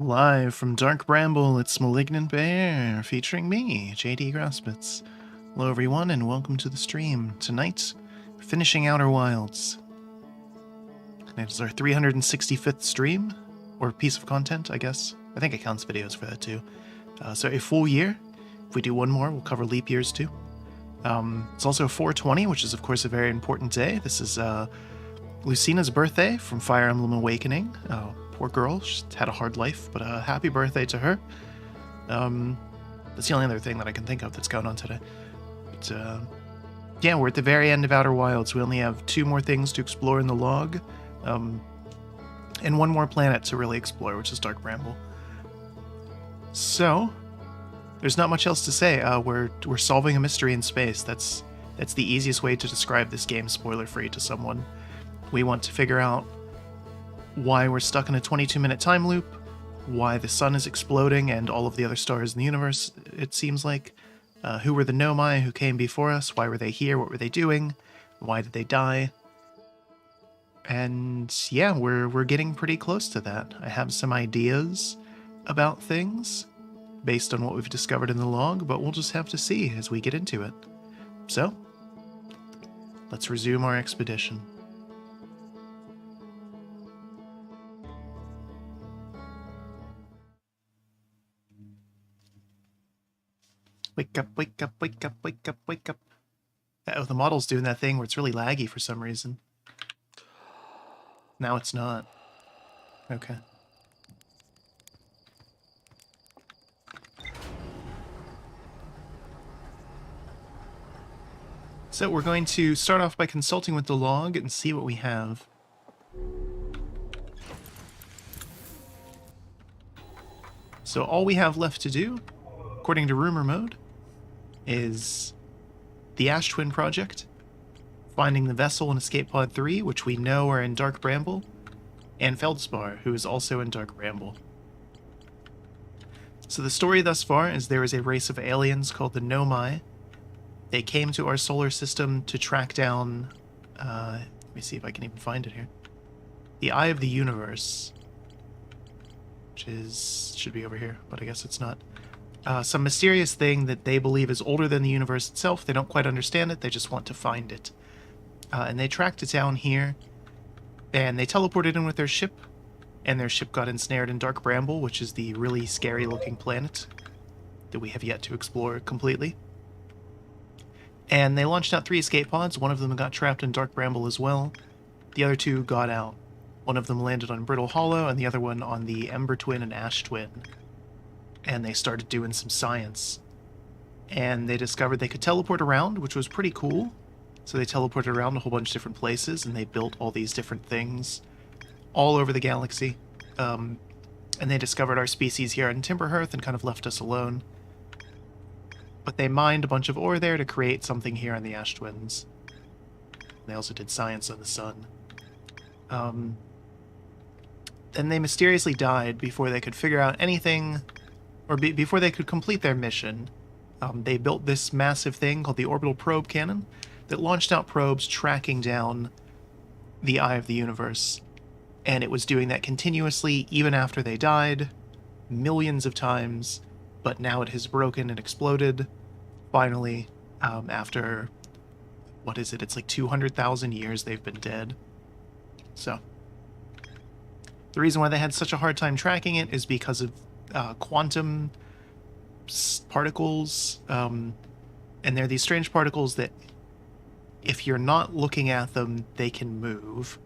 Live from Dark Bramble, it's Malignant Bear, featuring me, JD Graspitz. Hello everyone, and welcome to the stream. Tonight, finishing Outer Wilds. It's our 365th stream, or piece of content, I guess. I think it counts videos for that too. So a full year. If we do one more, we'll cover leap years too. It's also 420, which is of course a very important day. This is Lucina's birthday from Fire Emblem Awakening. Poor girl, she's had a hard life, but happy birthday to her. That's the only other thing that I can think of that's going on today. But yeah, we're at the very end of Outer Wilds. We only have 2 more things to explore in the log, and 1 more planet to really explore, which is Dark Bramble. So, there's not much else to say. We're solving a mystery in space. That's the easiest way to describe this game, spoiler-free, to someone. We want to figure out why we're stuck in a 22-minute time loop, why the sun is exploding and all of the other stars in the universe, it seems like. Who were the Nomai who came before us? Why were they here? What were they doing? Why did they die? And yeah, we're getting pretty close to that. I have some ideas about things based on what we've discovered in the log, but we'll just have to see as we get into it. So, let's resume our expedition. Wake up, wake up, wake up, wake up, wake up. Oh, the model's doing that thing where it's really laggy for some reason. Now it's not. Okay. So we're going to start off by consulting with the log and see what we have. So all we have left to do, according to rumor mode, is the Ash Twin Project, finding the vessel in Escape Pod 3, which we know are in Dark Bramble, and Feldspar, who is also in Dark Bramble. So the story thus far is there is a race of aliens called the Nomai. They came to our solar system to track down, let me see if I can even find it here, the Eye of the Universe, which should be over here, but I guess it's not. Some mysterious thing that they believe is older than the universe itself. They don't quite understand it, they just want to find it. And they tracked it down here, and they teleported in with their ship, and their ship got ensnared in Dark Bramble, which is the really scary looking planet that we have yet to explore completely. And they launched out 3 escape pods. One of them got trapped in Dark Bramble as well. The other 2 got out. One of them landed on Brittle Hollow, and the other one on the Ember Twin and Ash Twin. And they started doing some science. And they discovered they could teleport around, which was pretty cool. So they teleported around a whole bunch of different places, and they built all these different things all over the galaxy. And they discovered our species here in Timberhearth and kind of left us alone. But they mined a bunch of ore there to create something here on the Ash Twins. They also did science on the sun. Then they mysteriously died before they could figure out anything, or before they could complete their mission. They built this massive thing called the Orbital Probe Cannon that launched out probes tracking down the Eye of the Universe. And it was doing that continuously even after they died, millions of times, but now it has broken and exploded, finally, after, what is it? It's like 200,000 years they've been dead. So, the reason why they had such a hard time tracking it is because of quantum particles, and they're these strange particles that, if you're not looking at them, they can move.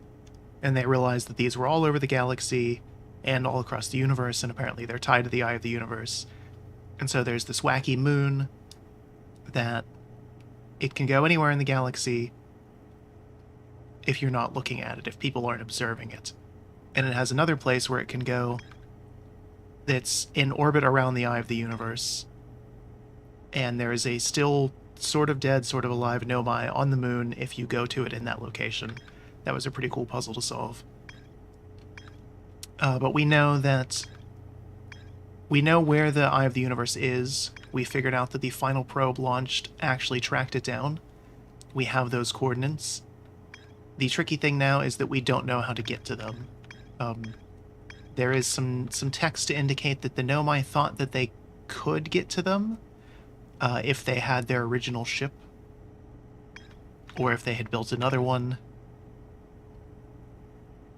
And they realized that these were all over the galaxy and all across the universe, and apparently they're tied to the Eye of the Universe. And so there's this wacky moon that it can go anywhere in the galaxy if you're not looking at it, if people aren't observing it. And it has another place where it can go that's in orbit around the Eye of the Universe. And there is a still sort of dead, sort of alive Nomai on the moon if you go to it in that location. That was a pretty cool puzzle to solve. But we know where the Eye of the Universe is. We figured out that the final probe launched actually tracked it down. We have those coordinates. The tricky thing now is that we don't know how to get to them. There is some text to indicate that the Nomai thought that they could get to them if they had their original ship, or if they had built another one,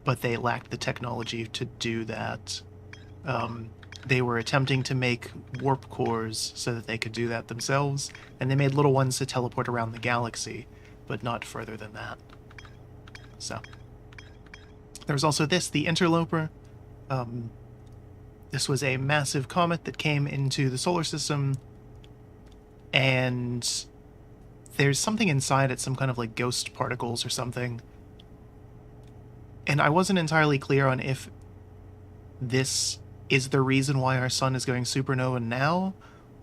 but they lacked the technology to do that. They were attempting to make warp cores so that they could do that themselves, and they made little ones to teleport around the galaxy, but not further than that. So, there was also this, the Interloper. This was a massive comet that came into the solar system, and there's something inside it, some kind of like ghost particles or something. And I wasn't entirely clear on if this is the reason why our sun is going supernova now,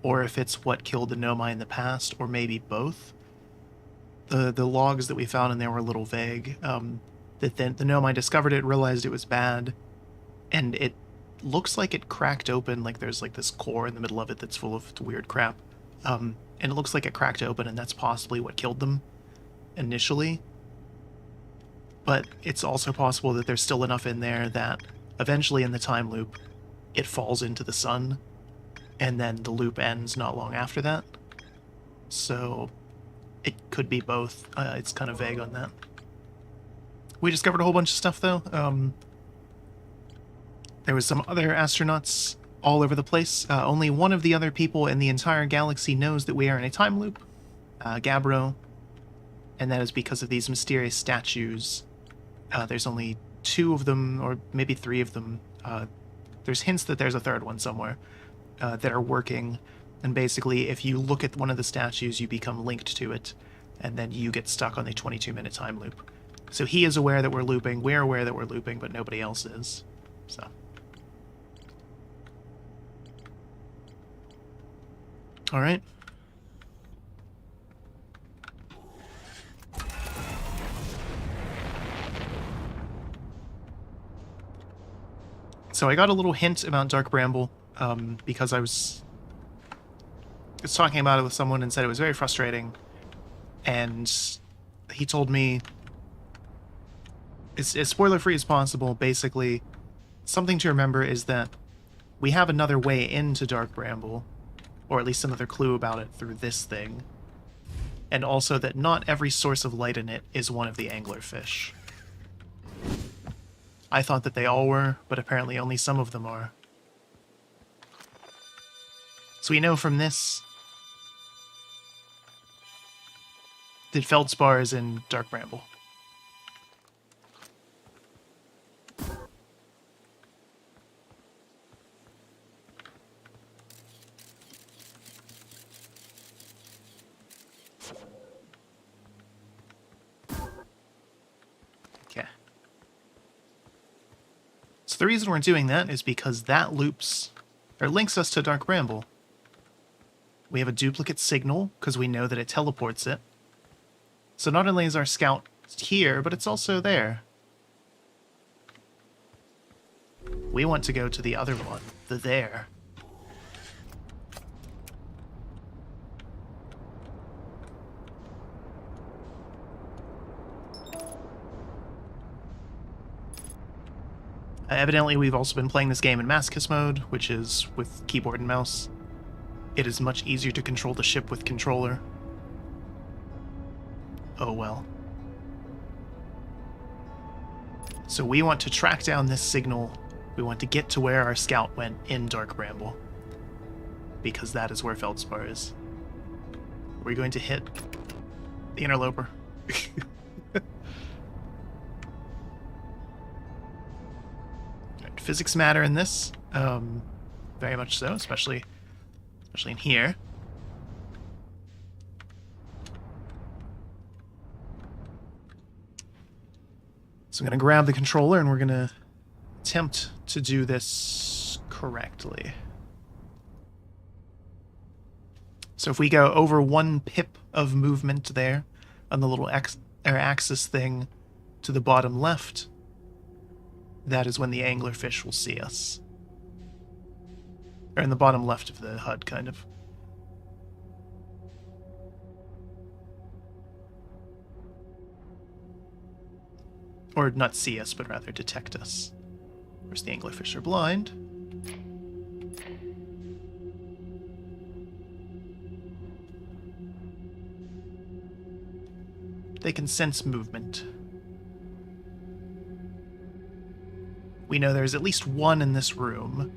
or if it's what killed the Nomai in the past, or maybe both. The logs that we found in there were a little vague. That then the Nomai discovered it, realized it was bad, and it looks like it cracked open, like there's like this core in the middle of it that's full of weird crap. And it looks like it cracked open, and that's possibly what killed them initially. But it's also possible that there's still enough in there that eventually in the time loop, it falls into the sun, and then the loop ends not long after that. So it could be both. It's kind of vague on that. We discovered a whole bunch of stuff, though. There was some other astronauts all over the place. Only one of the other people in the entire galaxy knows that we are in a time loop, Gabbro, and that is because of these mysterious statues. There's only 2 of them, or maybe 3 of them. There's hints that there's a third one somewhere that are working, and basically if you look at one of the statues, you become linked to it, and then you get stuck on a 22-minute time loop. So he is aware that we're looping, we're aware that we're looping, but nobody else is. So. Alright. So I got a little hint about Dark Bramble, because I was talking about it with someone and said it was very frustrating, and he told me, as spoiler-free as possible, basically, something to remember is that we have another way into Dark Bramble, or at least another clue about it through this thing, and also that not every source of light in it is one of the anglerfish. I thought that they all were, but apparently only some of them are. So we know from this that Feldspar is in Dark Bramble. Okay. So the reason we're doing that is because that links us to Dark Bramble. We have a duplicate signal, because we know that it teleports it. So not only is our scout here, but it's also there. We want to go to the other one, the there. Evidently, we've also been playing this game in masochist mode, which is with keyboard and mouse. It is much easier to control the ship with controller. Oh well. So we want to track down this signal. We want to get to where our scout went in Dark Bramble, because that is where Feldspar is. Are we going to hit the interloper? Physics matter in this, very much so, especially in here. So I'm going to grab the controller and we're going to attempt to do this correctly. So if we go over 1 pip of movement there on the little axis thing to the bottom left, that is when the anglerfish will see us. Or in the bottom left of the HUD, kind of. Or not see us, but rather detect us. course, the anglerfish are blind. They can sense movement. We know there's at least one in this room.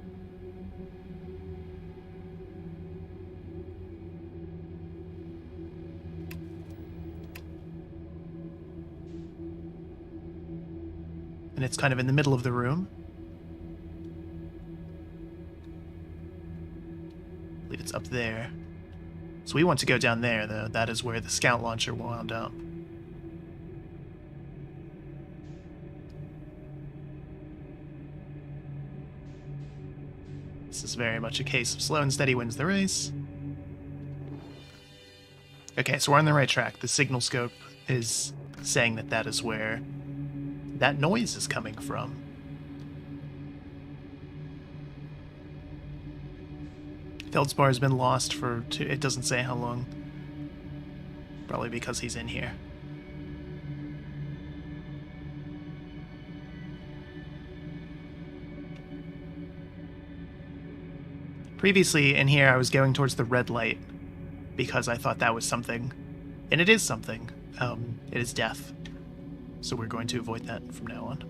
And it's kind of in the middle of the room. I believe it's up there. So we want to go down there, though. That is where the scout launcher wound up. This is very much a case of slow and steady wins the race. Okay, so we're on the right track. The signal scope is saying that that is where that noise is coming from. Feldspar has been lost for it doesn't say how long. Probably because he's in here. Previously in here I was going towards the red light because I thought that was something. And it is something. It is death. So we're going to avoid that from now on.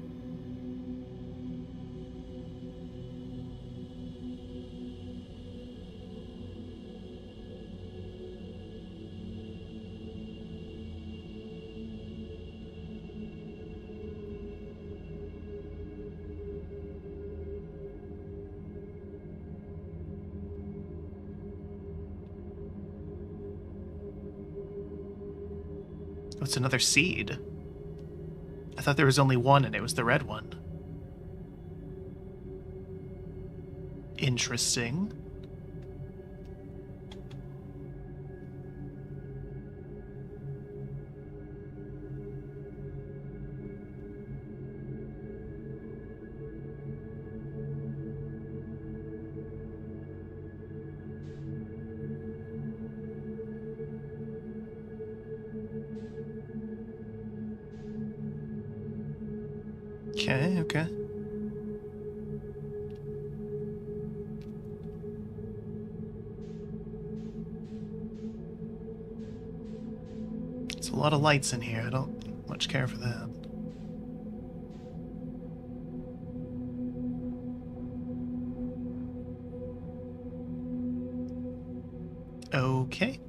Oh, it's another seed. I thought there was only one and it was the red one. Interesting. Okay, okay. It's a lot of lights in here. I don't much care for that. Okay.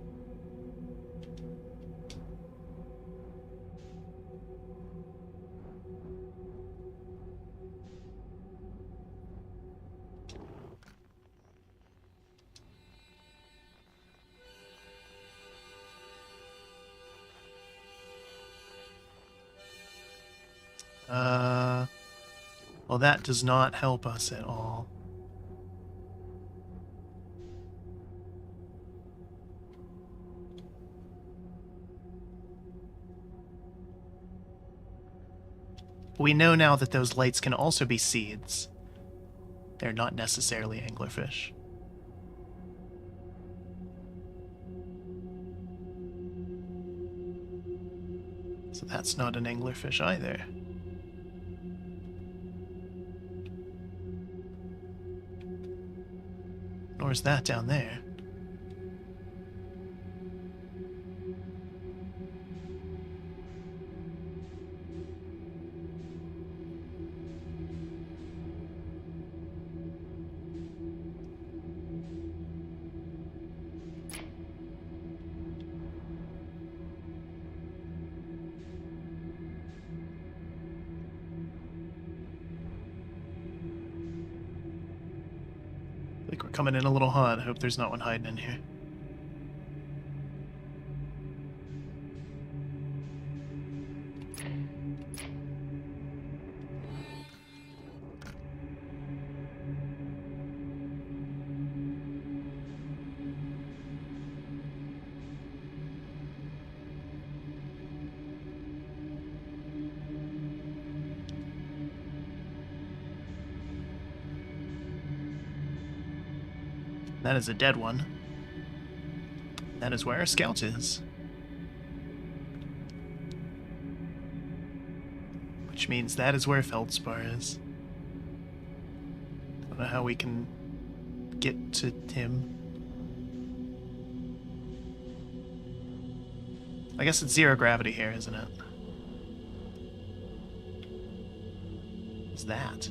Well, that does not help us at all. We know now that those lights can also be seeds. They're not necessarily anglerfish. So that's not an anglerfish either. Nor is that down there. Like we're coming in a little hot. I hope there's not one hiding in here. That is a dead one. That is where our scout is. Which means that is where Feldspar is. Don't know how we can get to him. I guess it's zero gravity here, isn't it? What's that?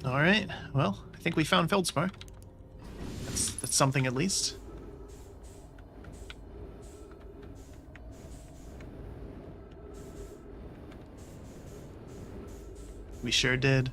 Alright, well, I think we found feldspar. That's something at least. We sure did.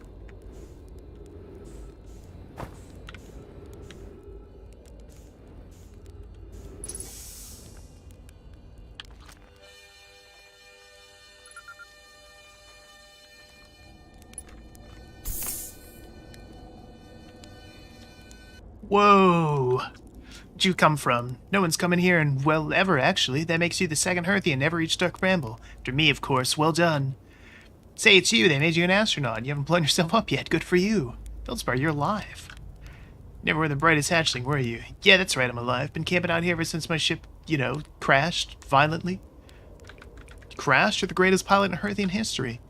Whoa! Where'd you come from? No one's come in here in, well, ever, actually. That makes you the second Hearthian ever reached Dark Bramble. After me, of course. Well done. Say, it's you. They made you an astronaut. You haven't blown yourself up yet. Good for you. Feldspar, you're alive. Never were the brightest hatchling, were you? Yeah, that's right, I'm alive. Been camping out here ever since my ship, you know, crashed violently. Crashed? You're the greatest pilot in Hearthian history.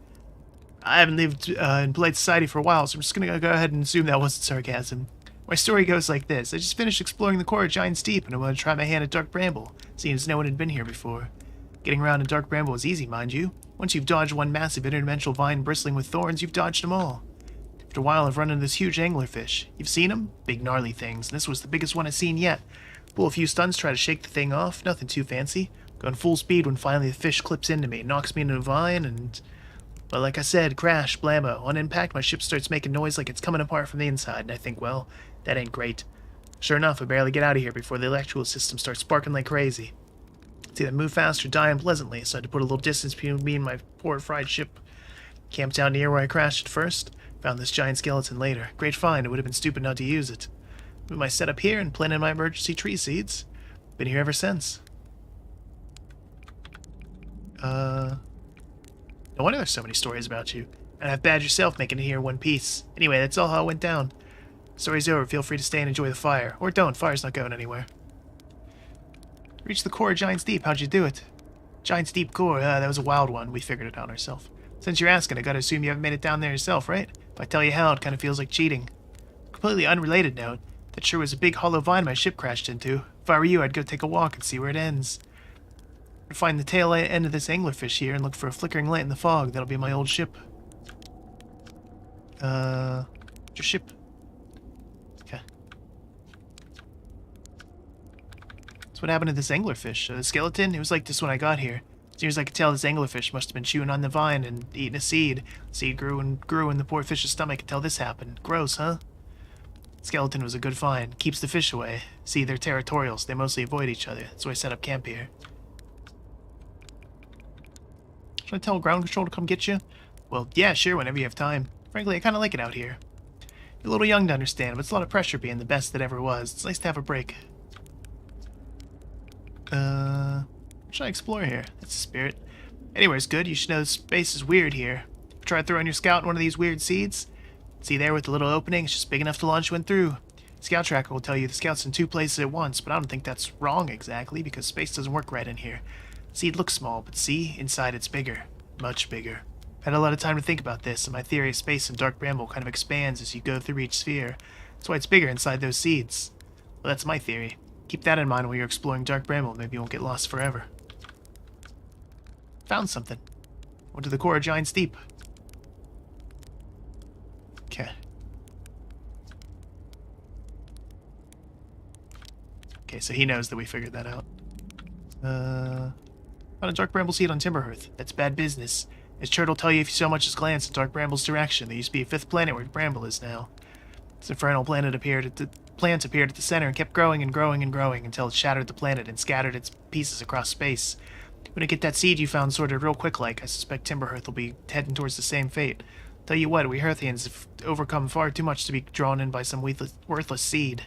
I haven't lived in polite society for a while, so I'm just gonna go ahead and assume that wasn't sarcasm. My story goes like this. I just finished exploring the core of Giant's Deep, and I wanted to try my hand at Dark Bramble, seeing as no one had been here before. Getting around in Dark Bramble is easy, mind you. Once you've dodged one massive interdimensional vine bristling with thorns, you've dodged them all. After a while, I've run into this huge anglerfish. You've seen them? Big gnarly things, and this was the biggest one I've seen yet. Pull a few stunts, try to shake the thing off, nothing too fancy. Going full speed when finally the fish clips into me, knocks me into a vine, and... well, like I said, crash, blammo. On impact, my ship starts making noise like it's coming apart from the inside, and I think, well, that ain't great. Sure enough, I barely get out of here before the electrical system starts sparking like crazy. It's either move fast or die unpleasantly, so I had to put a little distance between me and my poor fried ship. Camped out near where I crashed at first. Found this giant skeleton later. Great find, it would have been stupid not to use it. Moved my setup here and planted my emergency tree seeds. Been here ever since. No wonder there's so many stories about you. And have bad yourself making it here in one piece. Anyway, that's all how it went down. Story's over, feel free to stay and enjoy the fire. Or don't, fire's not going anywhere. Reach the core of Giant's Deep, how'd you do it? Giant's Deep core, that was a wild one, we figured it out ourselves. Since you're asking, I gotta assume you haven't made it down there yourself, right? If I tell you how, it kinda feels like cheating. Completely unrelated note, that sure was a big hollow vine my ship crashed into. If I were you, I'd go take a walk and see where it ends. I'd find the tail end of this anglerfish here and look for a flickering light in the fog. That'll be my old ship. Your ship? Okay. So what happened to this anglerfish? The skeleton? It was like this when I got here. As near as I could tell, this anglerfish must have been chewing on the vine and eating a seed. The seed grew and grew in the poor fish's stomach until this happened. Gross, huh? Skeleton was a good find. Keeps the fish away. See, they're territorial, so they mostly avoid each other. That's why I set up camp here. Should I tell ground control to come get you? Well, yeah, sure, whenever you have time. Frankly, I kind of like it out here. You're a little young to understand, but it's a lot of pressure being the best that ever was. It's nice to have a break. What should I explore here? That's the spirit. Anywhere's good. You should know space is weird here. Try throwing your scout in one of these weird seeds? See there with the little opening? It's just big enough to launch one through. Scout tracker will tell you the scout's in two places at once, but I don't think that's wrong exactly, because space doesn't work right in here. Seed looks small, but see, inside it's bigger. Much bigger. I've had a lot of time to think about this, and my theory of space in Dark Bramble kind of expands as you go through each sphere. That's why it's bigger inside those seeds. Well, that's my theory. Keep that in mind while you're exploring Dark Bramble. Maybe you won't get lost forever. Found something. Went to the core of Giant's Deep. Okay. Okay, so he knows that we figured that out. Found a Dark Bramble seed on Timberhearth. That's bad business. As Chert will tell you if you so much as glance in Dark Bramble's direction. There used to be a fifth planet where Bramble is now. This infernal plant appeared at the center and kept growing and growing and growing until it shattered the planet and scattered its pieces across space. When I get that seed you found sorted real quick like, I suspect Timberhearth will be heading towards the same fate. Tell you what, we Hearthians have overcome far too much to be drawn in by some worthless seed.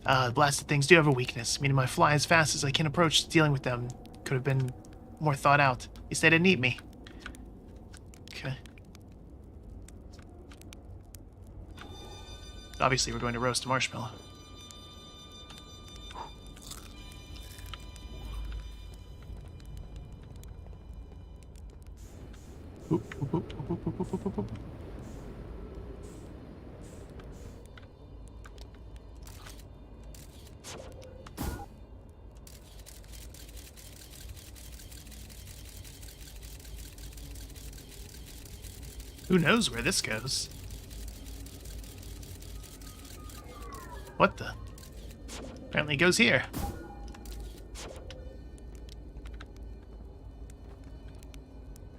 The blasted things do have a weakness, meaning I fly as fast as I can approach dealing with them. Could have been more thought out. He said it'd eat me. Okay. Obviously, we're going to roast a marshmallow. Oop, oop, oop, oop, oop, oop, oop, oop, oop. Who knows where this goes? What the? Apparently it goes here.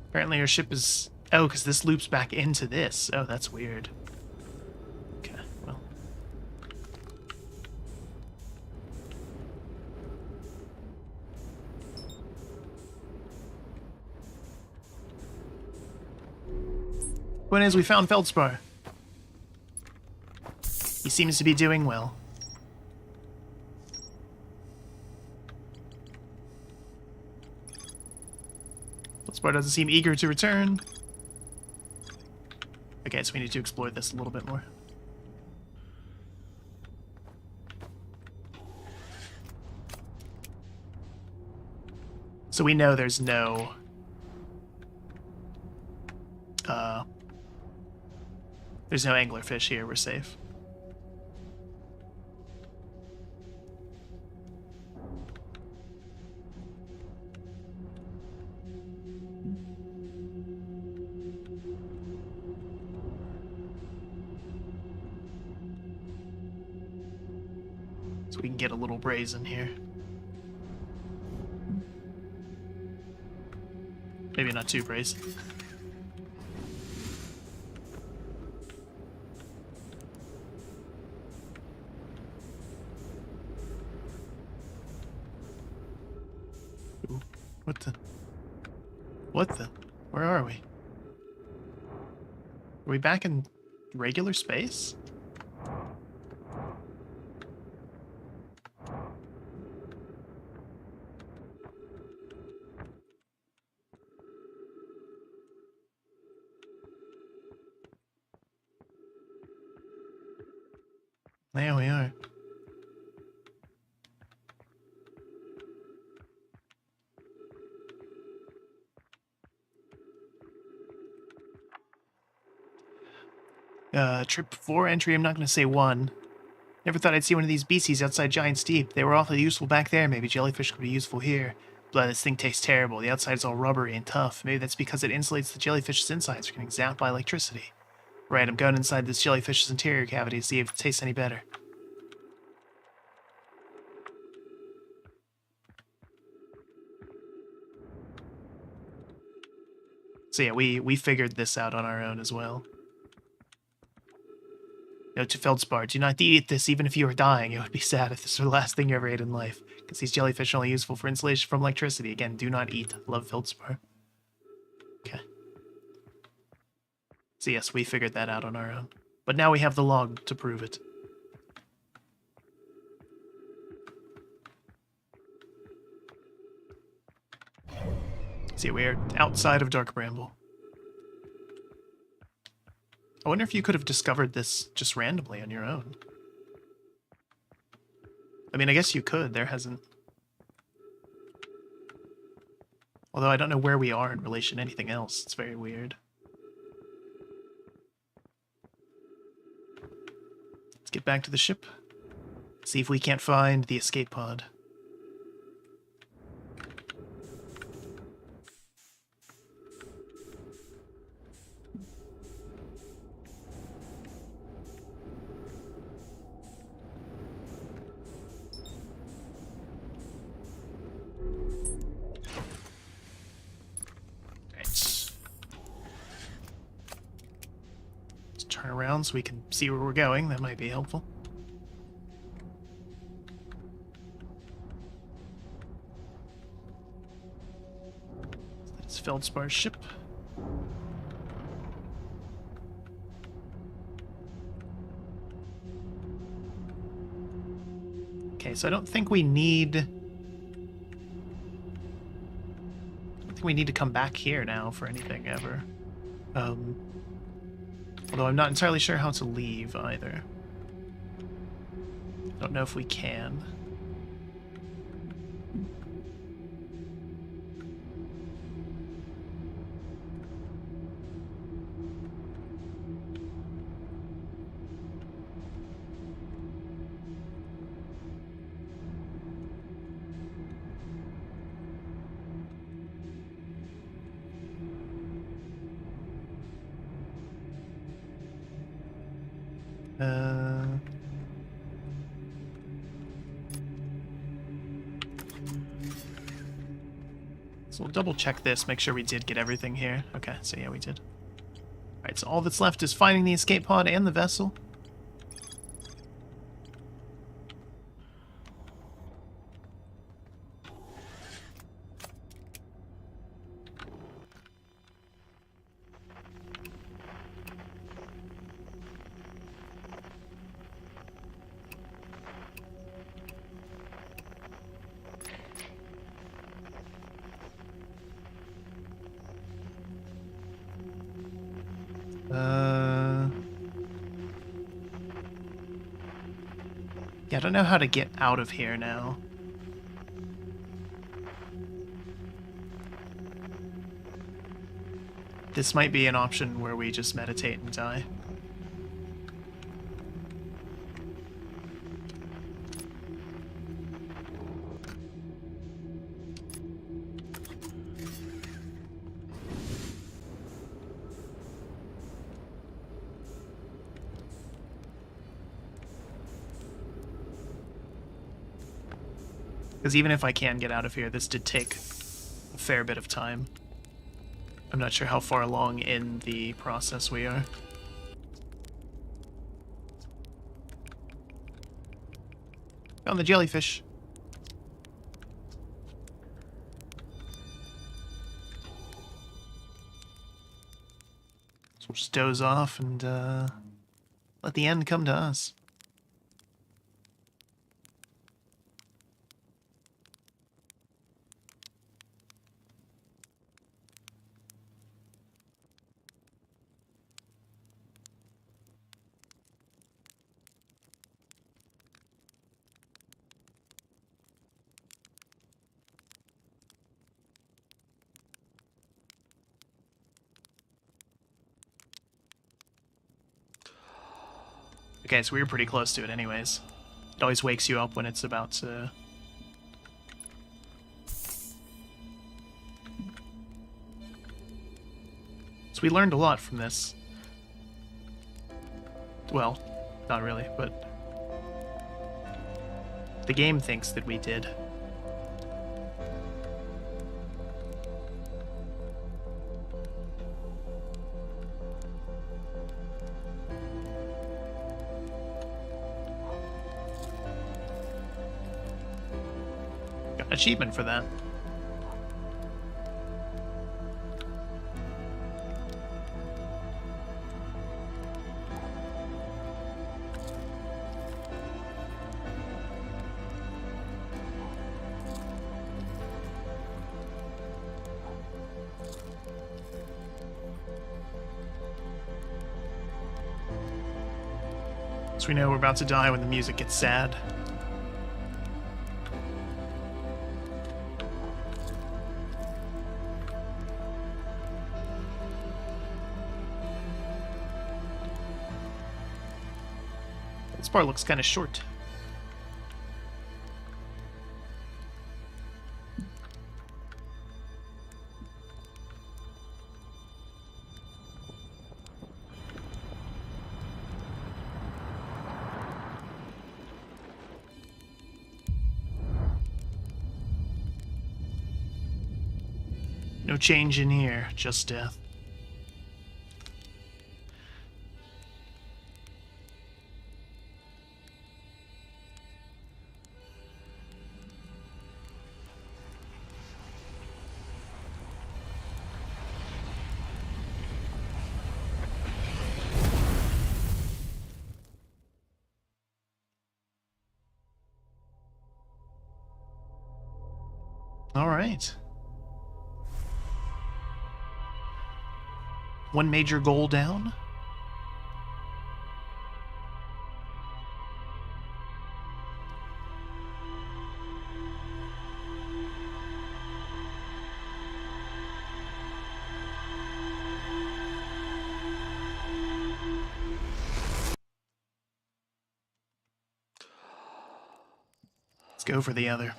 Apparently our ship is... Oh, because this loops back into this. Oh, that's weird. Okay, well. Point is, we found Feldspar. He seems to be doing well. Feldspar doesn't seem eager to return. Okay, so we need to explore this a little bit more. So we know there's no... there's no anglerfish here, we're safe. So we can get a little brazen here. Maybe not too brazen. Ooh, what the? What the? Where are we? Are we back in regular space? There we are. Trip 4, entry, I'm not going to say 1. Never thought I'd see one of these beasties outside Giant's Deep. They were awfully useful back there. Maybe jellyfish could be useful here. Blood, this thing tastes terrible. The outside is all rubbery and tough. Maybe that's because it insulates the jellyfish's insides from getting zapped by electricity. Right, I'm going inside this jellyfish's interior cavity to see if it tastes any better. So yeah, we figured this out on our own as well. Note to Feldspar, do not eat this even if you are dying. It would be sad if this were the last thing you ever ate in life. Because these jellyfish are only useful for insulation from electricity. Again, do not eat. Love Feldspar. Okay. So yes, we figured that out on our own. But now we have the log to prove it. See, we are outside of Dark Bramble. I wonder if you could have discovered this just randomly on your own. I mean, I guess you could. There hasn't... Although I don't know where we are in relation to anything else. It's very weird. Let's get back to the ship. See if we can't find the escape pod. Turn around so we can see where we're going. That might be helpful. That's Feldspar's ship. Okay, so I don't think we need... think we need to come back here now for anything ever. Although I'm not entirely sure how to leave either. Don't know if we can. So we'll double check this, make sure we did get everything here. Okay, so yeah, we did. Alright, so all that's left is finding the escape pod and the vessel. Yeah, I don't know how to get out of here now. This might be an option where we just meditate and die. Because even if I can get out of here, this did take a fair bit of time. I'm not sure how far along in the process we are. Found the jellyfish. So we'll just doze off and let the end come to us. Okay, so we were pretty close to it anyways. It always wakes you up when it's about to... So we learned a lot from this. Well, not really, but... the game thinks that we did. Achievement for that. So we know we're about to die when the music gets sad. This part looks kind of short. No change in here, just death. All right. One major goal down. Let's go for the other.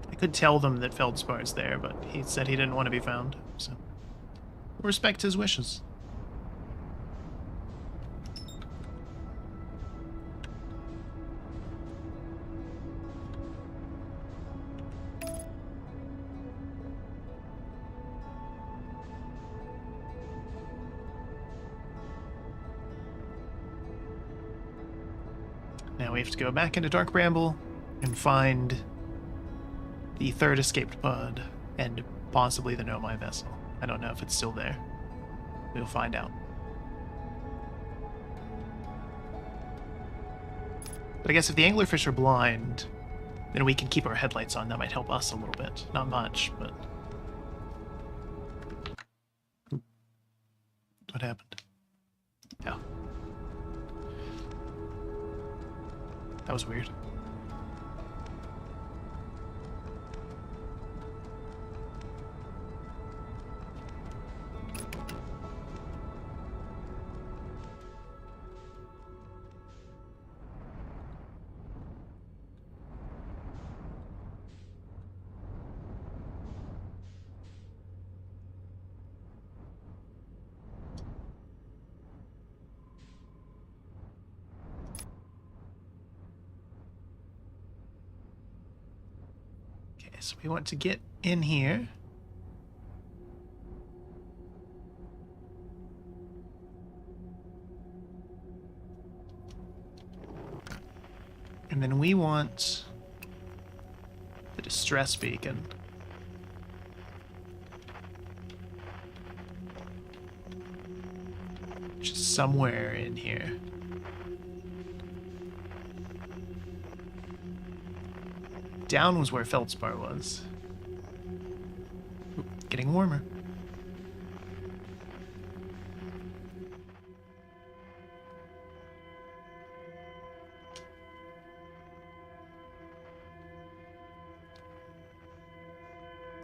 I could tell them that Feldspar's there, but he said he didn't want to be found, so we'll respect his wishes. Now we have to go back into Dark Bramble and find the third escaped pod and possibly the Nomai vessel. I don't know if it's still there. We'll find out. But I guess if the anglerfish are blind, then we can keep our headlights on. That might help us a little bit. Not much, but... What happened? Oh. That was weird. So we want to get in here. And then we want the distress beacon. Which is somewhere in here. Down was where Feldspar was. Ooh, getting warmer.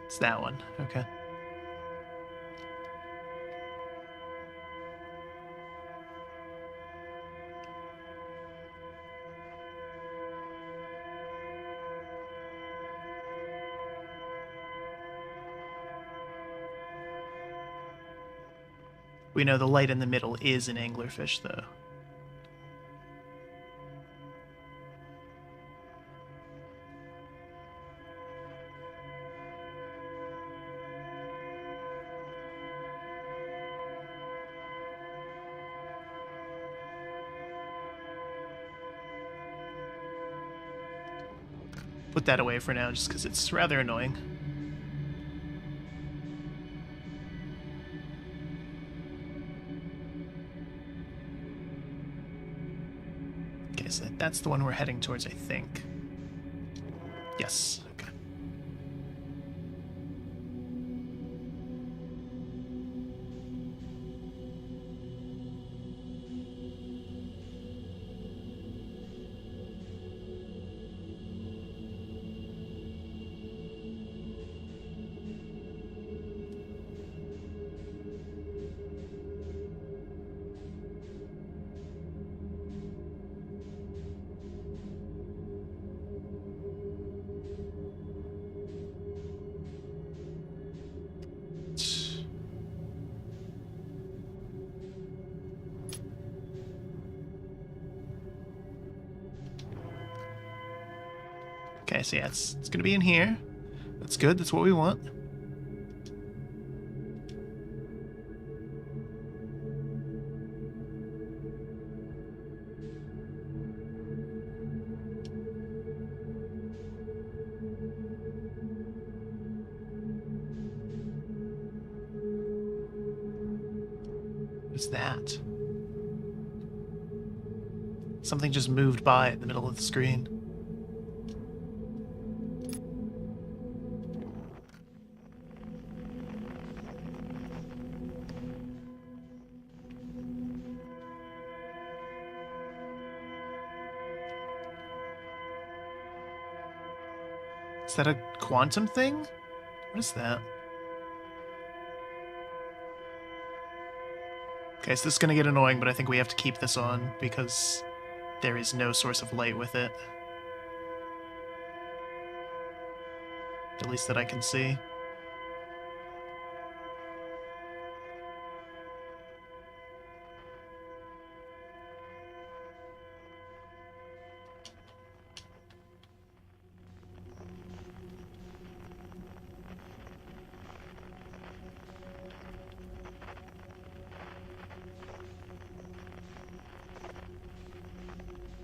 It's that one. Okay. We know the light in the middle is an anglerfish, though. Put that away for now, just because it's rather annoying. So that's the one we're heading towards, I think. Yes. Okay. Okay, so yeah, it's going to be in here. That's good. That's what we want. What's that? Something just moved by in the middle of the screen. Is that a quantum thing? What is that? Okay, so this is going to get annoying, but I think we have to keep this on because there is no source of light with it. At least that I can see.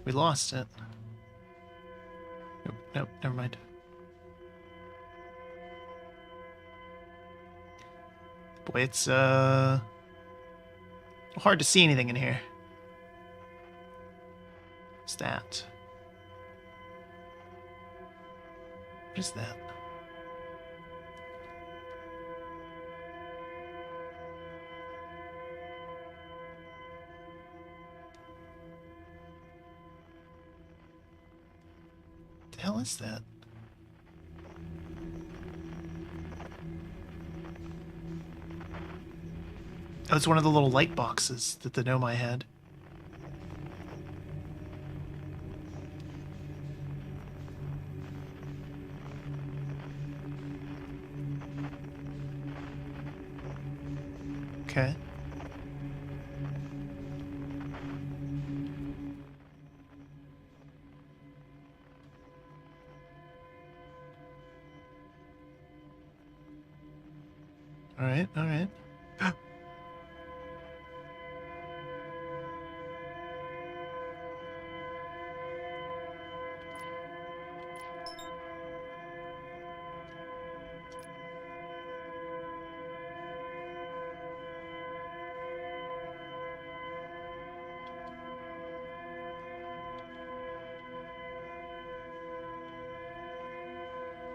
We lost it. Nope, nope, never mind. Boy, it's hard to see anything in here. What's that? What is that? What the hell is that? Oh, it's one of the little light boxes that the Nomai had. Okay. Alright, alright.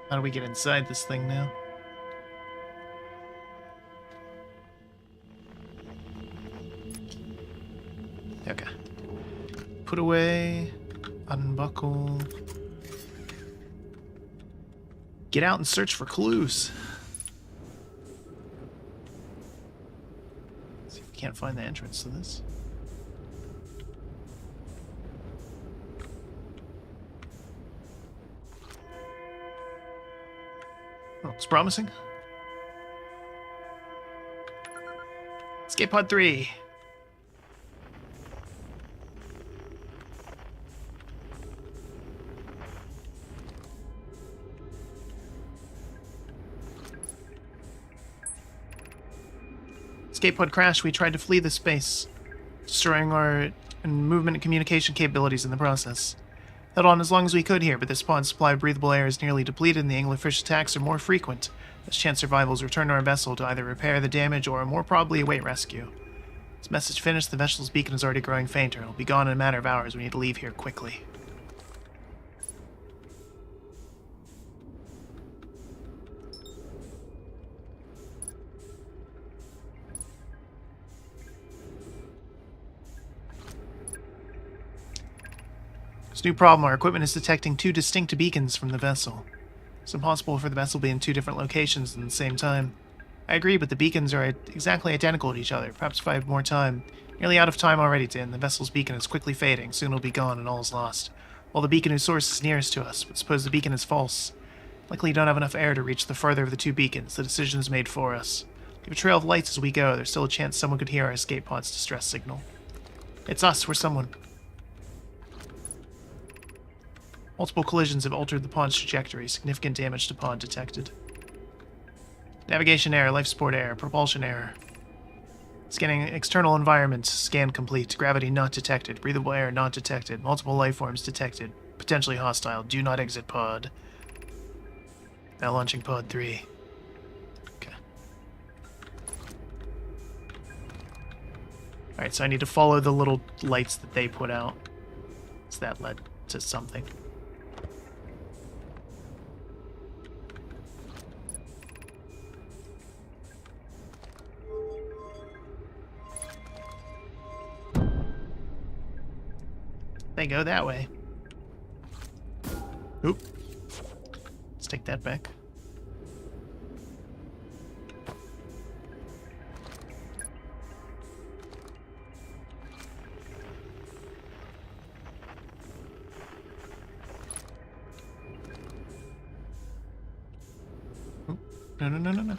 How do we get inside this thing now? Okay. Put away. Unbuckle. Get out and search for clues. Let's see if we can't find the entrance to this. Oh, it's promising. Escape pod 3. Escape pod crash. We tried to flee the space, destroying our movement and communication capabilities in the process. Held on as long as we could here, but this pod's supply of breathable air is nearly depleted and the anglerfish attacks are more frequent. As chance survivals return to our vessel to either repair the damage or more probably await rescue. This message finished, the vessel's beacon is already growing fainter. It'll be gone in a matter of hours. We need to leave here quickly. There's a new problem. Our equipment is detecting two distinct beacons from the vessel. It's impossible for the vessel to be in two different locations at the same time. I agree, but the beacons are exactly identical to each other. Perhaps if I have more time. Nearly out of time already, Din. The vessel's beacon is quickly fading. Soon it'll be gone and all is lost. Well, the beacon whose source is nearest to us, but suppose the beacon is false. Likely you don't have enough air to reach the further of the two beacons. The decision is made for us. Leave a trail of lights as we go. There's still a chance someone could hear our escape pod's distress signal. It's us. We're someone. Multiple collisions have altered the pod's trajectory. Significant damage to pod detected. Navigation error, life support error, propulsion error. Scanning external environment, scan complete. Gravity not detected. Breathable air not detected. Multiple life forms detected. Potentially hostile. Do not exit pod. Now launching pod 3. Okay. Alright, so I need to follow the little lights that they put out. So that led to something. They go that way. Oop. Let's take that back. Oop. No, no, no, no, no.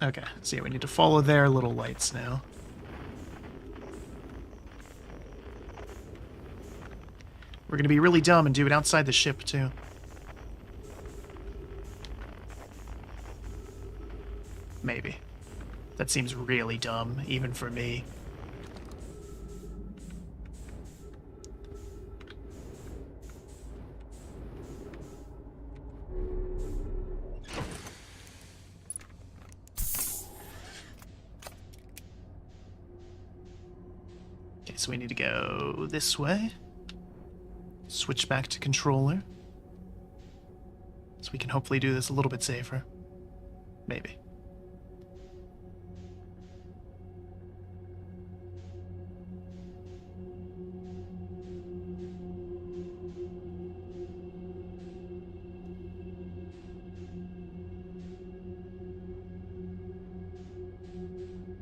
Okay, so yeah, we need to follow their little lights now. We're gonna be really dumb and do it outside the ship, too. Maybe. That seems really dumb, even for me. Okay, so we need to go this way. Switch back to controller. So we can hopefully do this a little bit safer. Maybe.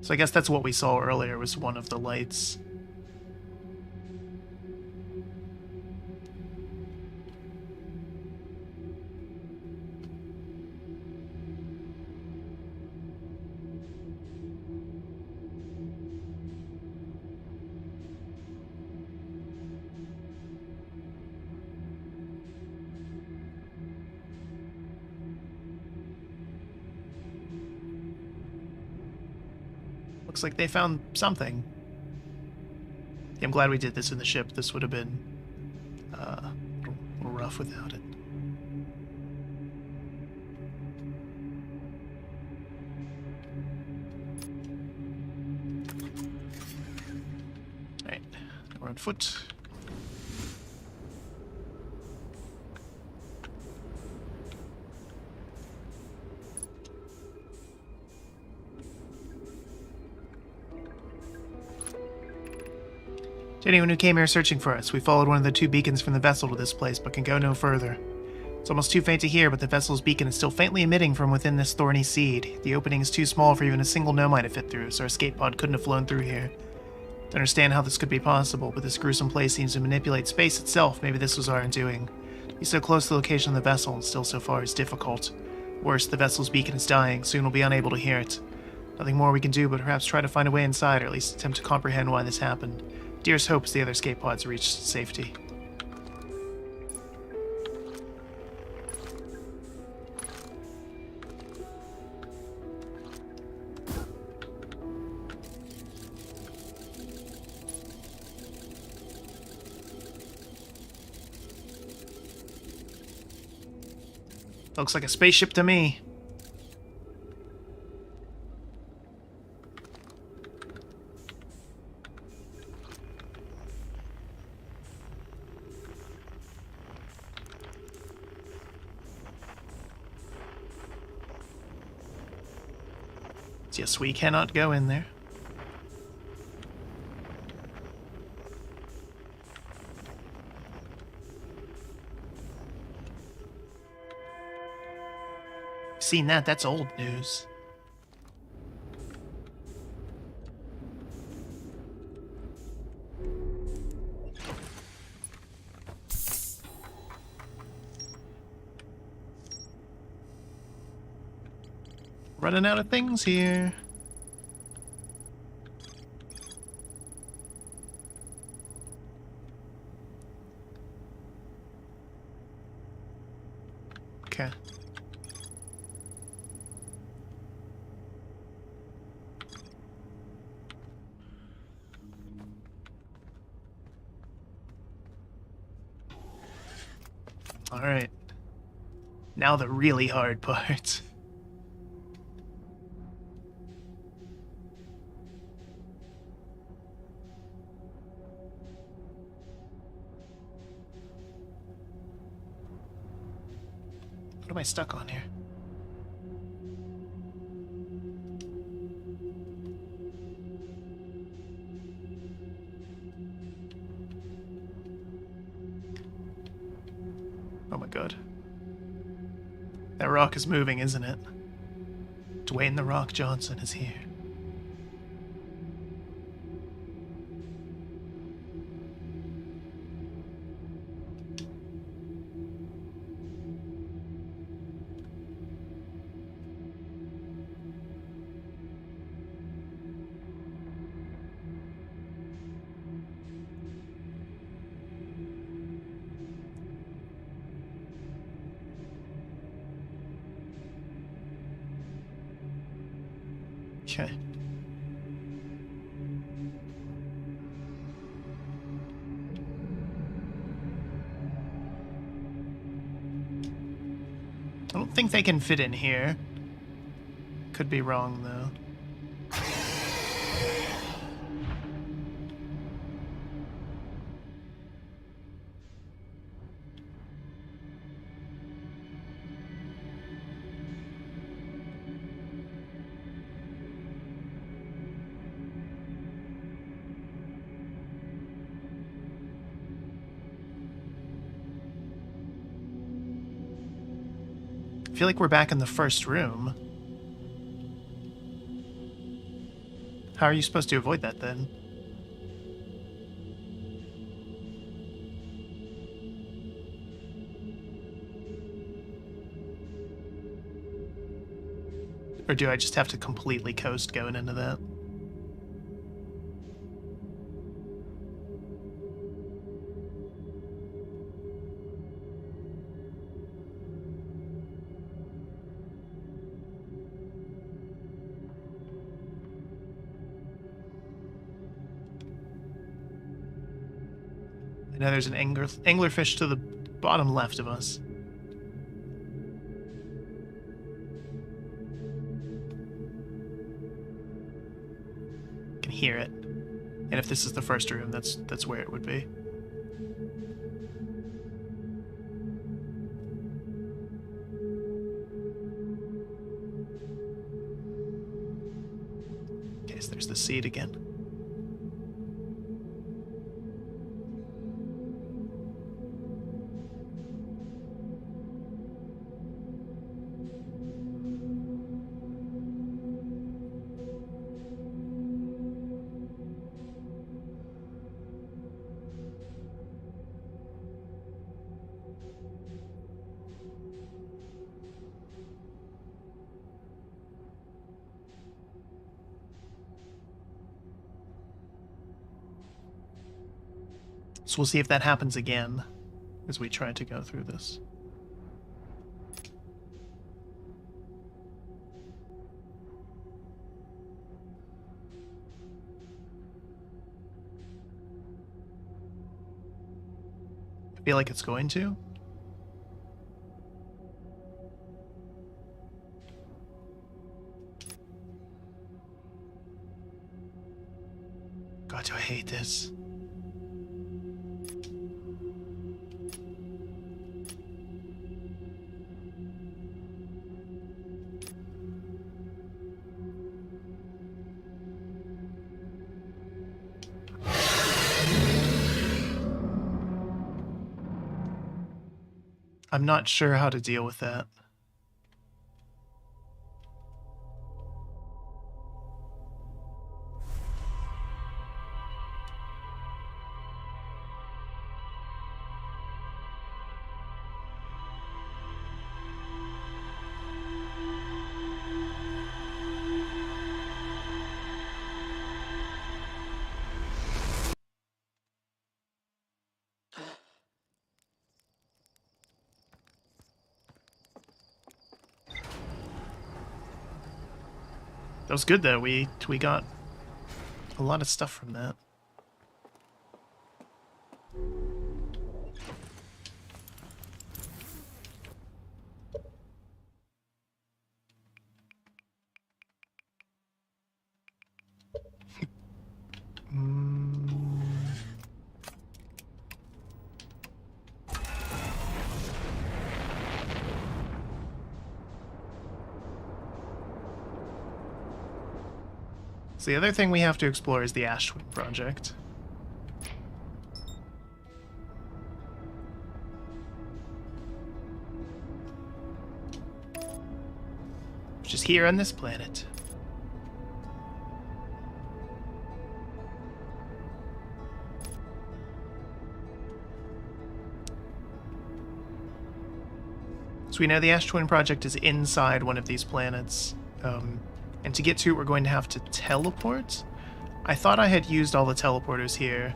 So I guess that's what we saw earlier, was one of the lights. Looks like they found something. Yeah, I'm glad we did this in the ship. This would have been a little rough without it. Alright, we're on foot. To anyone who came here searching for us, we followed one of the two beacons from the vessel to this place, but can go no further. It's almost too faint to hear, but the vessel's beacon is still faintly emitting from within this thorny seed. The opening is too small for even a single nomai to fit through, so our escape pod couldn't have flown through here. To understand how this could be possible, but this gruesome place seems to manipulate space itself. Maybe this was our undoing. To be so close to the location of the vessel and still so far is difficult. Worse, the vessel's beacon is dying. Soon we'll be unable to hear it. Nothing more we can do but perhaps try to find a way inside, or at least attempt to comprehend why this happened. Dearest hopes the other escape pods reach safety. Looks like a spaceship to me. Yes, we cannot go in there. Seen that, that's old news. Running out of things here. Okay. All right. Now the really hard part. What am I stuck on here? Oh my god. That rock is moving, isn't it? Dwayne "The Rock" Johnson is here. Okay. I don't think they can fit in here. Could be wrong, though. I feel like we're back in the first room. How are you supposed to avoid that, then? Or do I just have to completely coast going into that? I know there's an anglerfish to the bottom left of us. I can hear it. And if this is the first room, that's where it would be. Okay, so there's the seed again. So we'll see if that happens again as we try to go through this. I feel like it's going to. God, do I hate this. I'm not sure how to deal with that. That was good, though. We got a lot of stuff from that. So the other thing we have to explore is the Ash Twin Project. Which is here on this planet. So we know the Ash Twin Project is inside one of these planets. And to get to it, we're going to have to teleport. I thought I had used all the teleporters here,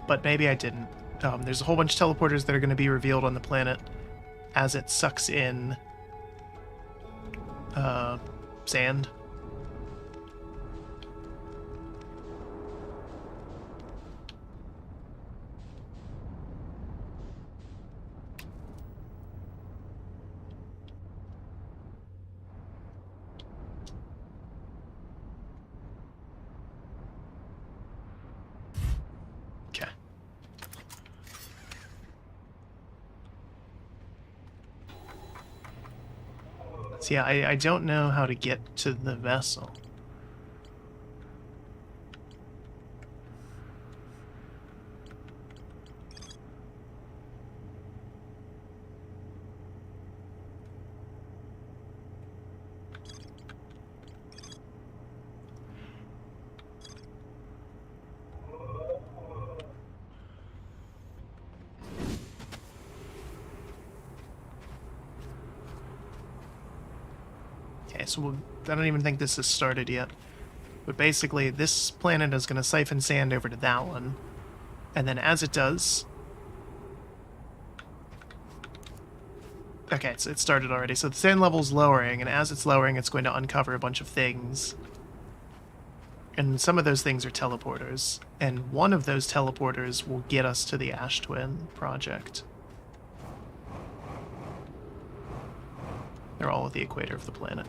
but maybe I didn't. There's a whole bunch of teleporters that are going to be revealed on the planet as it sucks in sand. Okay. So yeah, I don't know how to get to the vessel. Okay, so I don't even think this has started yet. But basically, this planet is going to siphon sand over to that one. And then as it does... Okay, so it started already. So the sand level's lowering, and as it's lowering, it's going to uncover a bunch of things. And some of those things are teleporters. And one of those teleporters will get us to the Ash Twin Project. They're all at the equator of the planet.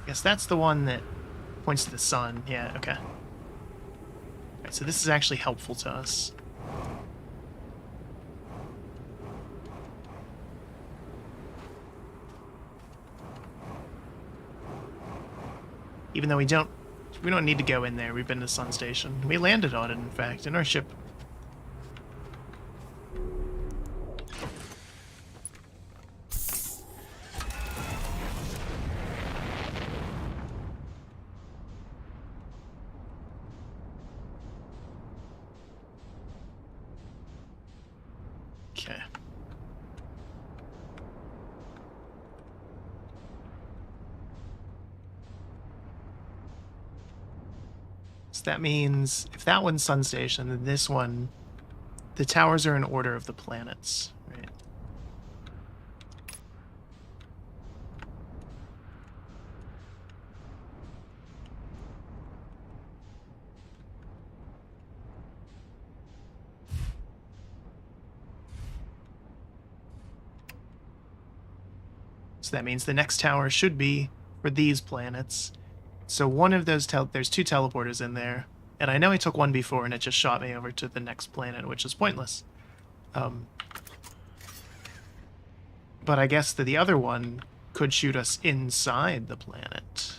Guess that's the one that points to the sun. Yeah, okay. Alright, so this is actually helpful to us. Even though we don't need to go in there. We've been to the sun station. We landed on it, in fact, in our ship. Okay. So that means if that one's sun station, then this one, the towers are in order of the planets, right? So that means the next tower should be for these planets. So one of those, there's two teleporters in there. And I know I took one before and it just shot me over to the next planet, which is pointless. But I guess that the other one could shoot us inside the planet,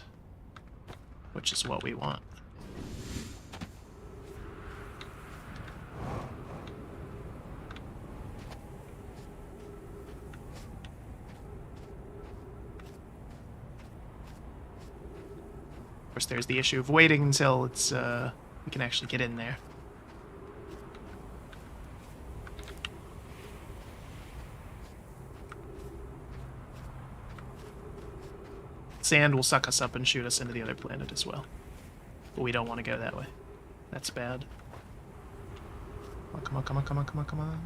which is what we want. Of course, there's the issue of waiting until it's we can actually get in there. Sand will suck us up and shoot us into the other planet as well. But we don't want to go that way. That's bad. Come on, come on, come on, come on, come on.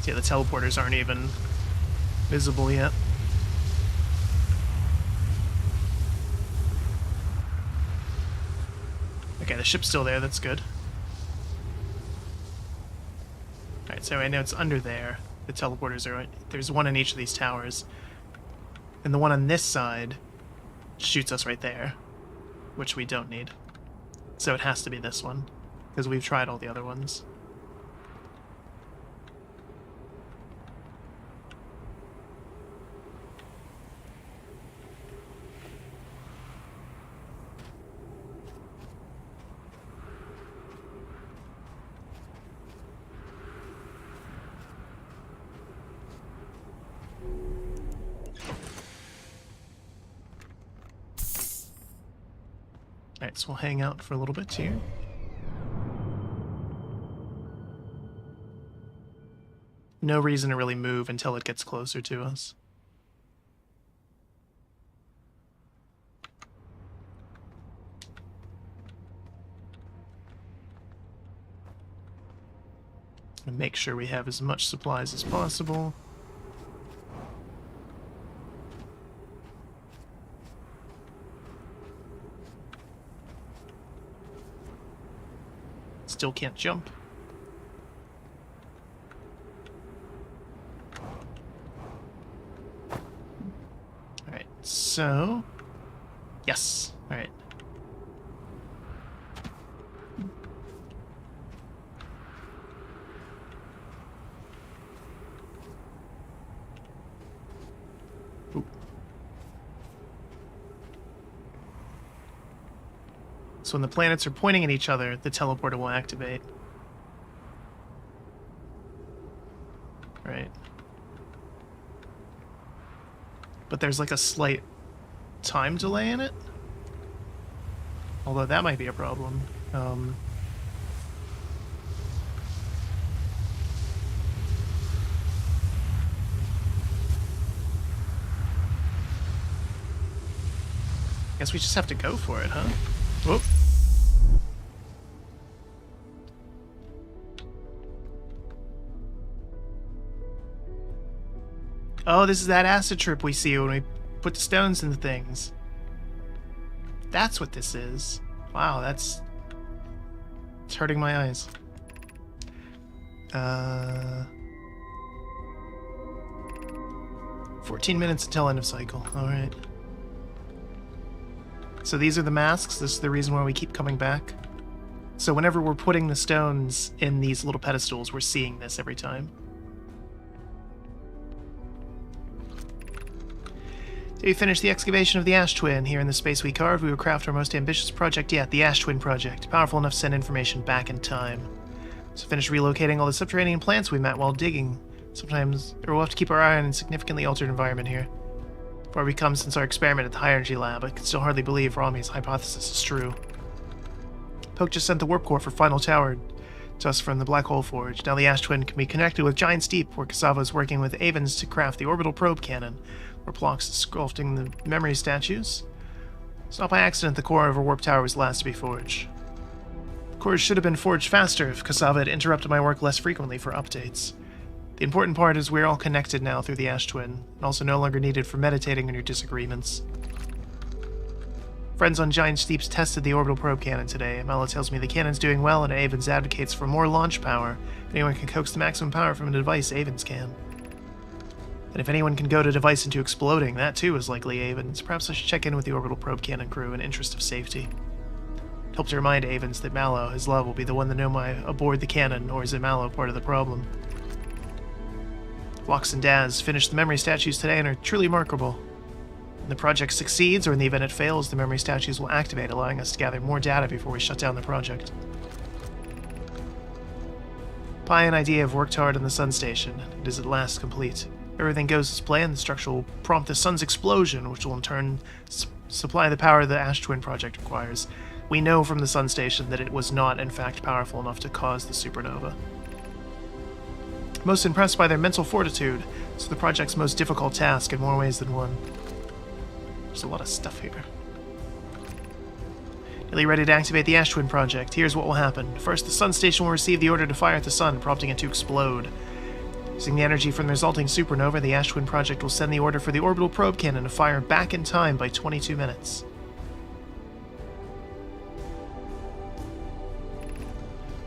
Yeah, the teleporters aren't even visible yet. Okay, the ship's still there, that's good. Alright, so I know it's under there. The teleporters are... There's one in each of these towers. And the one on this side shoots us right there, which we don't need. So it has to be this one, because we've tried all the other ones. Alright, so we'll hang out for a little bit here. No reason to really move until it gets closer to us. And make sure we have as much supplies as possible. Still can't jump. Alright, so... Yes, alright. So when the planets are pointing at each other, the teleporter will activate. Right. But there's like a slight time delay in it? Although that might be a problem. Guess we just have to go for it, huh? Whoop. Oh, this is that acid trip we see when we put the stones in the things. That's what this is. Wow, it's hurting my eyes. 14 minutes until end of cycle. Alright. So these are the masks. This is the reason why we keep coming back. So whenever we're putting the stones in these little pedestals, we're seeing this every time. Did we finish the excavation of the Ash Twin? Here in the space we carved, we will craft our most ambitious project yet, the Ash Twin project. Powerful enough to send information back in time. So finish relocating all the subterranean plants we met while digging. Sometimes, or we'll have to keep our eye on a significantly altered environment here. Far we come since our experiment at the high energy lab, I can still hardly believe Rami's hypothesis is true. Poke just sent the warp core for final tower to us from the Black Hole Forge. Now the Ash Twin can be connected with Giant Steep, where Cassava is working with Avens to craft the orbital probe cannon, where Plox is sculpting the memory statues. It's not by accident the core of our warp tower was the last to be forged. The cores should have been forged faster if Cassava had interrupted my work less frequently for updates. The important part is we're all connected now through the Ash Twin, and also no longer needed for meditating on your disagreements. Friends on Giant Steeps tested the orbital probe cannon today. Mallow tells me the cannon's doing well, and Avens advocates for more launch power. If anyone can coax the maximum power from a device, Avens can. And if anyone can goad a device into exploding, that too is likely Avens. Perhaps I should check in with the orbital probe cannon crew in interest of safety. It helps to remind Avens that Mallow, his love, will be the one that know my aboard the cannon, or is it Mallow part of the problem? Lox and Daz finished the memory statues today and are truly remarkable. When the project succeeds, or in the event it fails, the memory statues will activate, allowing us to gather more data before we shut down the project. Pi and Idea have worked hard on the Sun Station. It is at last complete. If everything goes as planned, the structure will prompt the Sun's explosion, which will in turn supply the power the Ash Twin project requires. We know from the sun station that it was not, in fact, powerful enough to cause the supernova. Most impressed by their mental fortitude. It's the project's most difficult task in more ways than one. There's a lot of stuff here. Nearly ready to activate the Ash Twin project. Here's what will happen. First, the sun station will receive the order to fire at the sun, prompting it to explode. Using the energy from the resulting supernova, the Ash Twin project will send the order for the orbital probe cannon to fire back in time by 22 minutes.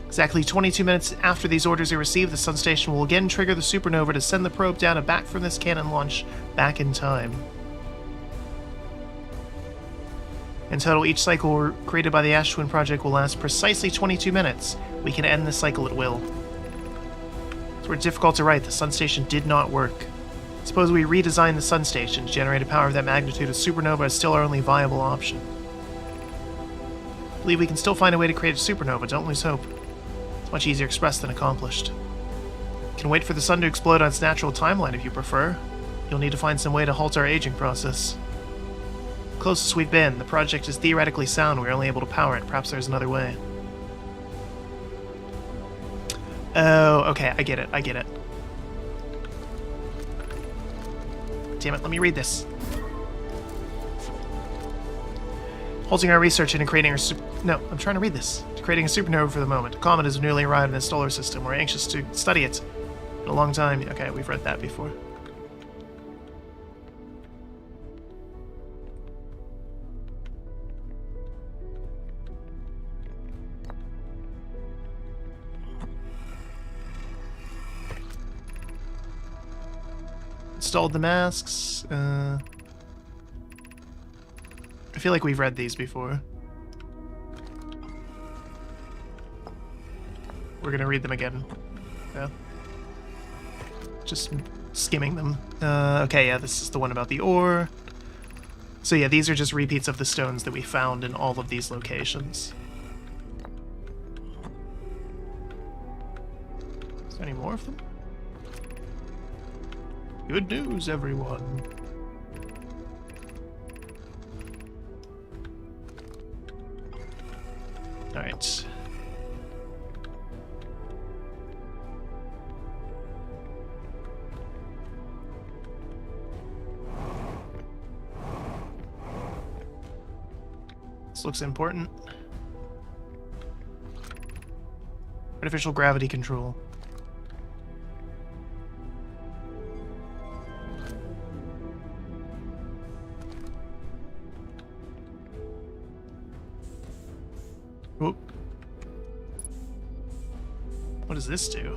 Exactly 22 minutes after these orders are received, the sun station will again trigger the supernova to send the probe data back from this cannon launch back in time. In total, each cycle created by the Ash Twin project will last precisely 22 minutes. We can end the cycle at will. It's where difficult to write. The sun station did not work. Suppose we redesign the sun station to generate a power of that magnitude. A supernova is still our only viable option. I believe we can still find a way to create a supernova. Don't lose hope. It's much easier expressed than accomplished. You can wait for the sun to explode on its natural timeline if you prefer. You'll need to find some way to halt our aging process. Closest we've been. The project is theoretically sound. We're only able to power it. Perhaps there's another way. Oh, okay. I get it. I get it. Damn it. Let me read this. Halting our research into creating No, I'm trying to read this. Creating a supernova for the moment. A comet has newly arrived in the solar system. We're anxious to study it. In a long time. Okay, we've read that before. Installed the masks. I feel like we've read these before. We're gonna read them again. Yeah. Just skimming them. Okay, yeah, this is the one about the ore. So yeah, these are just repeats of the stones that we found in all of these locations. Is there any more of them? Good news, everyone. Alright. This looks important. Artificial gravity control. Whoop. What does this do?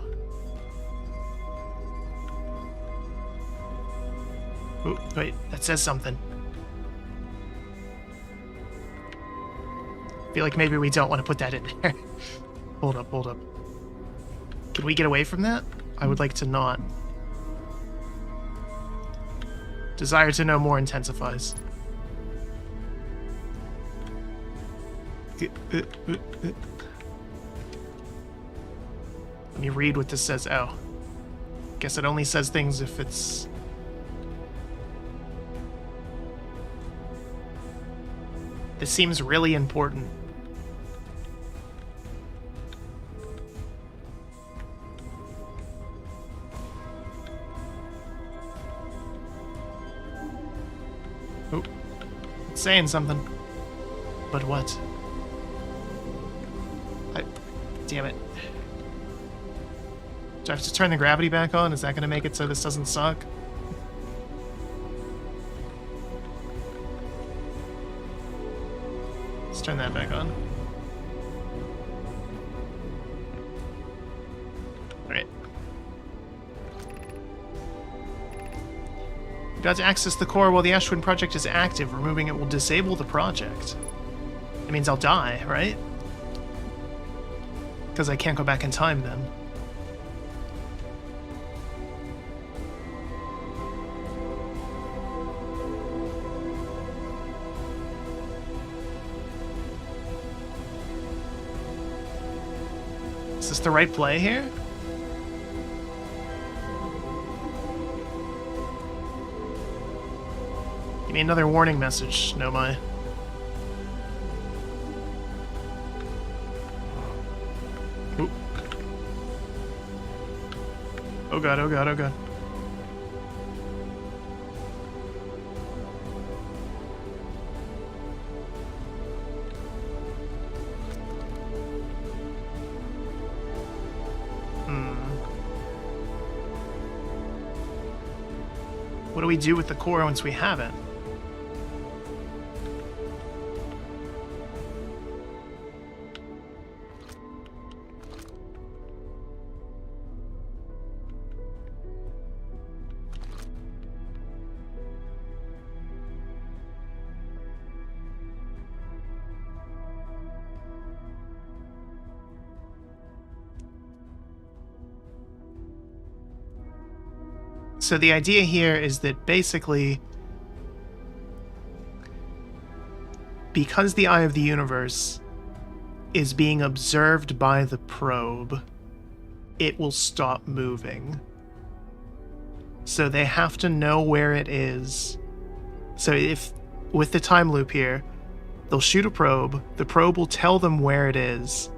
Oh, wait, that says something. I feel like maybe we don't want to put that in there. Hold up, hold up. Can we get away from that? I would like to not. Desire to know more intensifies. Let me read what this says. Oh. Guess it only says things if it's... This seems really important. Oh. It's saying something. But what? Damn it. Do I have to turn the gravity back on? Is that going to make it so this doesn't suck? Let's turn that back on. Alright. You've got to access the core while the Ash Twin project is active. Removing it will disable the project. That means I'll die, right? Because I can't go back in time then. Is this the right play here? Give me another warning message, Nomai. Oh god, oh god, oh god. What do we do with the core once we have it? So the idea here is that basically, because the Eye of the Universe is being observed by the probe, it will stop moving. So they have to know where it is. So if, with the time loop here, they'll shoot a probe, the probe will tell them where it is,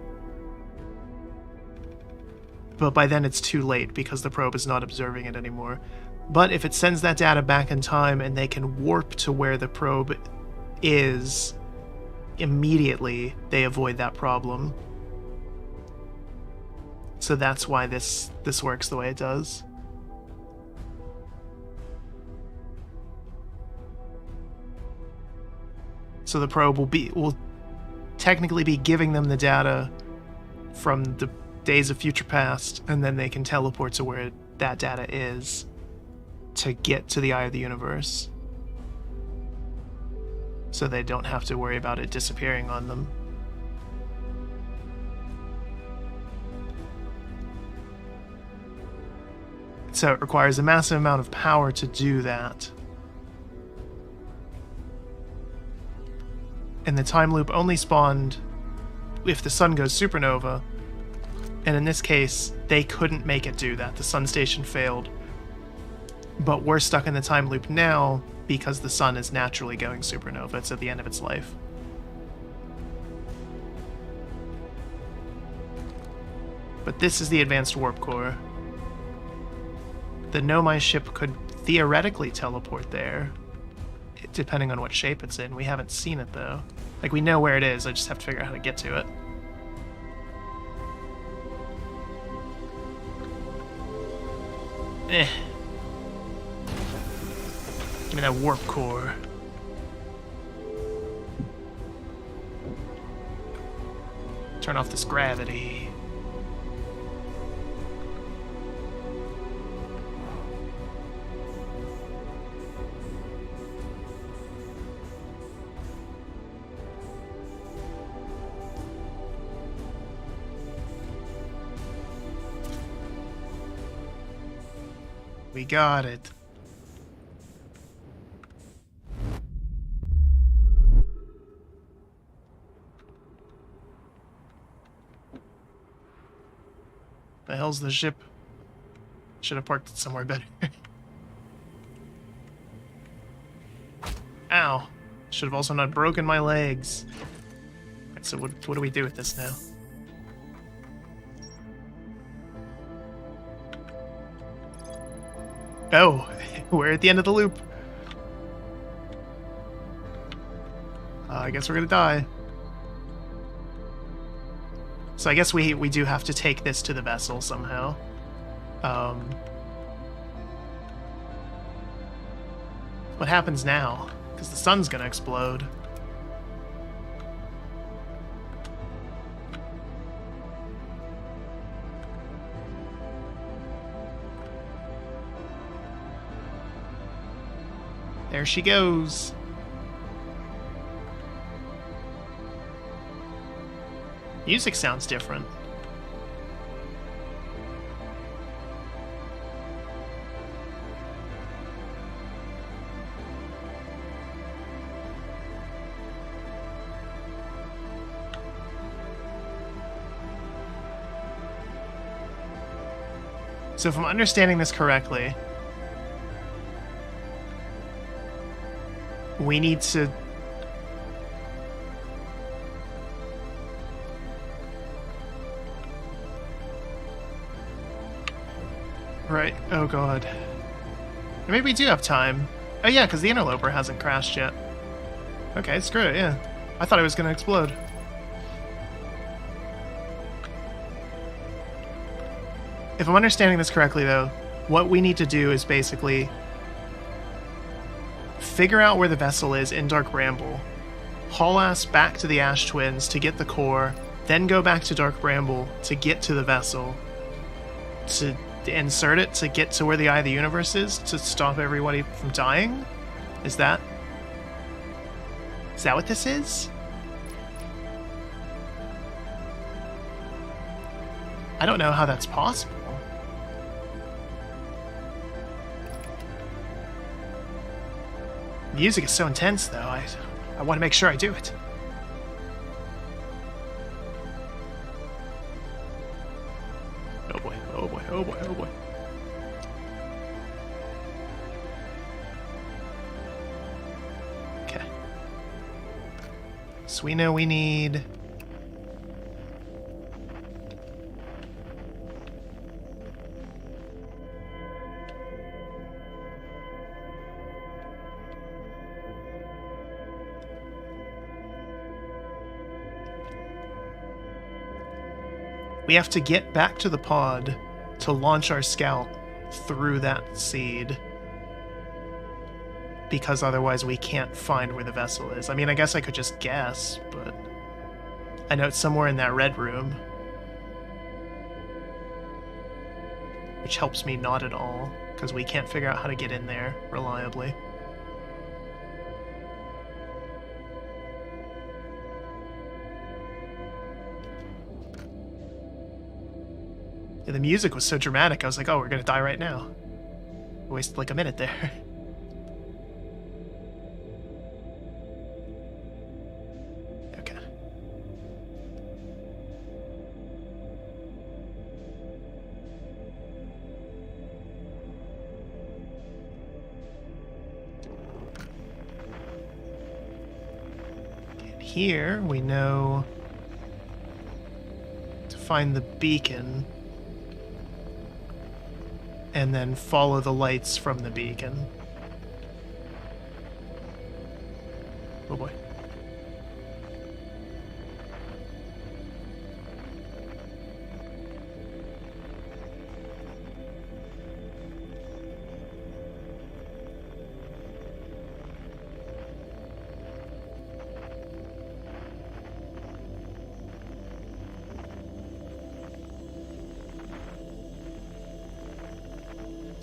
but by then it's too late because the probe is not observing it anymore. But if it sends that data back in time and they can warp to where the probe is, immediately they avoid that problem. So that's why this works the way it does. So the probe will technically be giving them the data from the days of future past, and then they can teleport to where that data is to get to the Eye of the Universe. So they don't have to worry about it disappearing on them. So it requires a massive amount of power to do that. And the time loop only spawned if the sun goes supernova. And in this case, they couldn't make it do that. The sun station failed. But we're stuck in the time loop now because the sun is naturally going supernova. It's at the end of its life. But this is the advanced warp core. The novice ship could theoretically teleport there, depending on what shape it's in. We haven't seen it, though. Like, we know where it is, I just have to figure out how to get to it. Give me that warp core. Turn off this gravity. We got it. The hell's the ship? Should have parked it somewhere better. Ow. Should have also not broken my legs. Alright, so what do we do with this now? Oh, we're at the end of the loop. I guess we're gonna die. So I guess we do have to take this to the vessel somehow. What happens now? Because the sun's gonna explode. There she goes. Music sounds different. So if I'm understanding this correctly, we need to... Right. Oh god. Maybe we do have time. Oh yeah, because the interloper hasn't crashed yet. Okay, screw it, yeah. I thought it was going to explode. If I'm understanding this correctly, though, what we need to do is basically figure out where the vessel is in Dark Bramble, haul ass back to the Ash Twins to get the core, then go back to Dark Bramble to get to the vessel, to insert it to get to where the Eye of the Universe is, to stop everybody from dying? Is that what this is? I don't know how that's possible. The music is so intense, though. I want to make sure I do it. Oh boy, oh boy, oh boy, oh boy. Okay. So we know we need... We have to get back to the pod to launch our scout through that seed. Because otherwise we can't find where the vessel is. I mean, I guess I could just guess, but I know it's somewhere in that red room. Which helps me not at all, because we can't figure out how to get in there reliably. Yeah, the music was so dramatic, I was like, oh, we're gonna die right now. I wasted like a minute there. Okay. And here we know to find the beacon. And then follow the lights from the beacon. Oh boy.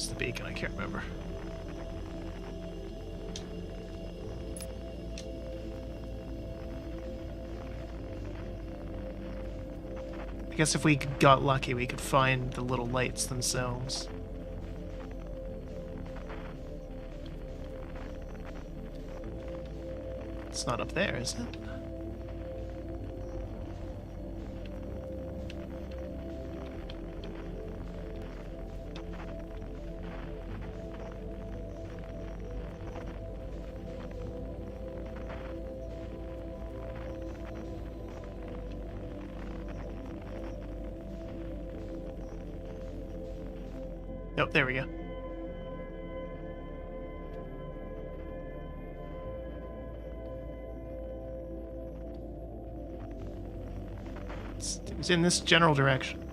The beacon, I can't remember. I guess if we got lucky, we could find the little lights themselves. It's not up there, is it? Nope, there we go. It was in this general direction.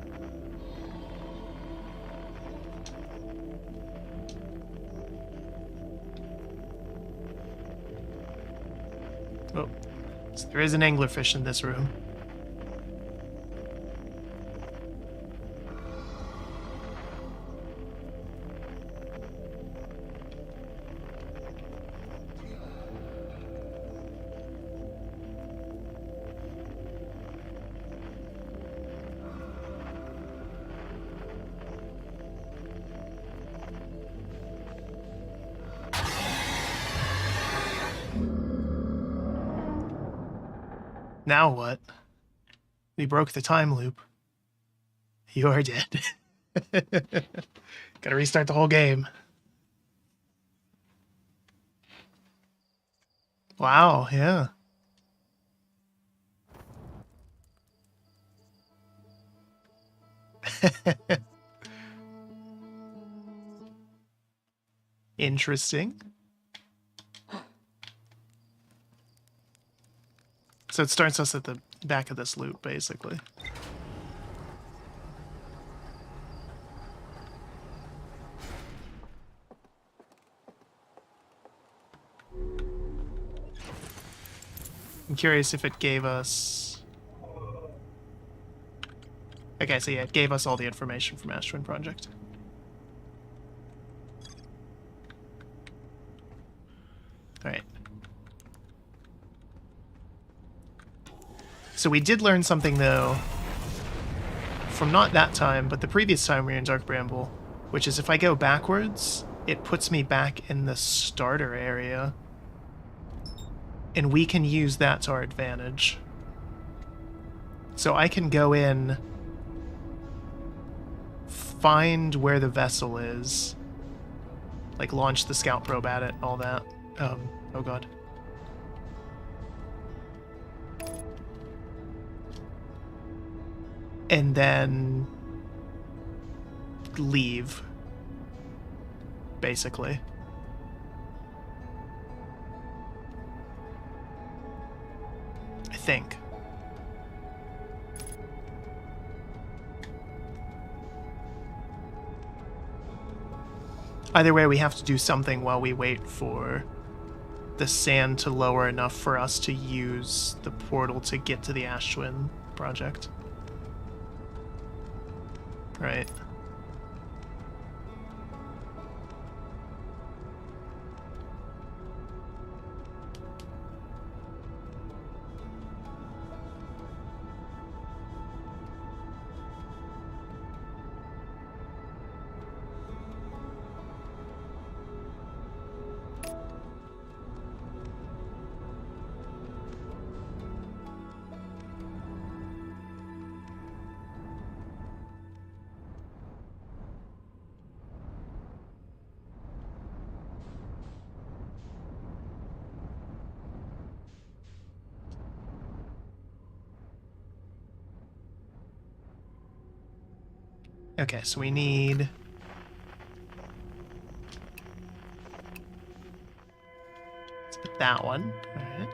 Oh, so there is an anglerfish in this room. Now what? We broke the time loop. You're dead. Gotta restart the whole game. Wow, yeah. Interesting. So it starts us at the back of this loop, basically. I'm curious if it gave us... Okay, so yeah, it gave us all the information from Ash Twin Project. Alright. So we did learn something, though, from not that time, but the previous time we were in Dark Bramble, which is if I go backwards, it puts me back in the starter area. And we can use that to our advantage. So I can go in, find where the vessel is, like launch the scout probe at it, all that. Oh god. And then leave, basically. I think. Either way, we have to do something while we wait for the sand to lower enough for us to use the portal to get to the Ash Twin project. Right. Okay, so we need... Let's put that one. Alright.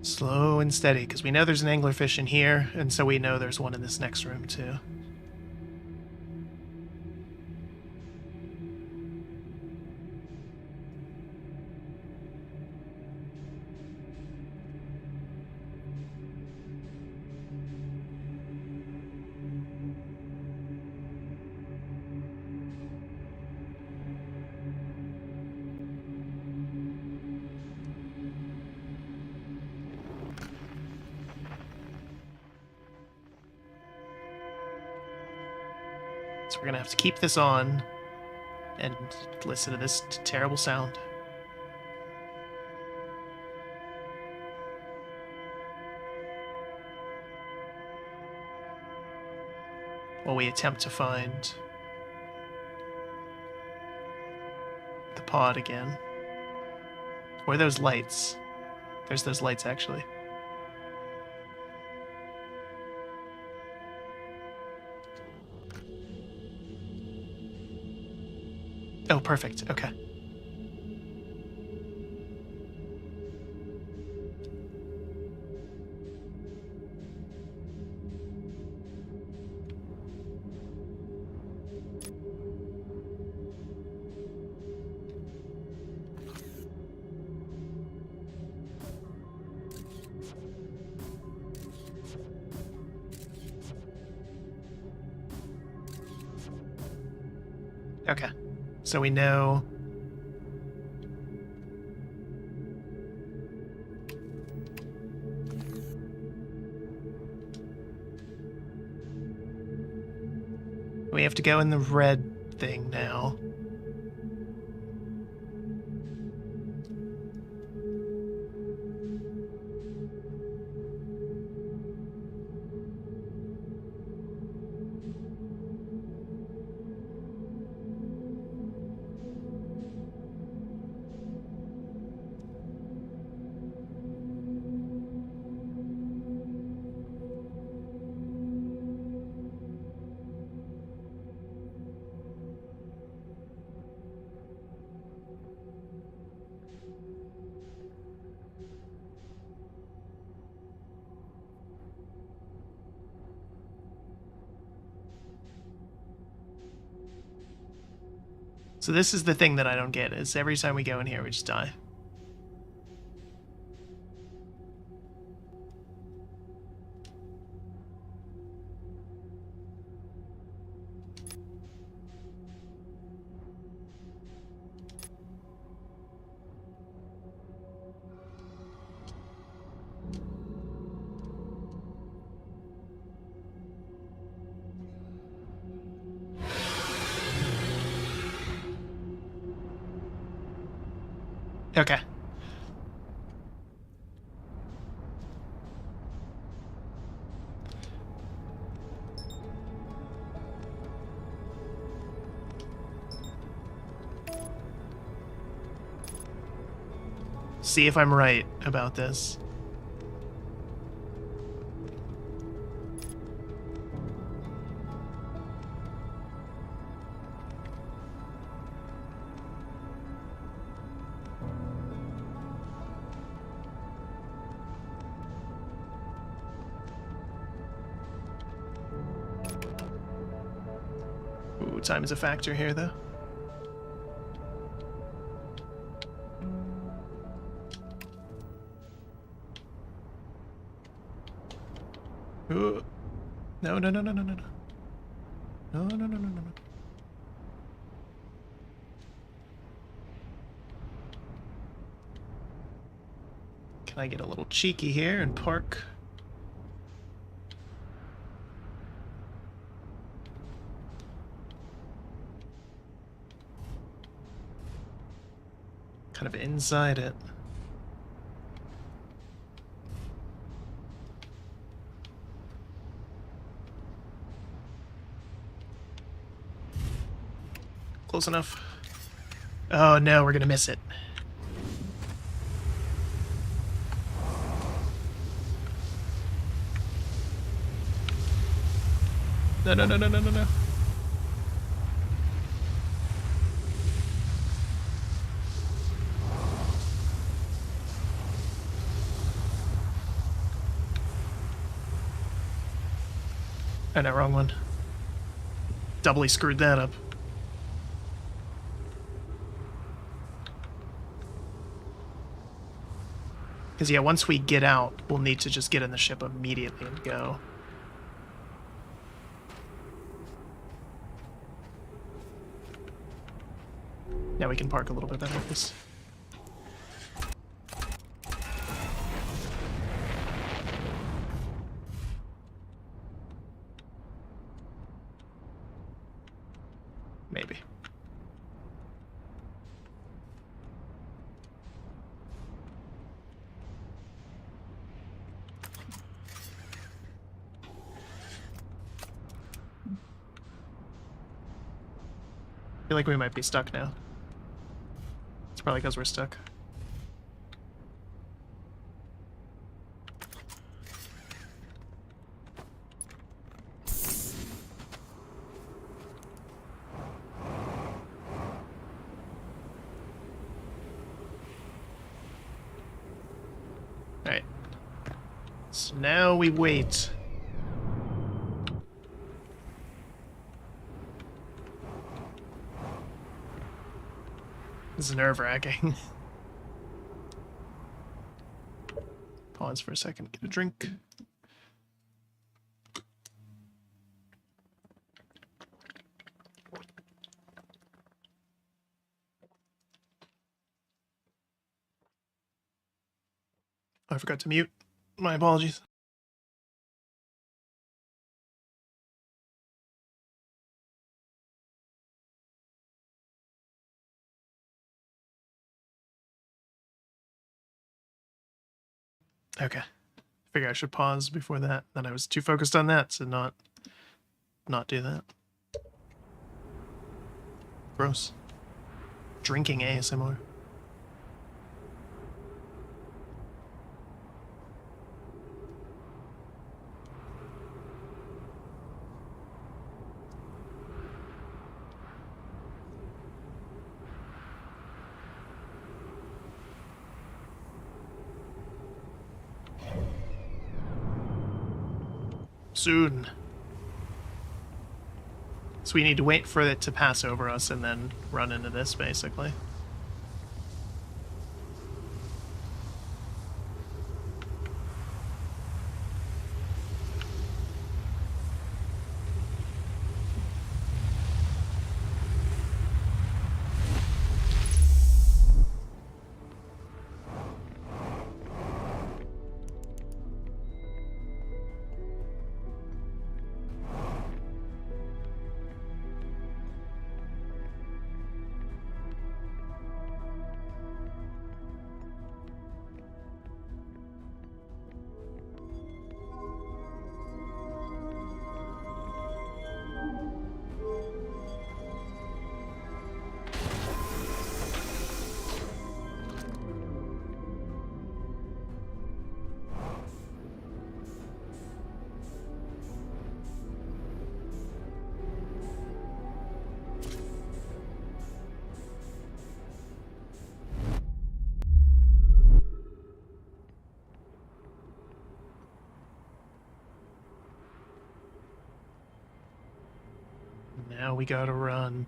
Slow and steady, because we know there's an anglerfish in here, and so we know there's one in this next room, too. So we're gonna have to keep this on and listen to this terrible sound. While we attempt to find the pod again. Or those lights. There's those lights, actually. Oh, perfect. Okay. Okay. So we know... have to go in the red thing now. So this is the thing that I don't get, is every time we go in here, we just die. Okay. See if I'm right about this. Ooh, time is a factor here, though. Ooh. No, no, no, no, no, no, no. No, no, no, no, no, no. Can I get a little cheeky here and park? Kind of inside it. Close enough. Oh no, we're gonna miss it. No, no, no, no, no, no, no. Oh no, wrong one. Doubly screwed that up. Because, yeah, once we get out, we'll need to just get in the ship immediately and go. Now we can park a little bit better with this. Maybe. I feel like we might be stuck now. It's probably because we're stuck. Alright. So now we wait. This is nerve-wracking. Pause for a second, get a drink. Oh, I forgot to mute. My apologies. Okay. Figure I should pause before that. Then I was too focused on that to not do that. Gross. Drinking ASMR. Soon. So we need to wait for it to pass over us and then run into this, basically. Now we gotta run.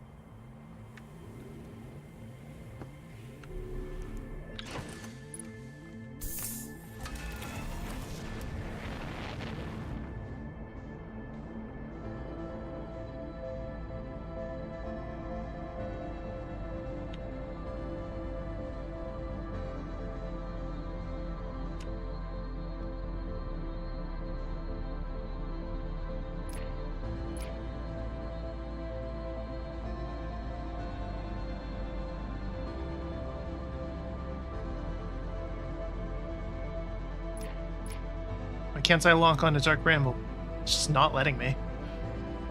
Why can't I lock onto Dark Bramble? It's just not letting me.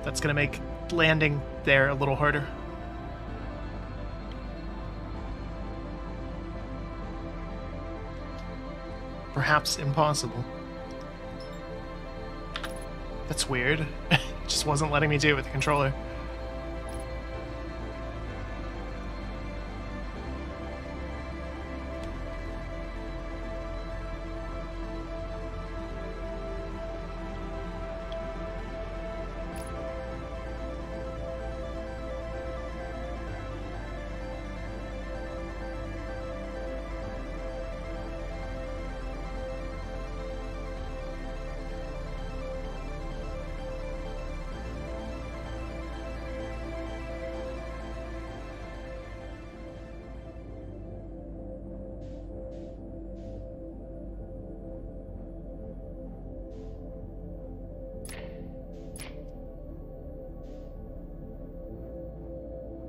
That's gonna make landing there a little harder. Perhaps impossible. That's weird. It just wasn't letting me do it with the controller.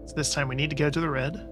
So this time we need to go to the red.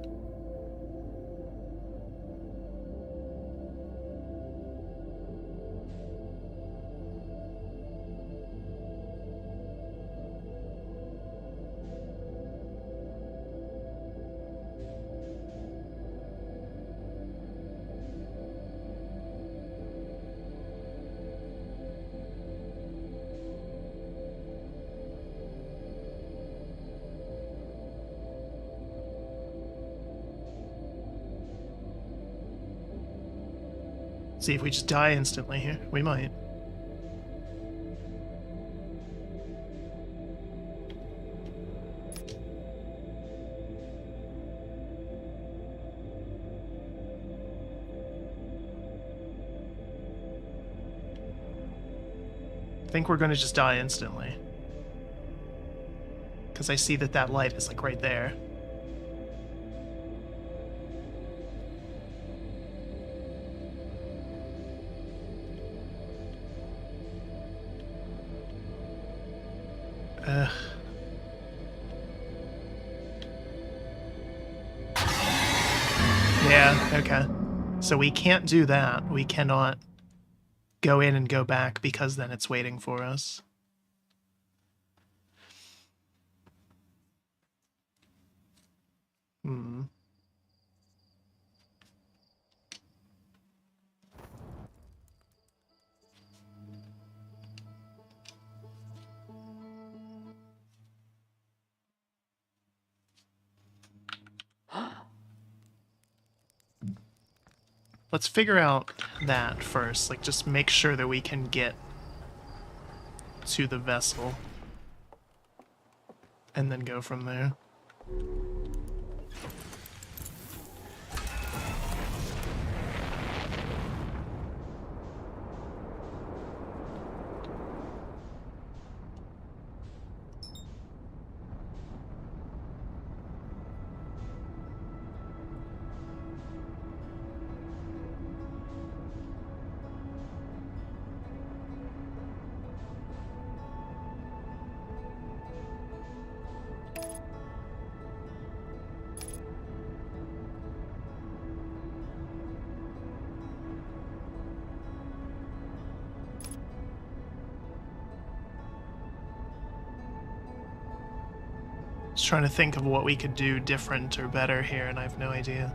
See if we just die instantly here. We might. I think we're going to just die instantly. Because I see that that light is like right there. Yeah, okay. So we can't do that. We cannot go in and go back because then it's waiting for us. Hmm. Let's figure out that first. Like, just make sure that we can get to the vessel. And then go from there. Just trying to think of what we could do different or better here, and I have no idea.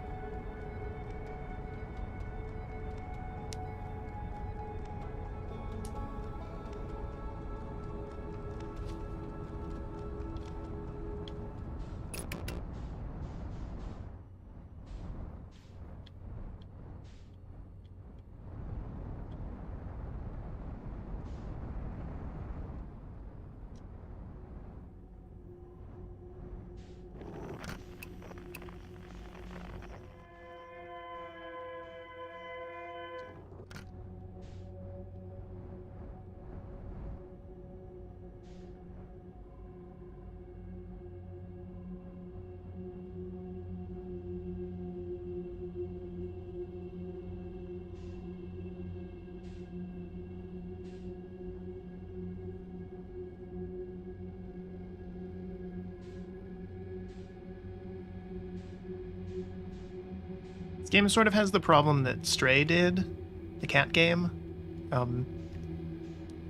This game sort of has the problem that Stray did, the cat game,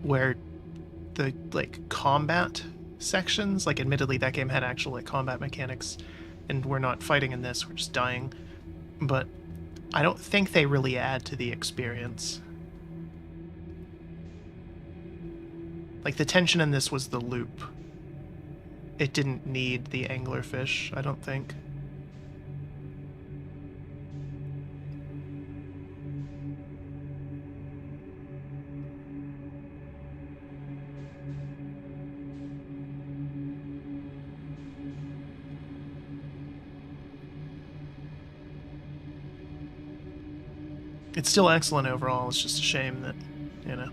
where the, like, combat sections, like, admittedly that game had actual, like, combat mechanics, and we're not fighting in this, we're just dying, but I don't think they really add to the experience. Like, the tension in this was the loop. It didn't need the anglerfish, I don't think. It's still excellent overall, it's just a shame that, you know.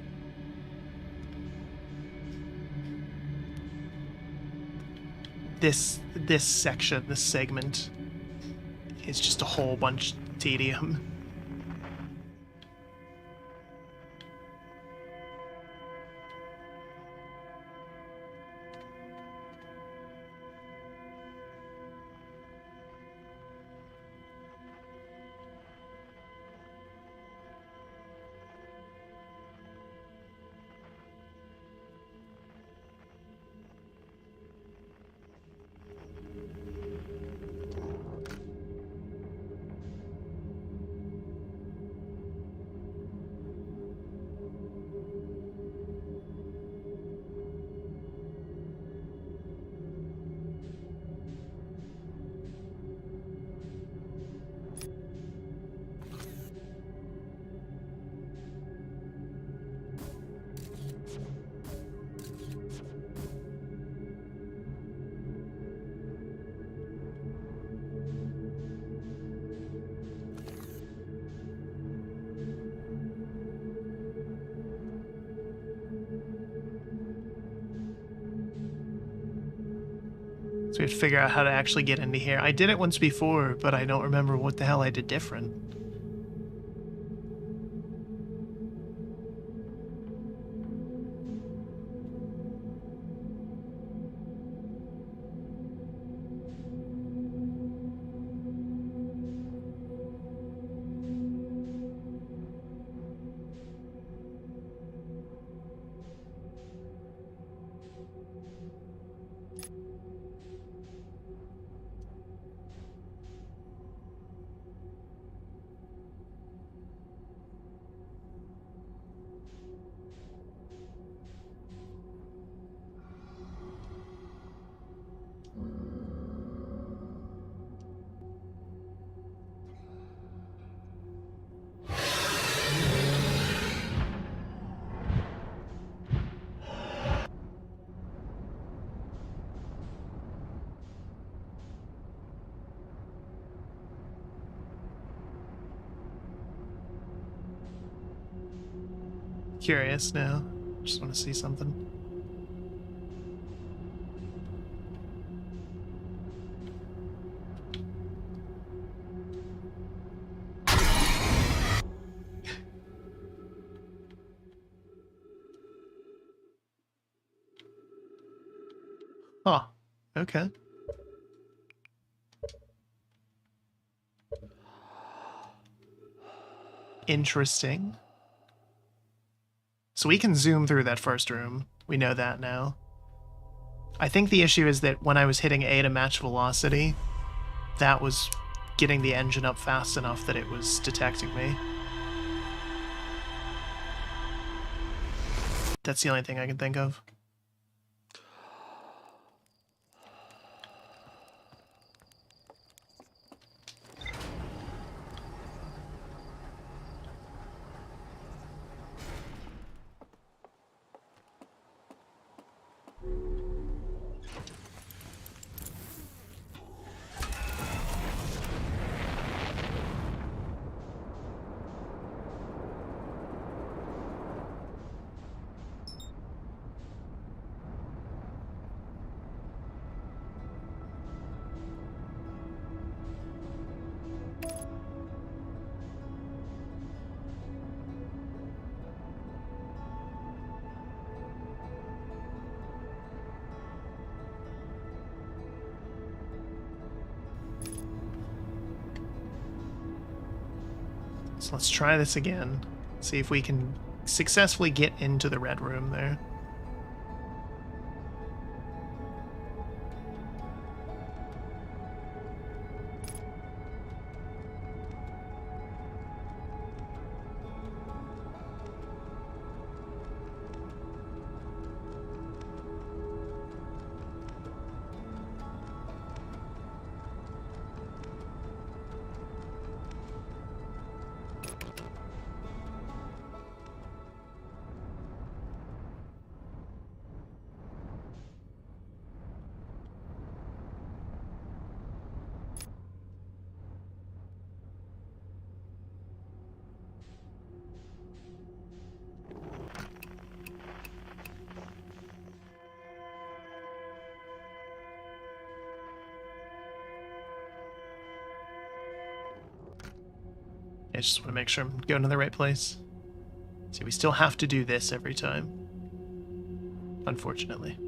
This section, this segment, is just a whole bunch of tedium. So we have to figure out how to actually get into here. I did it once before, but I don't remember what the hell I did different. curious now. Just want to see something. Huh. Okay. Interesting. So we can zoom through that first room. We know that now. I think the issue is that when I was hitting A to match velocity, that was getting the engine up fast enough that it was detecting me. That's the only thing I can think of. So let's try this again. See if we can successfully get into the red room there. I just want to make sure I'm going to the right place. See, we still have to do this every time. Unfortunately.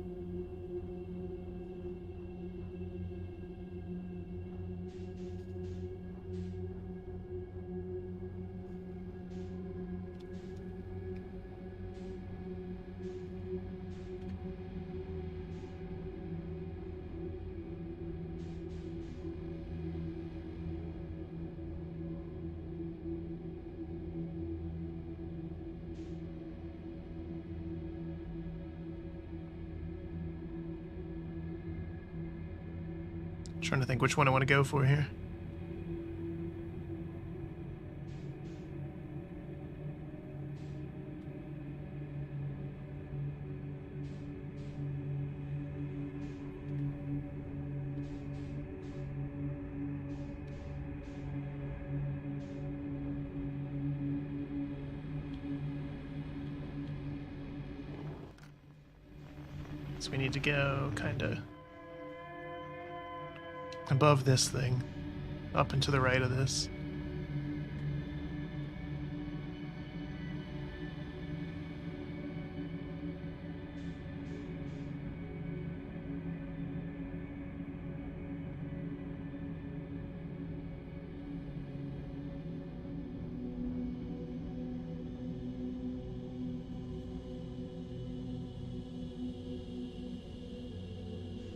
Trying to think which one I want to go for here. So we need to go kind of above this thing, up and to the right of this.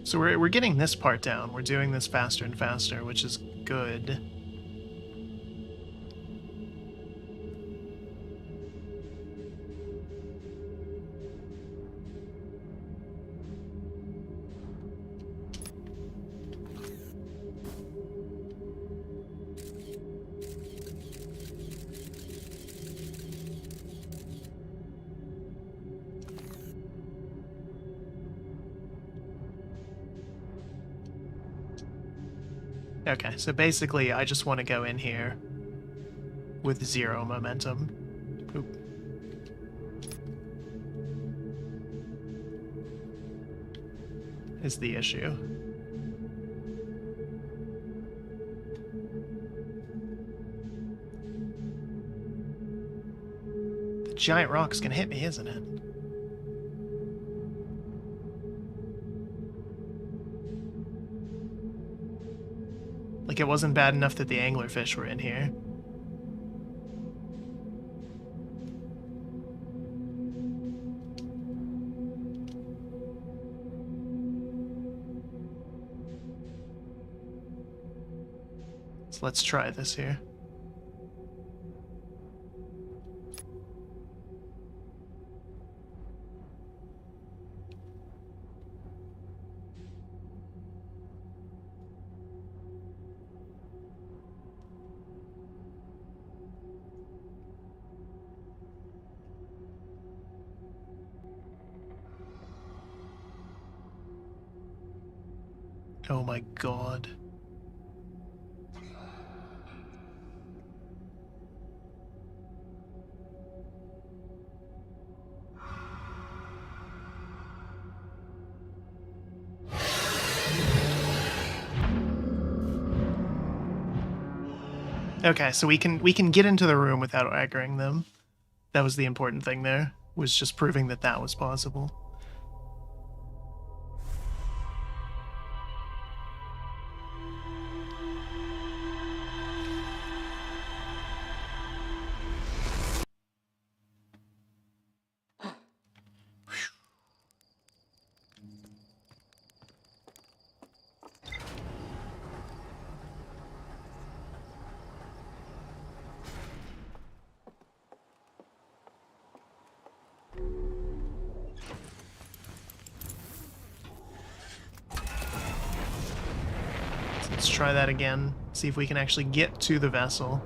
So we're getting this part down. We're doing this faster and faster, which is good. Okay, so basically I just want to go in here with 0 momentum. Oop. is the issue. The giant rock's gonna hit me, isn't it? Like, it wasn't bad enough that the anglerfish were in here. So let's try this here. Oh my god. Okay, so we can get into the room without aggroing them. That was the important thing there, was just proving that that was possible. Let's try that again, see if we can actually get to the vessel.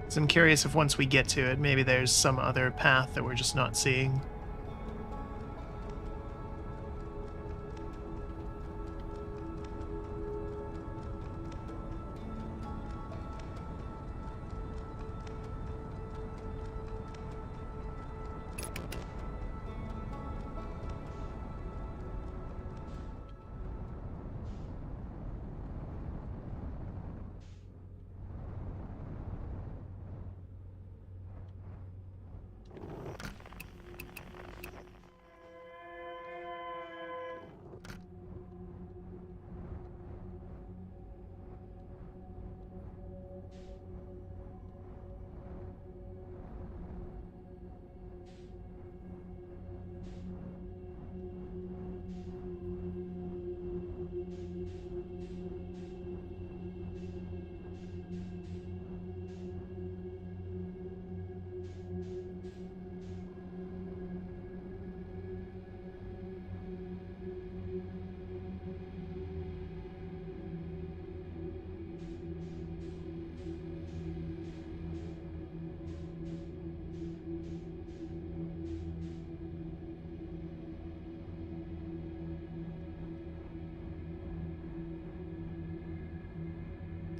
So I'm curious if once we get to it, maybe there's some other path that we're just not seeing.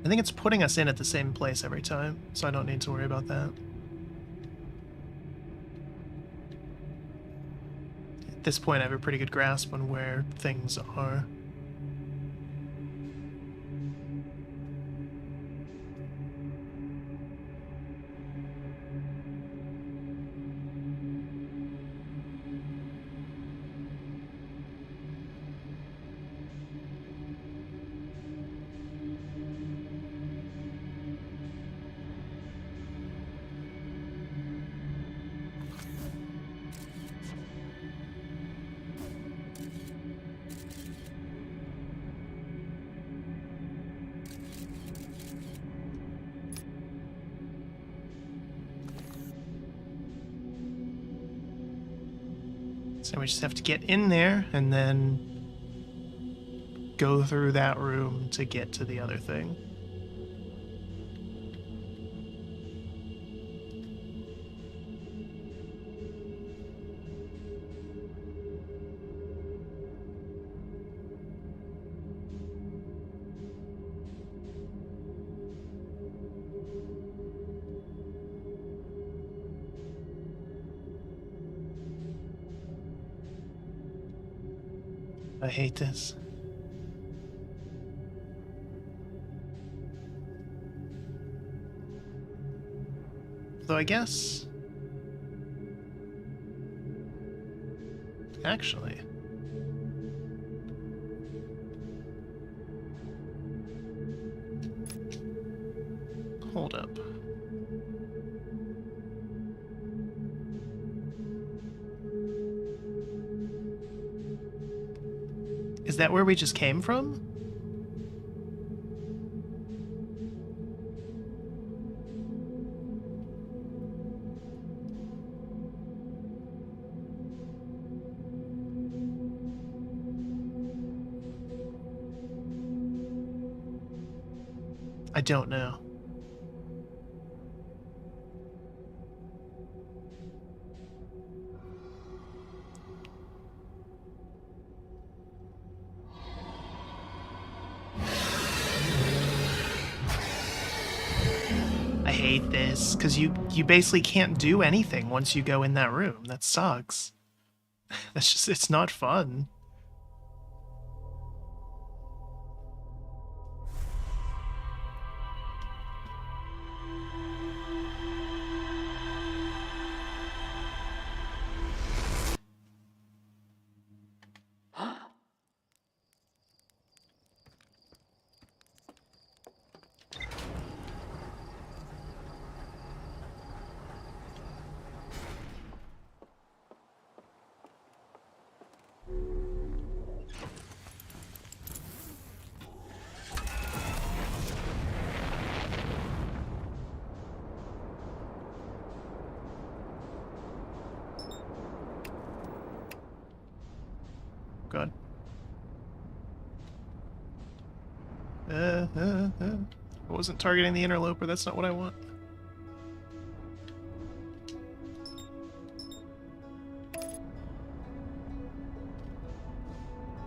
I think it's putting us in at the same place every time, so I don't need to worry about that. At this point, I have a pretty good grasp on where things are. So we just have to get in there and then go through that room to get to the other thing. I hate this. Though I guess... Actually... Hold up. Is that where we just came from? I don't know. I hate this, because you basically can't do anything once you go in that room. That sucks. That's just, it's not fun. God. I wasn't targeting the interloper, that's not what I want.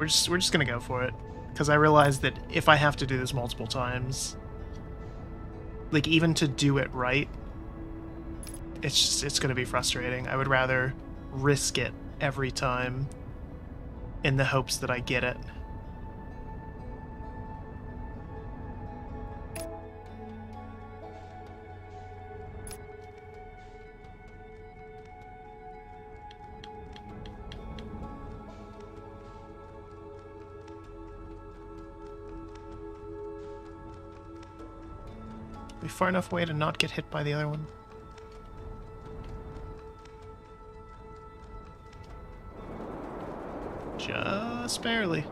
We're just gonna go for it. Because I realize that if I have to do this multiple times, like even to do it right, it's gonna be frustrating. I would rather risk it every time in the hopes that I get it. Be far enough away to not get hit by the other one. Just barely.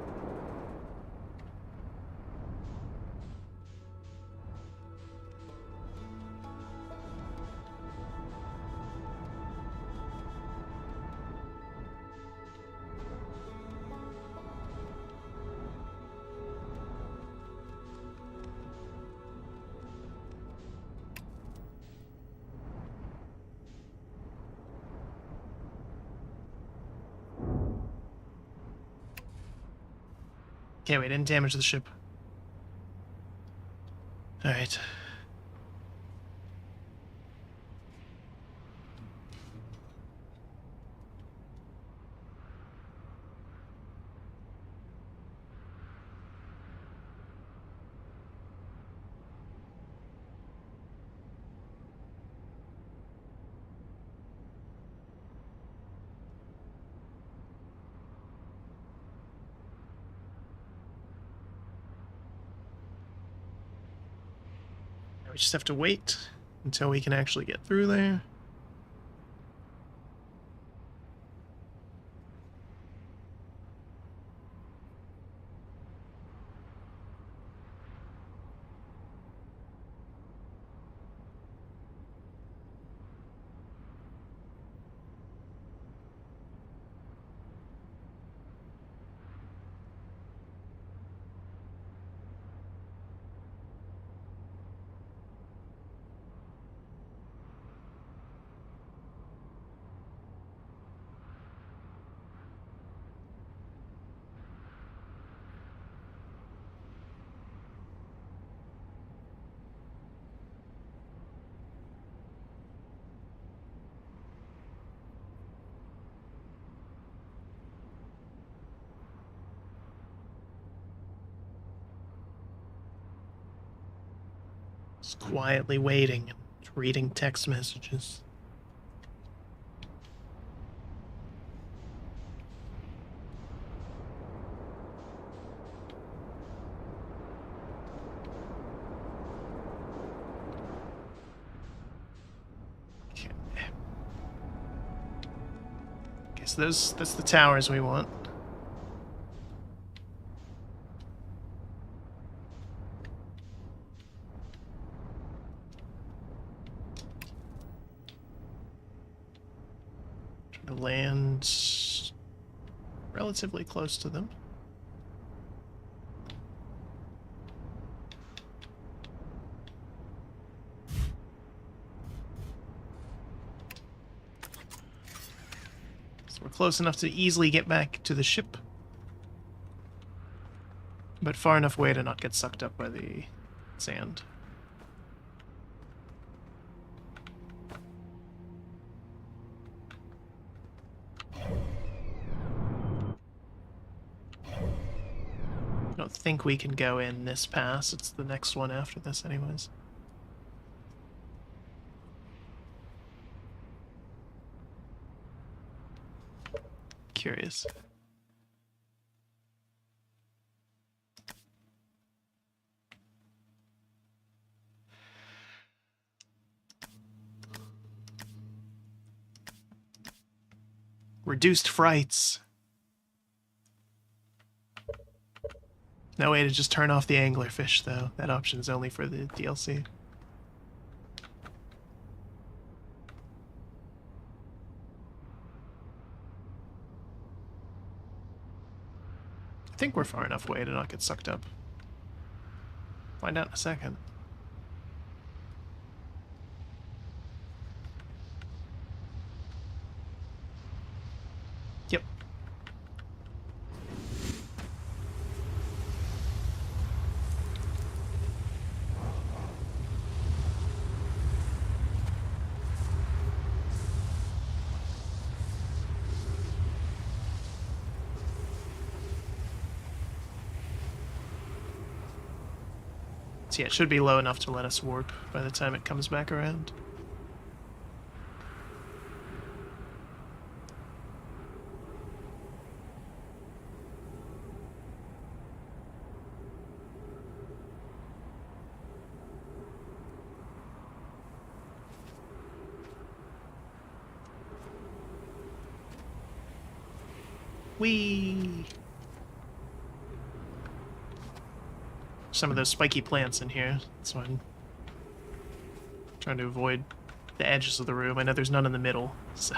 Okay, we didn't damage the ship. Alright. We just have to wait until we can actually get through there. Just quietly waiting and reading text messages. Okay, so that's the towers we want. Trying to land relatively close to them. We're close enough to easily get back to the ship, but far enough away to not get sucked up by the sand. I don't think we can go in this pass. It's the next one after this anyways. Curious. Reduced frights. No way to just turn off the anglerfish, though. That option is only for the DLC. I think we're far enough away to not get sucked up. Find out in a second. Yep. So yeah, it should be low enough to let us warp by the time it comes back around. Whee! Some of those spiky plants in here, so I'm trying to avoid the edges of the room. I know there's none in the middle, so...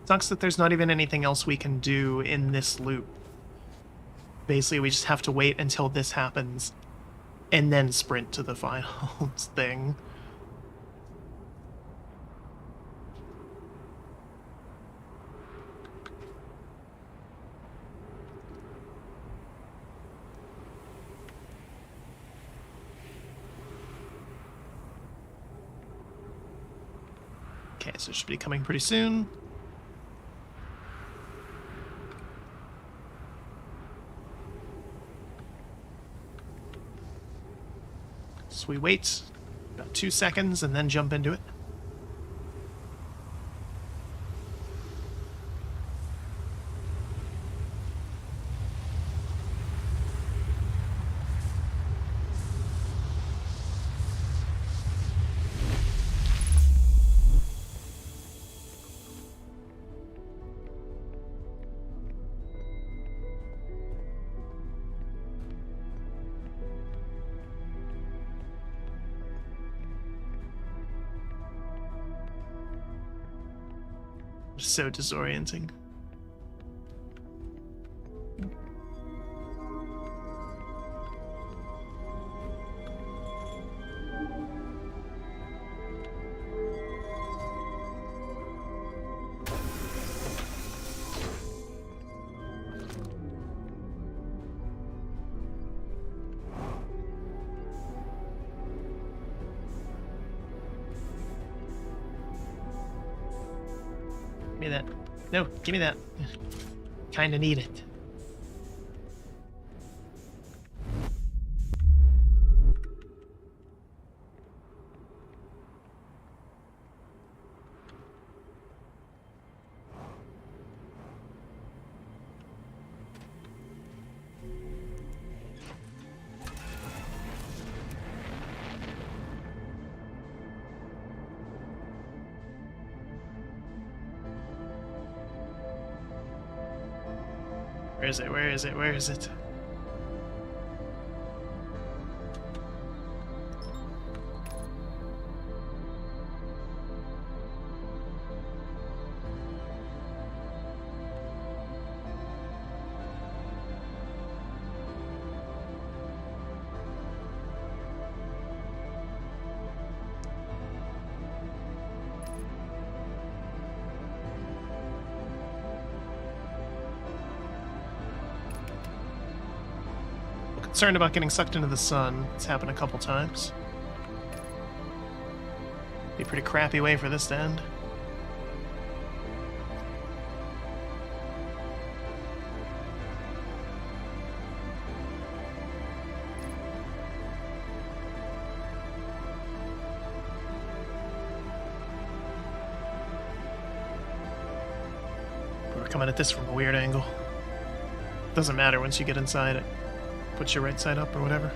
Sucks that there's not even anything else we can do in this loop. Basically, we just have to wait until this happens, and then sprint to the finals thing. Okay, so it should be coming pretty soon. So we wait about 2 seconds and then jump into it. So disorienting. Give me that. No, give me that. Kinda need it. Where is it? Where is it? Where is it? Concerned about getting sucked into the sun. It's happened a couple times. Be a pretty crappy way for this to end. We're coming at this from a weird angle. Doesn't matter once you get inside it. Puts your right side up or whatever.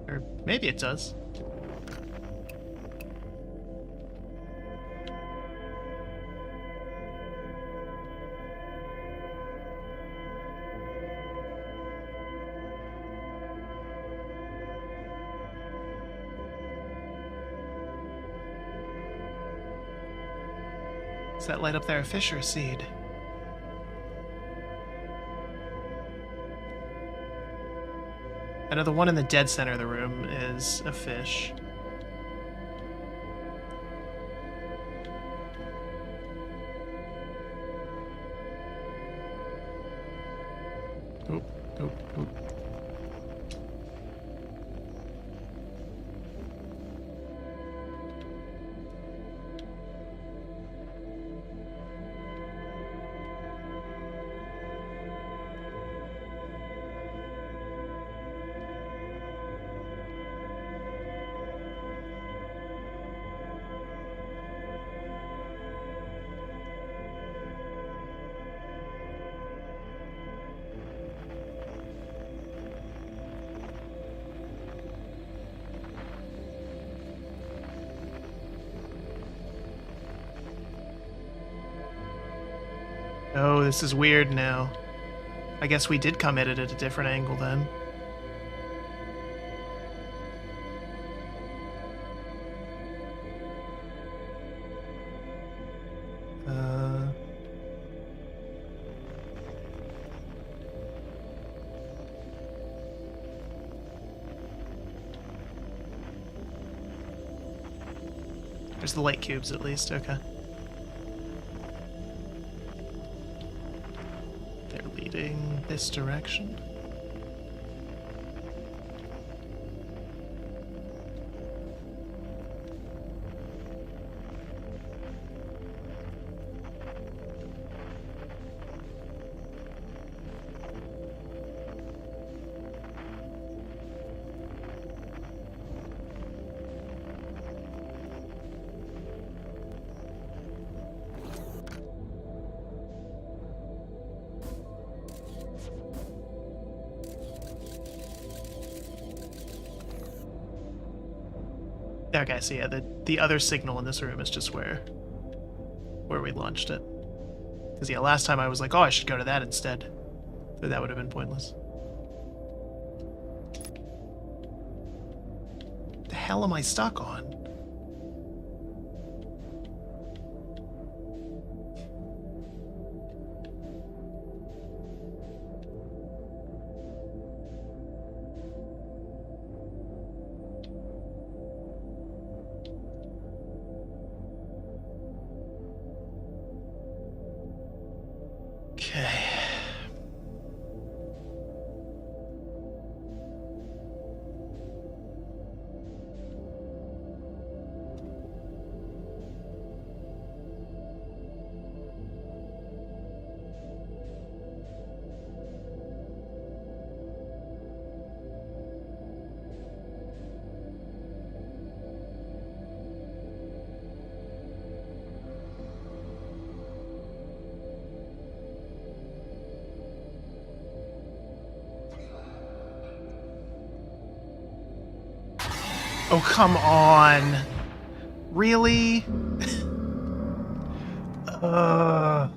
Or maybe it does. Does that light up there a fish or a seed? I know the one in the dead center of the room is a fish. Oop, oop, oop. Oh, this is weird now. I guess we did come at it at a different angle then. There's the light cubes at least, okay. They're leading this direction. Okay, so yeah, the other signal in this room is just where we launched it. Because yeah, last time I was like, oh, I should go to that instead. But that would have been pointless. The hell am I stuck on? Okay. Oh, come on. Really? uh...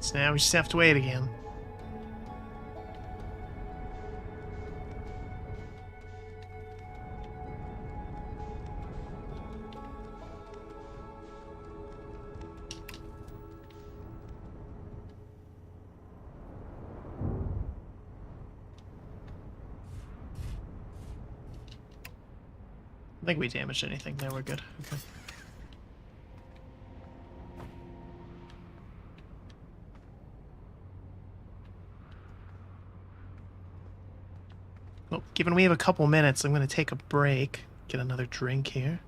So now we just have to wait again. I think we damaged anything. There, we're good. Okay. Well, given we have a couple minutes, I'm going to take a break, get another drink here.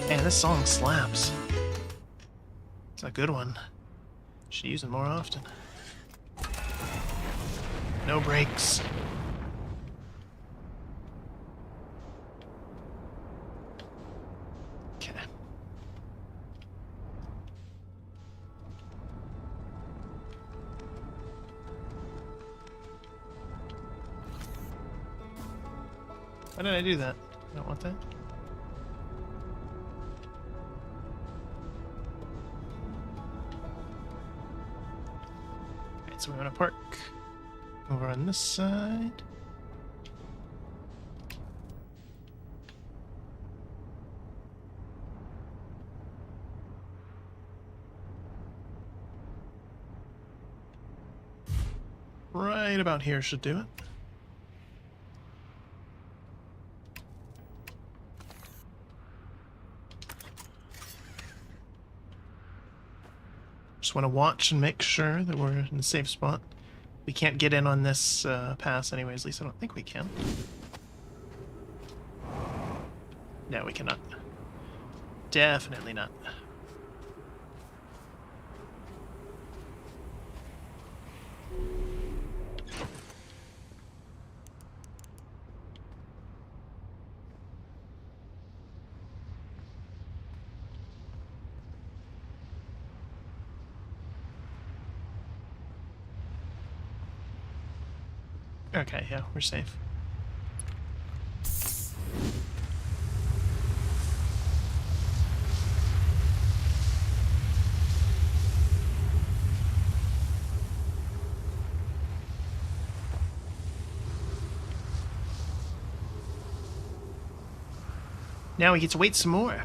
Man, this song slaps. It's a good one. Should use it more often. No brakes. Okay. Why did I do that? I don't want that. Alright, so we want to park over on this side. Right about here should do it. Just want to watch and make sure that we're in a safe spot. We can't get in on this pass anyways, at least I don't think we can. No, we cannot. Definitely not. Okay, yeah, we're safe. Now we get to wait some more.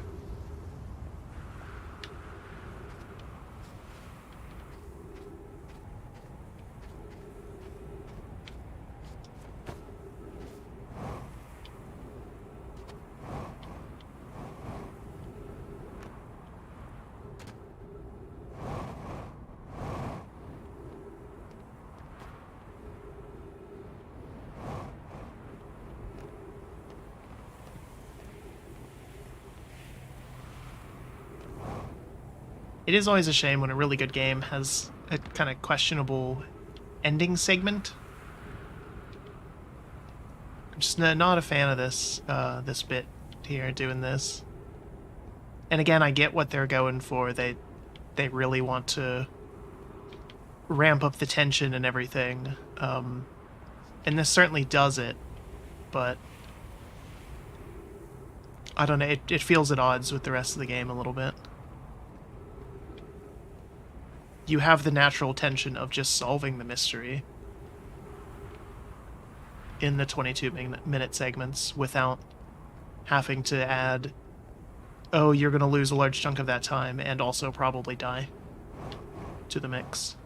It is always a shame when a really good game has a kind of questionable ending segment. I'm just not a fan of this this bit here, doing this. And again, I get what they're going for. They really want to ramp up the tension and everything. And this certainly does it, but I don't know, it feels at odds with the rest of the game a little bit. You have the natural tension of just solving the mystery in the 22-minute segments without having to add, oh, you're going to lose a large chunk of that time and also probably die to the mix.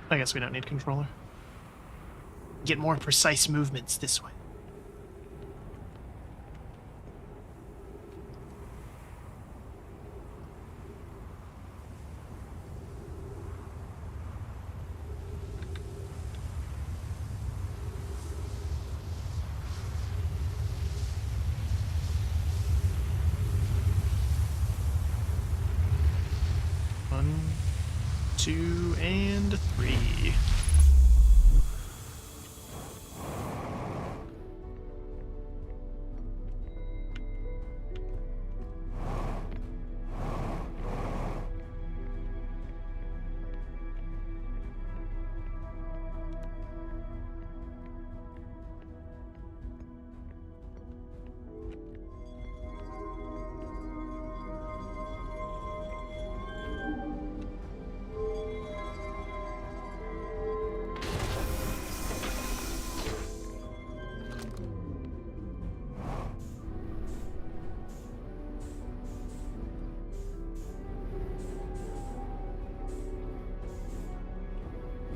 I guess we don't need controller. Get more precise movements this way. One, two, and three.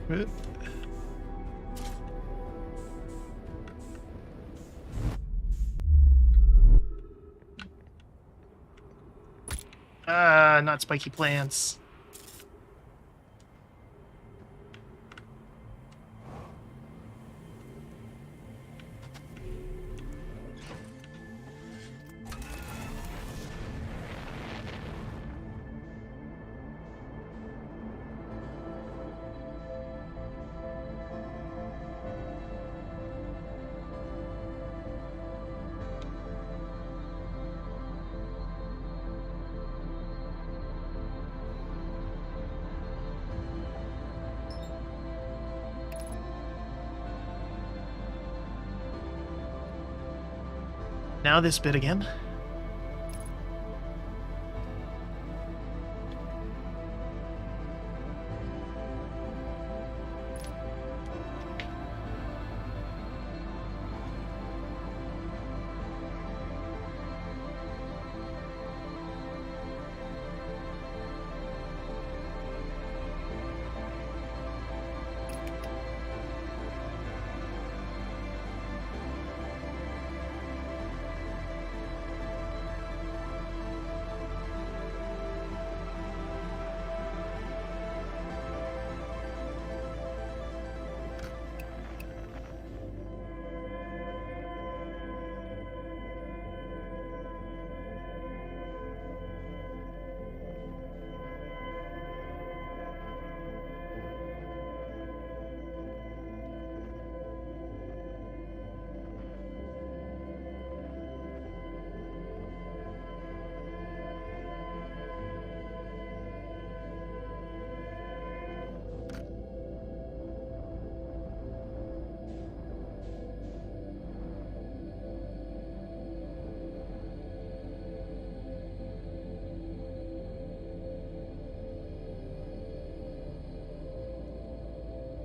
Good. Not spiky plants. Now this bit again.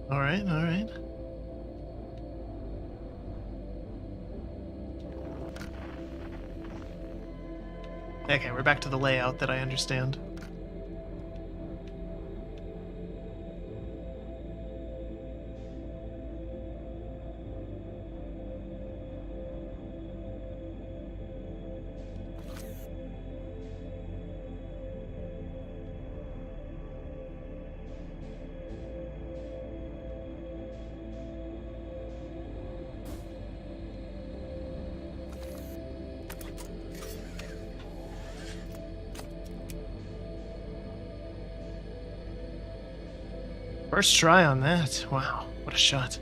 All right, all right. Okay, we're back to the layout that I understand. First try on that. Wow, what a shot.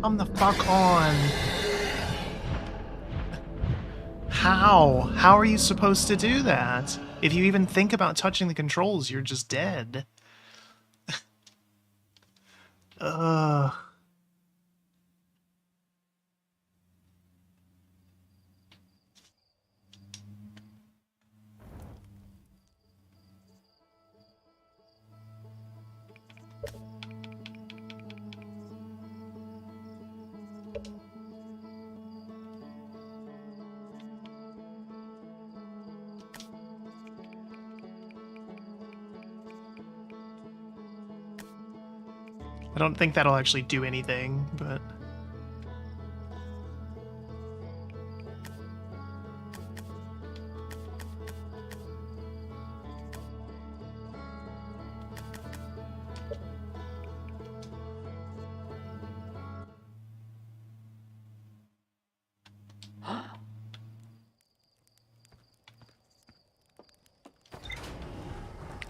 Come the fuck on. How? How are you supposed to do that? If you even think about touching the controls, you're just dead. Ugh. I don't think that'll actually do anything, but...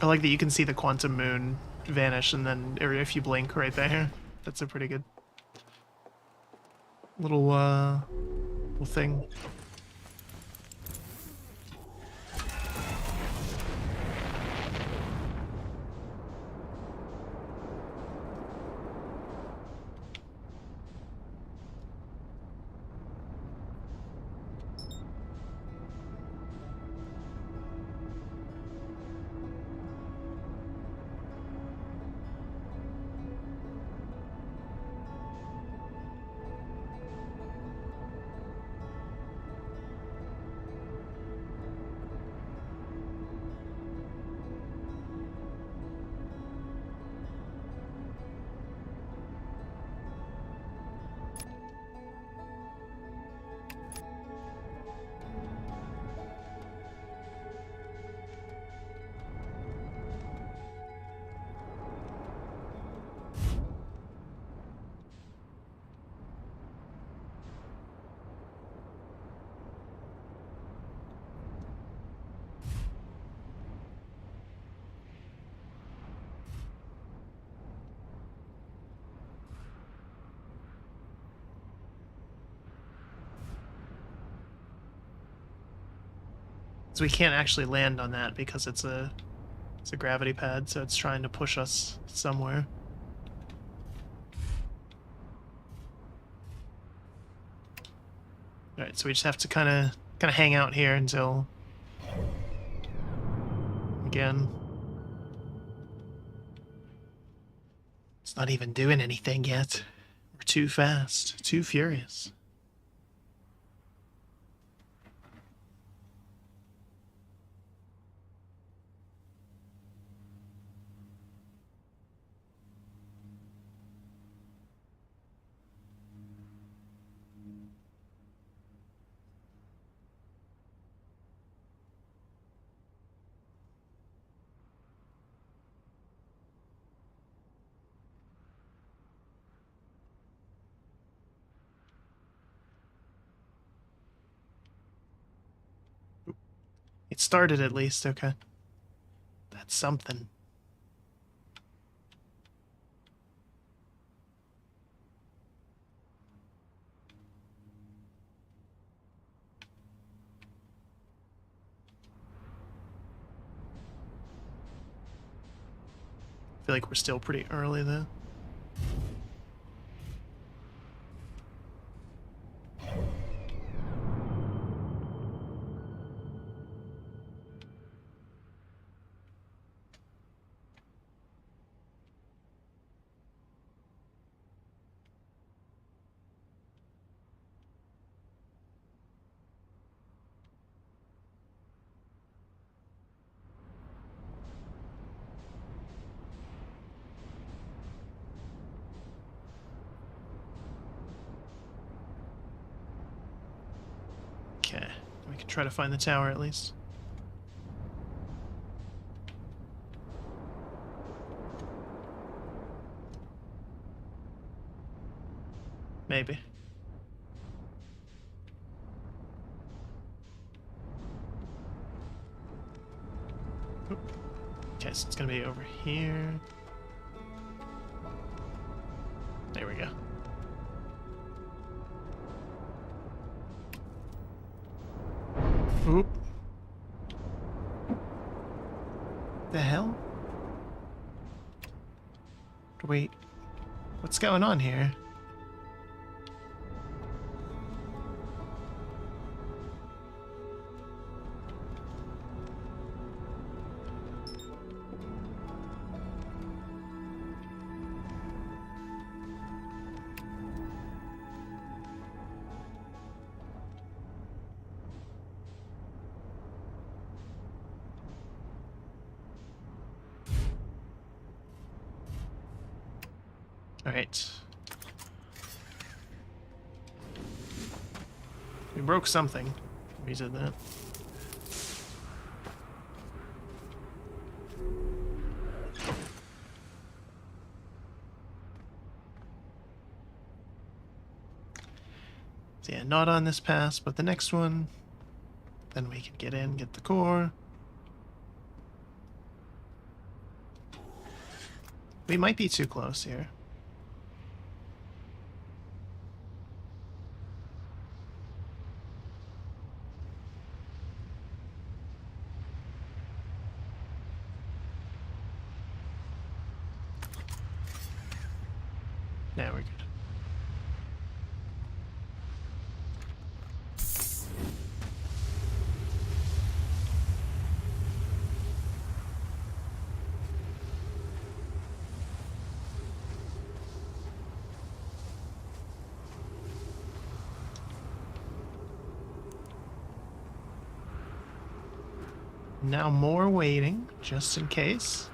I like that you can see the quantum moon vanish and then, or if you blink right there. That's a pretty good little thing. So we can't actually land on that because it's a gravity pad, so it's trying to push us somewhere. All right, so we just have to kind of hang out here until again. It's not even doing anything yet. We're too fast, too furious. It started at least, okay. That's something. I feel like we're still pretty early though. Okay, we can try to find the tower at least. Maybe. Oop. Okay, so it's gonna be over here. There we go. Oop. The hell? Wait. What's going on here? Alright. We broke something. We did that. So yeah, not on this pass, but the next one. Then we can get in, get the core. We might be too close here. Now we're good. Now more waiting, just in case.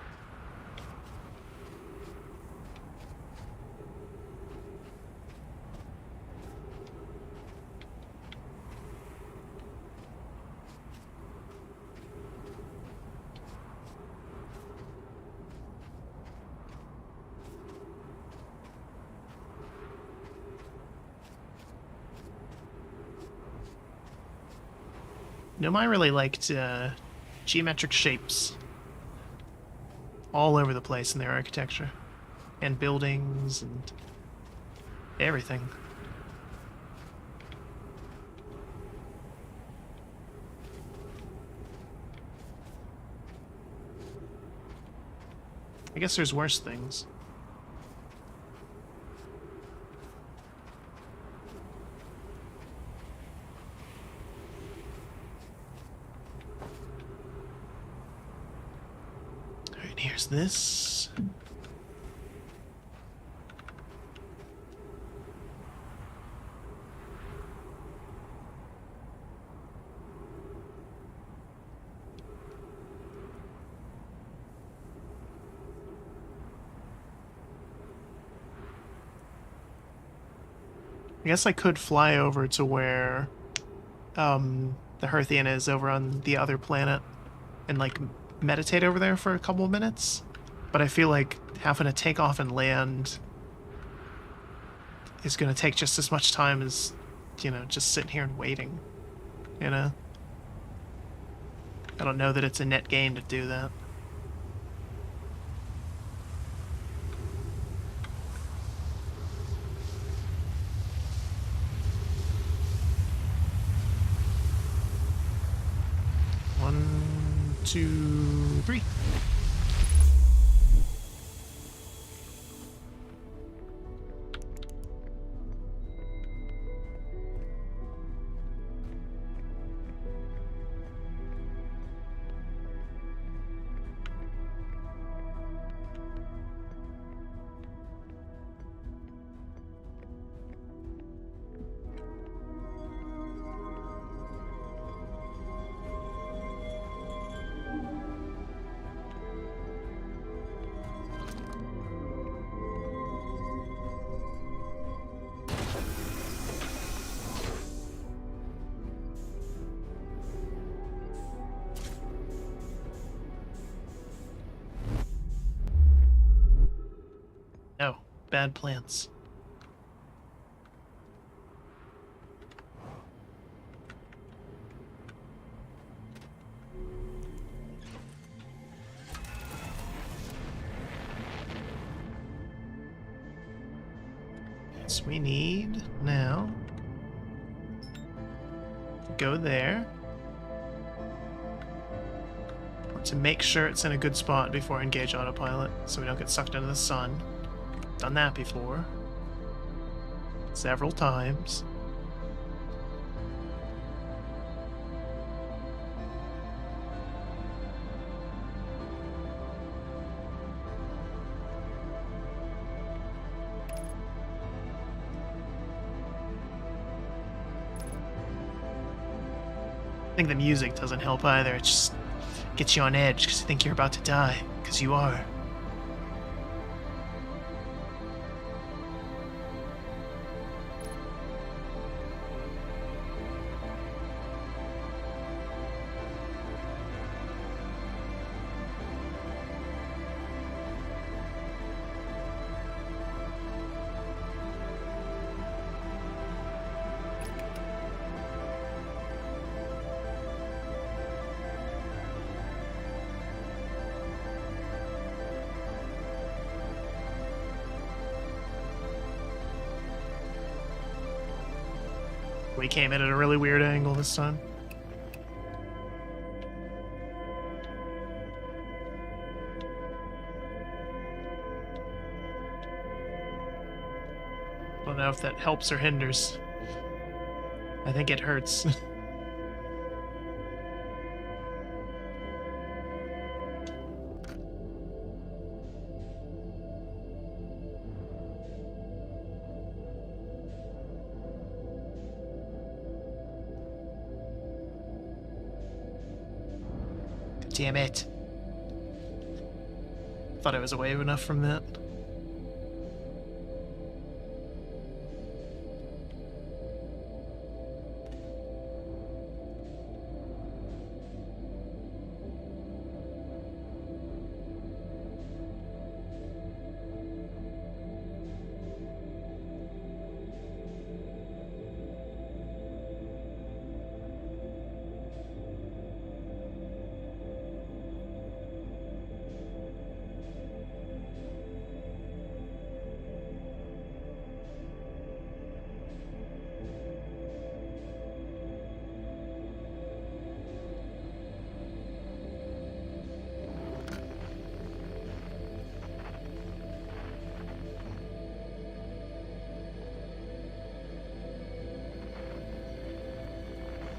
No, I really liked geometric shapes all over the place in their architecture and buildings and everything. I guess there's worse things. Alright, here's this. I guess I could fly over to where the Hearthian is over on the other planet and like meditate over there for a couple of minutes. But I feel like having to take off and land is going to take just as much time as, you know, just sitting here and waiting, you know? I don't know that it's a net gain to do that. One, two, three. No, bad plants. Yes, we need now go there to make sure it's in a good spot before I engage autopilot so we don't get sucked into the sun. Done that before. Several times. I think the music doesn't help either. It just gets you on edge because you think you're about to die, because you are. We came in at a really weird angle this time. Don't know if that helps or hinders. I think it hurts. Damn it. Thought I was away enough from that.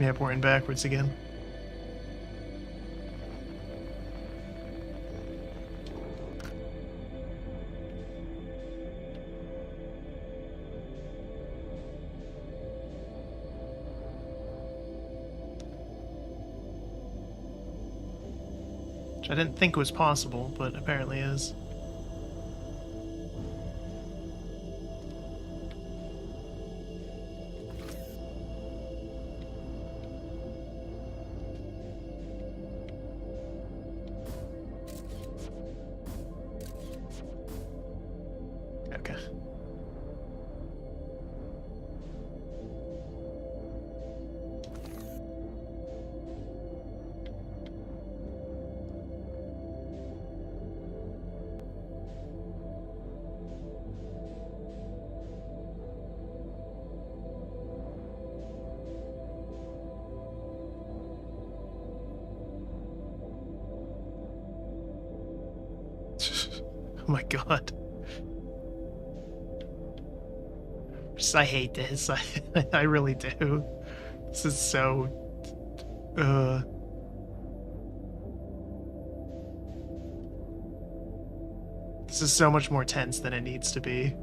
Yep, we're in backwards again. Which I didn't think was possible, but apparently is. Okay. Oh my god. I hate this. I really do. This is so... This is so much more tense than it needs to be.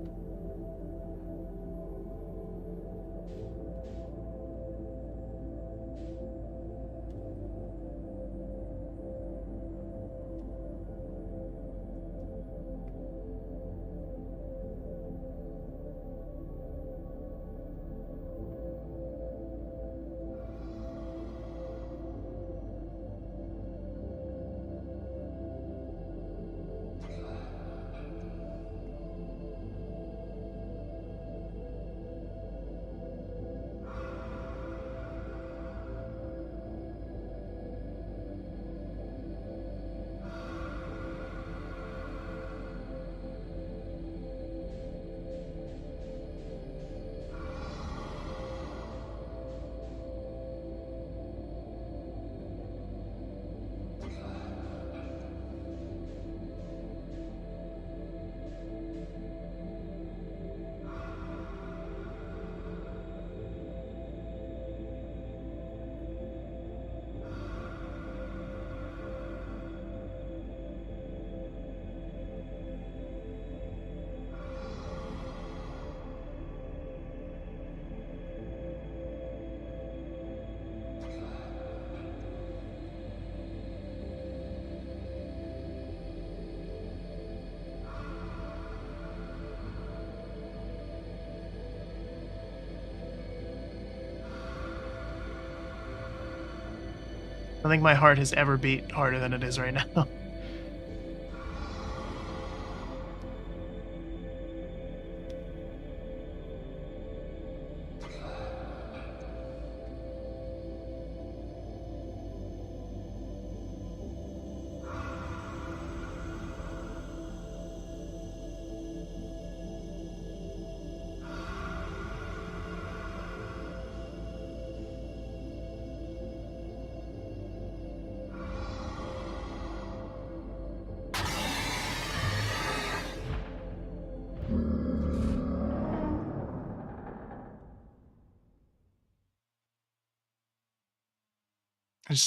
I don't think my heart has ever beat harder than it is right now.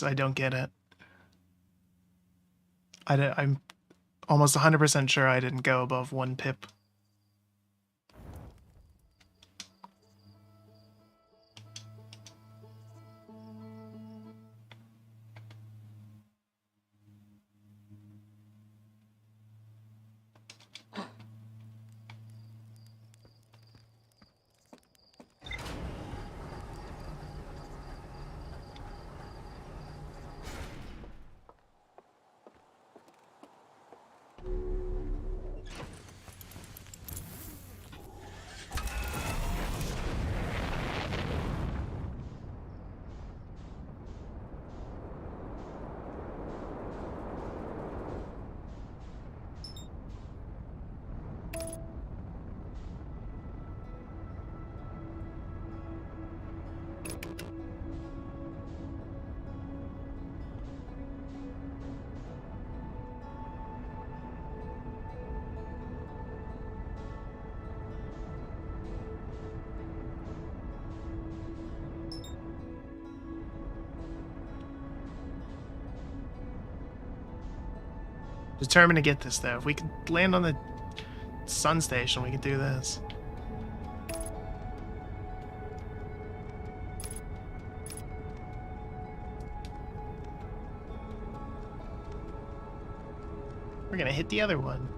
I don't get it. I'm almost 100% sure I didn't go above 1 pip. Determined to get this, though. If we could land on the sun station, we could do this. We're gonna hit the other one.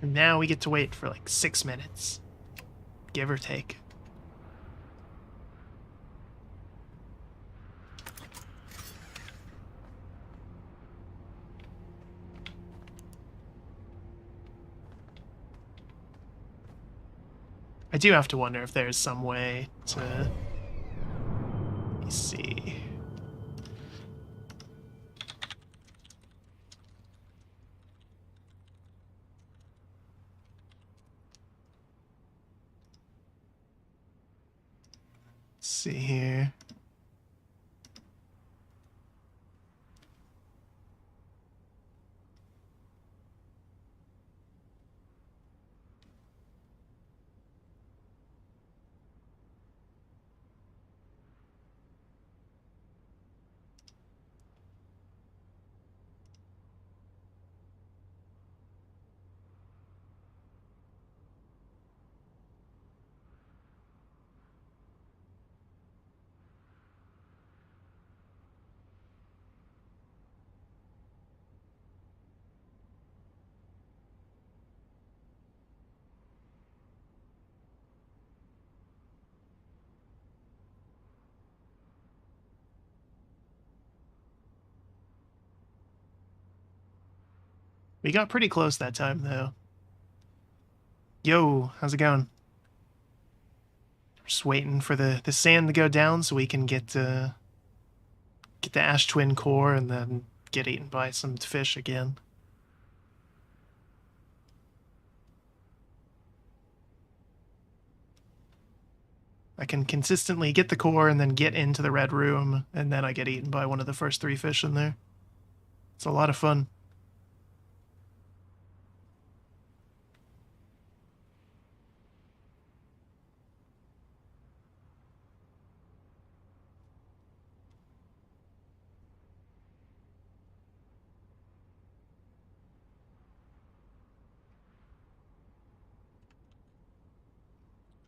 And now we get to wait for like 6 minutes, give or take. I do have to wonder if there's some way to... Let me see. Let's see here. We got pretty close that time, though. Yo, how's it going? Just waiting for the sand to go down so we can get the ash twin core and then get eaten by some fish again. I can consistently get the core and then get into the red room, and then I get eaten by one of the first 3 fish in there. It's a lot of fun.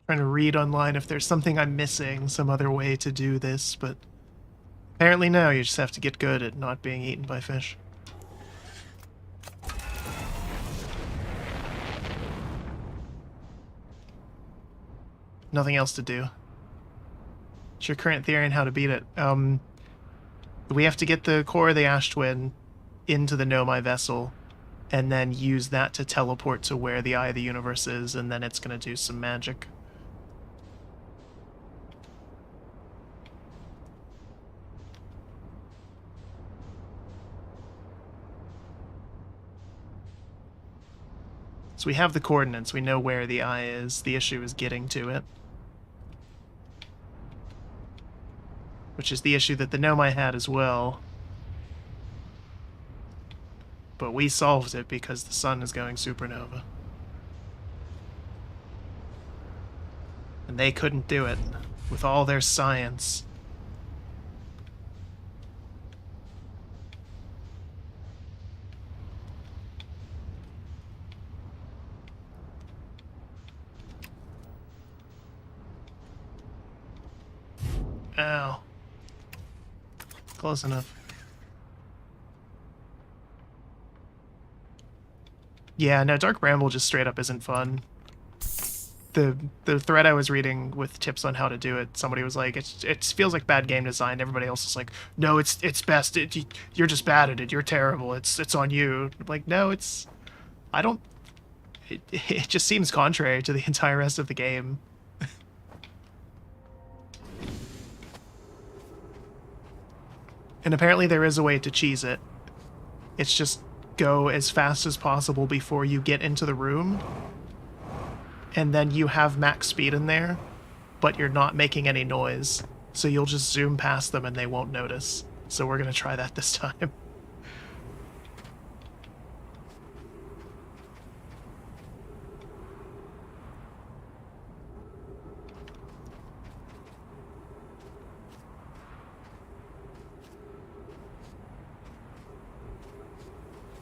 Trying to read online if there's something I'm missing, some other way to do this, but apparently no, you just have to get good at not being eaten by fish. Nothing else to do. What's your current theory on how to beat it? We have to get the core of the ash twin into the Nomai vessel, and then use that to teleport to where the Eye of the Universe is, and then it's going to do some magic. So we have the coordinates, we know where the eye is, the issue is getting to it. Which is the issue that the Nomai had as well. But we solved it because the sun is going supernova. And they couldn't do it with all their science. Ow. Close enough. Yeah, no, Dark Bramble just straight up isn't fun. the thread I was reading with tips on how to do it, somebody was like, it feels like bad game design. Everybody else is like, no, it's best. You're just bad at it. You're terrible. It's on you. I'm like, no, it's I don't. It just seems contrary to the entire rest of the game. And apparently there is a way to cheese it. It's just go as fast as possible before you get into the room. And then you have max speed in there, but you're not making any noise. So you'll just zoom past them and they won't notice. So we're going to try that this time.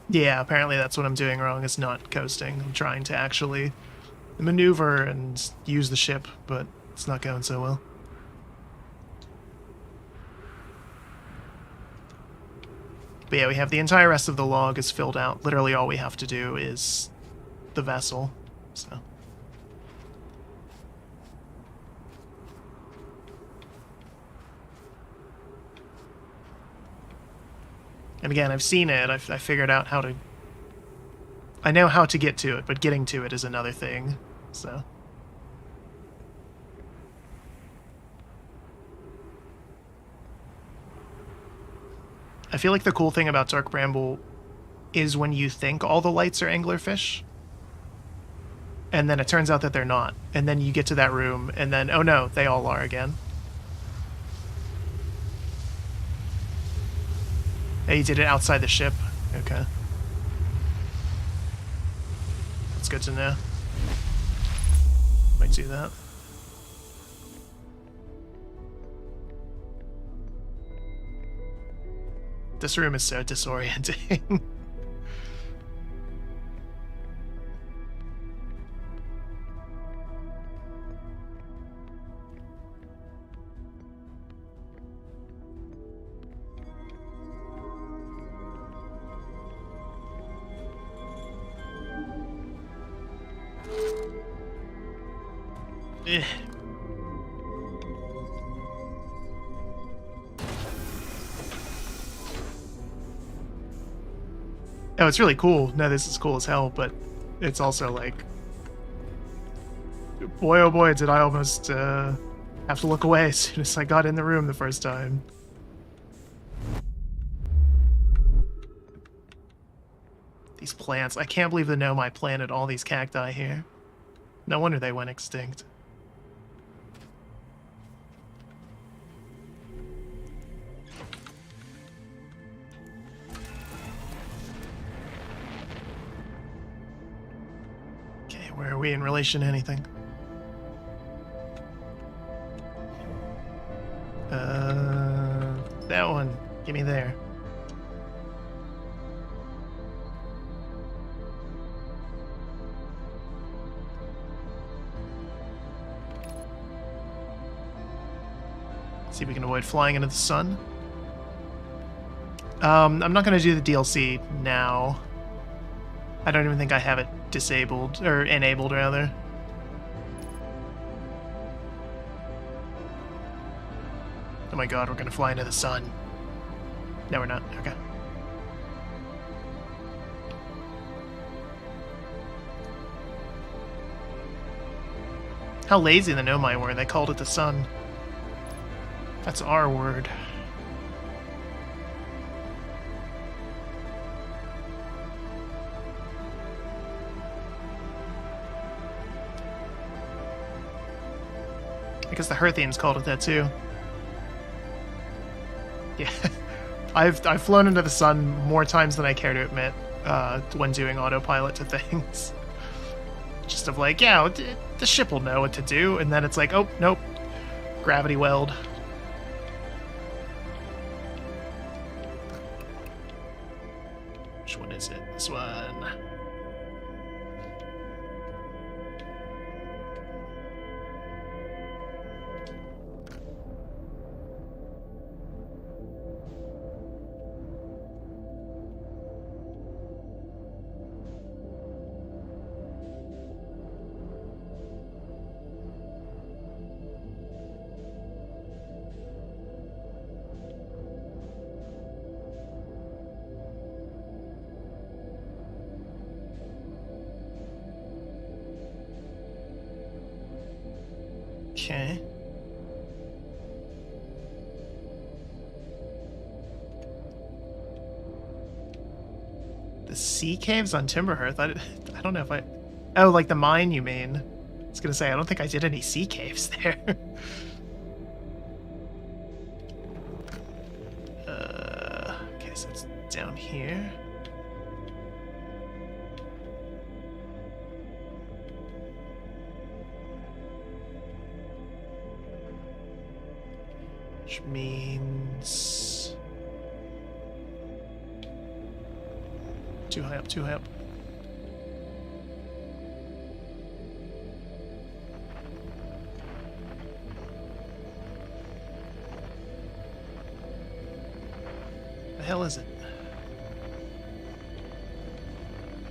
Yeah, apparently that's what I'm doing wrong, is not coasting. I'm trying to actually maneuver and use the ship, but it's not going so well. But yeah, we have the entire rest of the log is filled out. Literally all we have to do is the vessel, so... And again, I've seen it, I figured out how to... I know how to get to it, but getting to it is another thing, so... I feel like the cool thing about Dark Bramble is when you think all the lights are anglerfish, and then it turns out that they're not, and then you get to that room, and then, oh no, they all are again. Hey, you did it outside the ship? Okay. That's good to know. Might do that. This room is so disorienting. Oh, it's really cool. No, this is cool as hell, but it's also like... Boy, oh boy, did I almost have to look away as soon as I got in the room the first time. These plants. I can't believe the Nomai planted all these cacti here. No wonder they went extinct. Where are we in relation to anything? That one. Give me there. See if we can avoid flying into the sun. I'm not going to do the DLC now. I don't even think I have it disabled, or enabled, rather. Oh my god, we're gonna fly into the sun. No, we're not. Okay. How lazy the Nomai were. They called it the sun. That's our word. Because the Herthians called it that too. Yeah, I've flown into the sun more times than I care to admit when doing autopilot to things. Just of like, yeah, the ship will know what to do, and then it's like, oh nope, gravity weld. Which one is it? This one. Okay. The sea caves on Timberhearth? I don't know if I... Oh, like the mine, you mean? I was gonna say, I don't think I did any sea caves there. Okay, so it's down here. Which means... Too high up, too high up. The hell is it?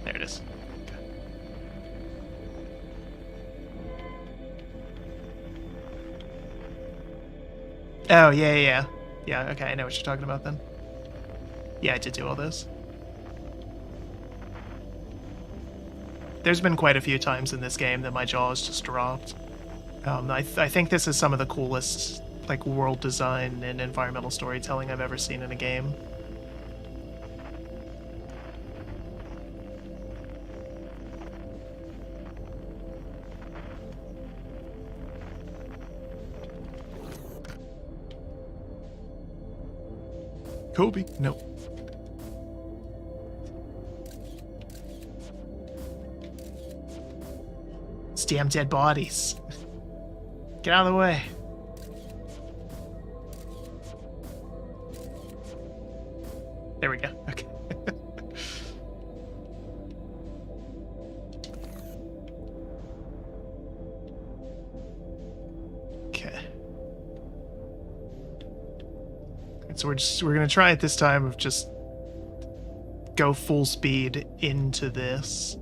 There it is. Okay. Oh, yeah. Yeah, okay, I know what you're talking about then. Yeah, I did do all this. There's been quite a few times in this game that my jaw has just dropped. I think this is some of the coolest, like, world design and environmental storytelling I've ever seen in a game. Kobe? No. It's damn dead bodies. Get out of the way. There we go. Okay. Okay. So we're gonna try it this time of just go full speed into this.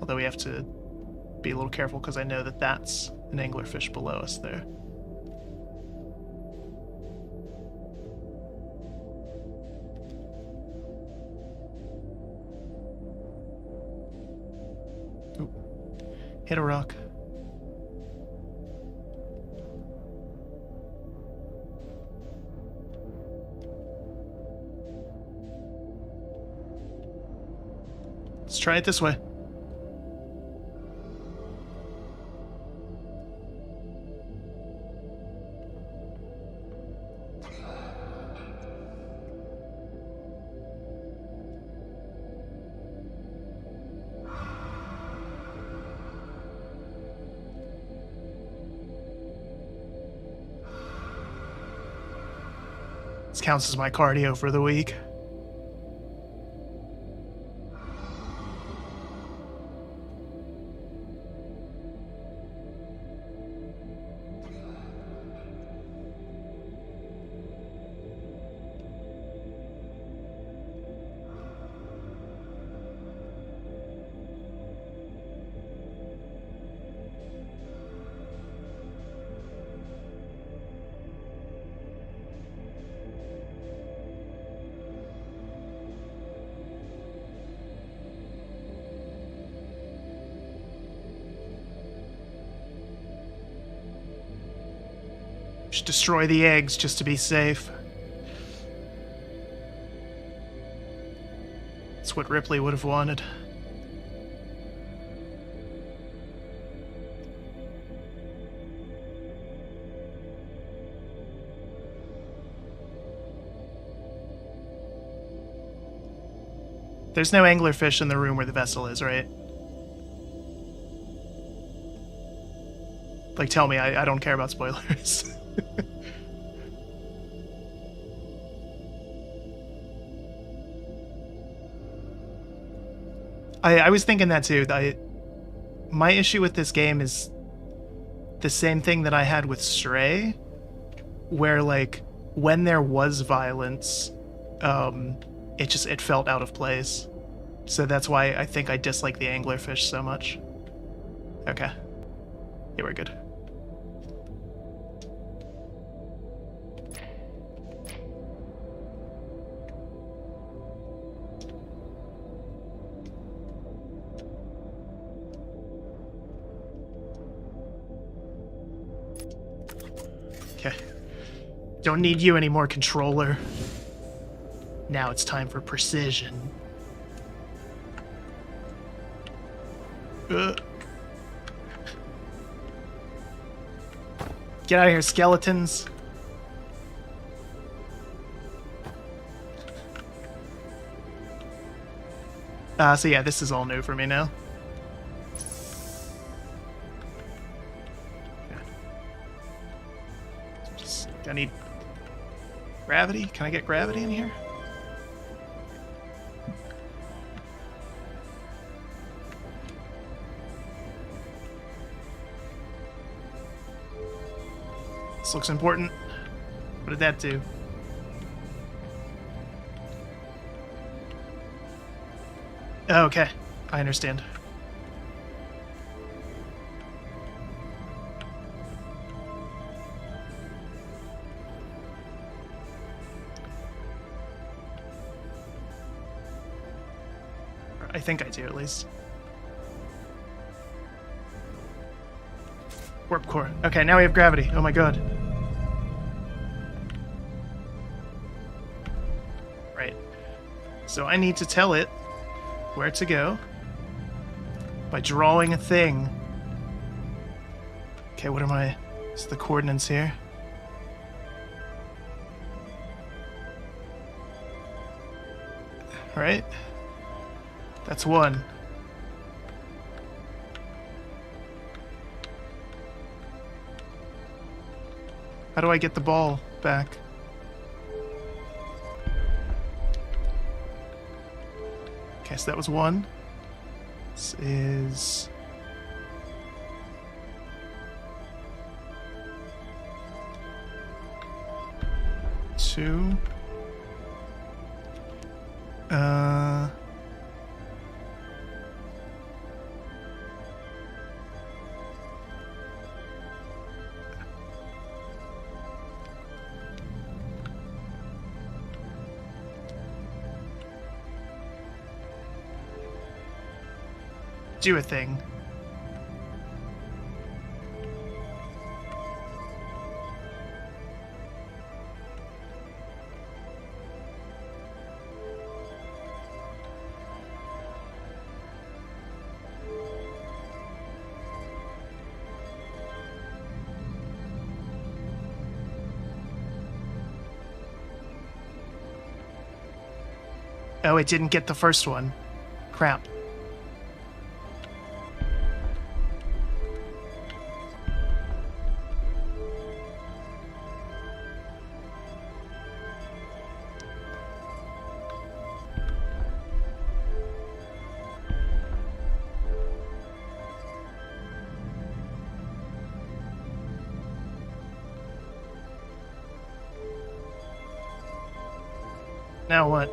Although we have to be a little careful because I know that that's an anglerfish below us there. Ooh. Hit a rock. Let's try it this way. This counts as my cardio for the week. Should destroy the eggs just to be safe. That's what Ripley would have wanted. There's no anglerfish in the room where the vessel is, right? Like, tell me, I don't care about spoilers. I was thinking that too. My issue with this game is the same thing that I had with Stray, where, like, when there was violence, it felt out of place. So that's why I think I dislike the anglerfish so much. Okay. Yeah, we're good. Okay. Don't need you anymore, controller. Now it's time for precision. Get out of here, skeletons. So yeah, this is all new for me now. I need gravity. Can I get gravity in here? This looks important. What did that do? Oh, okay, I understand. I think I do, at least. Warp core. Okay, now we have gravity. Oh my god. Right. So I need to tell it where to go by drawing a thing. Okay, what are my... What's the coordinates here? Right? That's 1. How do I get the ball back? Okay, so that was 1. This is... 2. Do a thing. Oh, it didn't get the first one. Crap. Now what?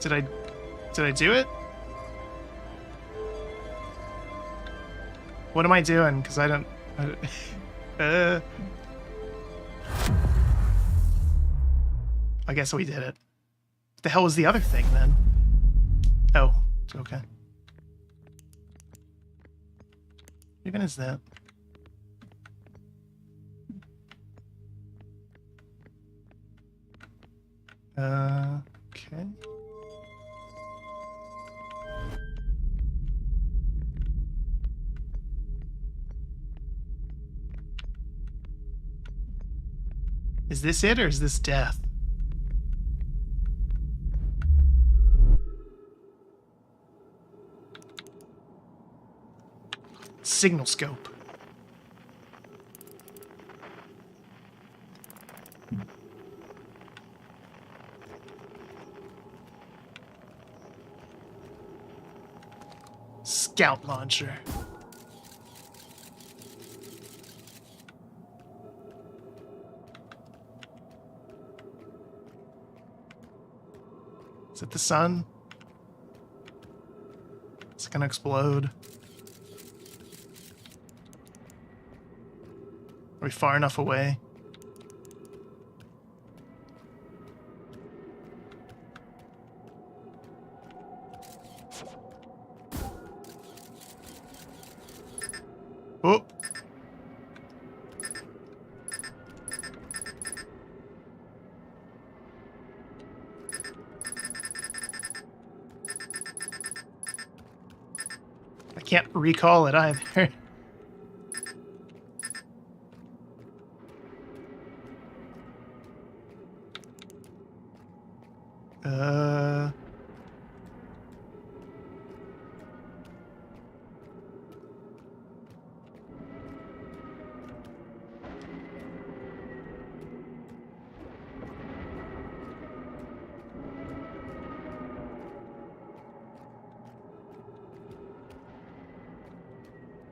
Did I do it? What am I doing? Because I don't... I guess we did it. What the hell was the other thing, then? Oh, okay. What even is that? Okay. Is this it, or is this death? Signal scope. Scout launcher. Is it the sun? It's gonna explode. Are we far enough away? Oh. I can't recall it either.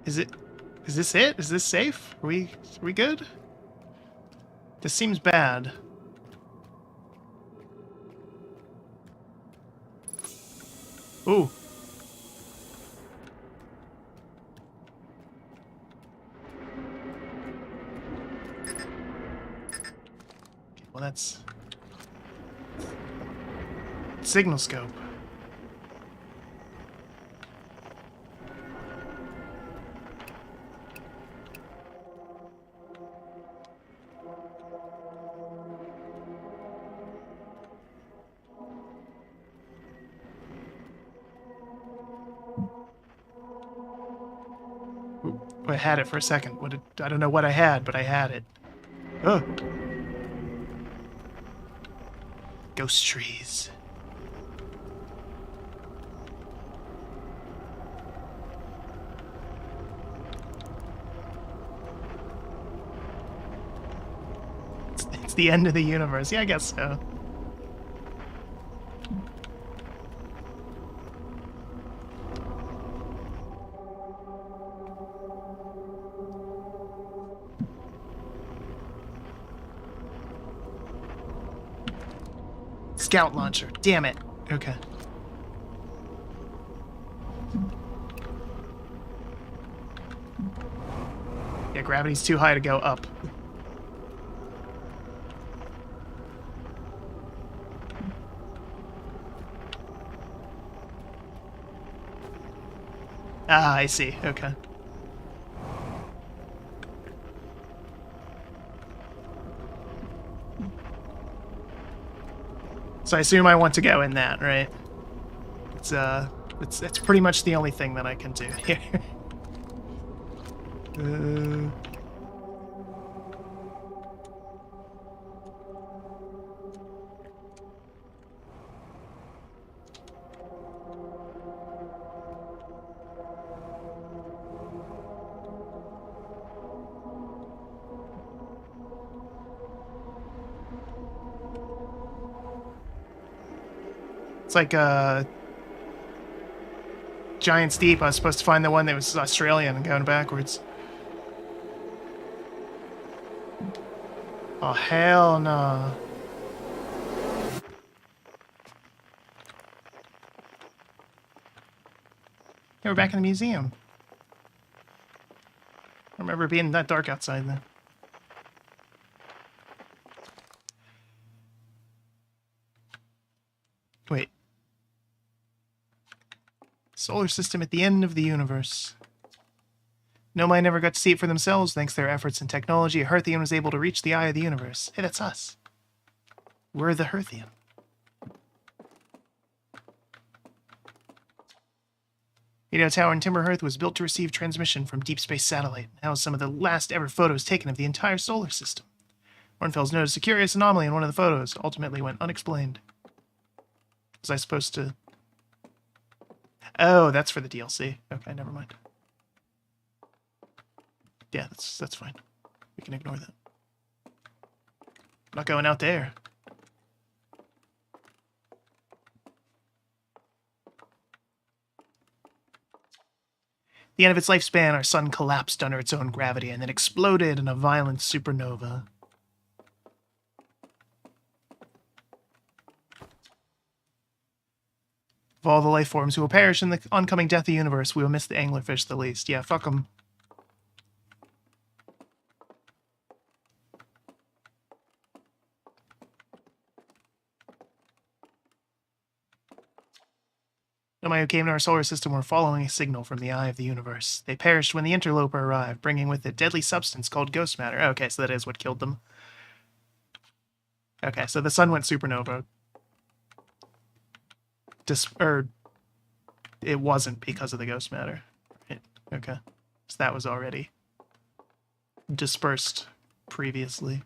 Is it? Is this it? Is this safe? Are we good? This seems bad. Ooh. Okay, well, that's signal scope. Ooh, I had it for a second. I don't know what I had, but I had it. Oh. Ghost trees. It's the end of the universe. Yeah, I guess so. Scout launcher. Damn it. Okay. Yeah, gravity's too high to go up. Ah, I see. Okay. So I assume I want to go in that, right? It's pretty much the only thing that I can do here. It's like Giant's Deep. I was supposed to find the one that was Australian and going backwards. Oh, hell no. Yeah, we're back in the museum. I remember it being that dark outside then. Wait. Solar system at the end of the universe. Nomai never got to see it for themselves. Thanks to their efforts and technology, Herthian was able to reach the eye of the universe. Hey, that's us. We're the Herthian. Radio Tower in Timberhearth was built to receive transmission from deep space satellite and housed some of the last ever photos taken of the entire solar system. Ornfels noticed a curious anomaly in one of the photos, ultimately went unexplained. Was I supposed to... Oh, that's for the DLC. Okay, never mind. Yeah, that's fine. We can ignore that. I'm not going out there. At the end of its lifespan, our sun collapsed under its own gravity and then exploded in a violent supernova. Of all the life forms who will perish in the oncoming death of the universe, we will miss the anglerfish the least. Yeah, fuck them. Nomai who came to our solar system were following a signal from the eye of the universe. They perished when the interloper arrived, bringing with it deadly substance called ghost matter. Okay, so that is what killed them. Okay, so the sun went supernova. It wasn't because of the ghost matter. Okay, so that was already dispersed previously.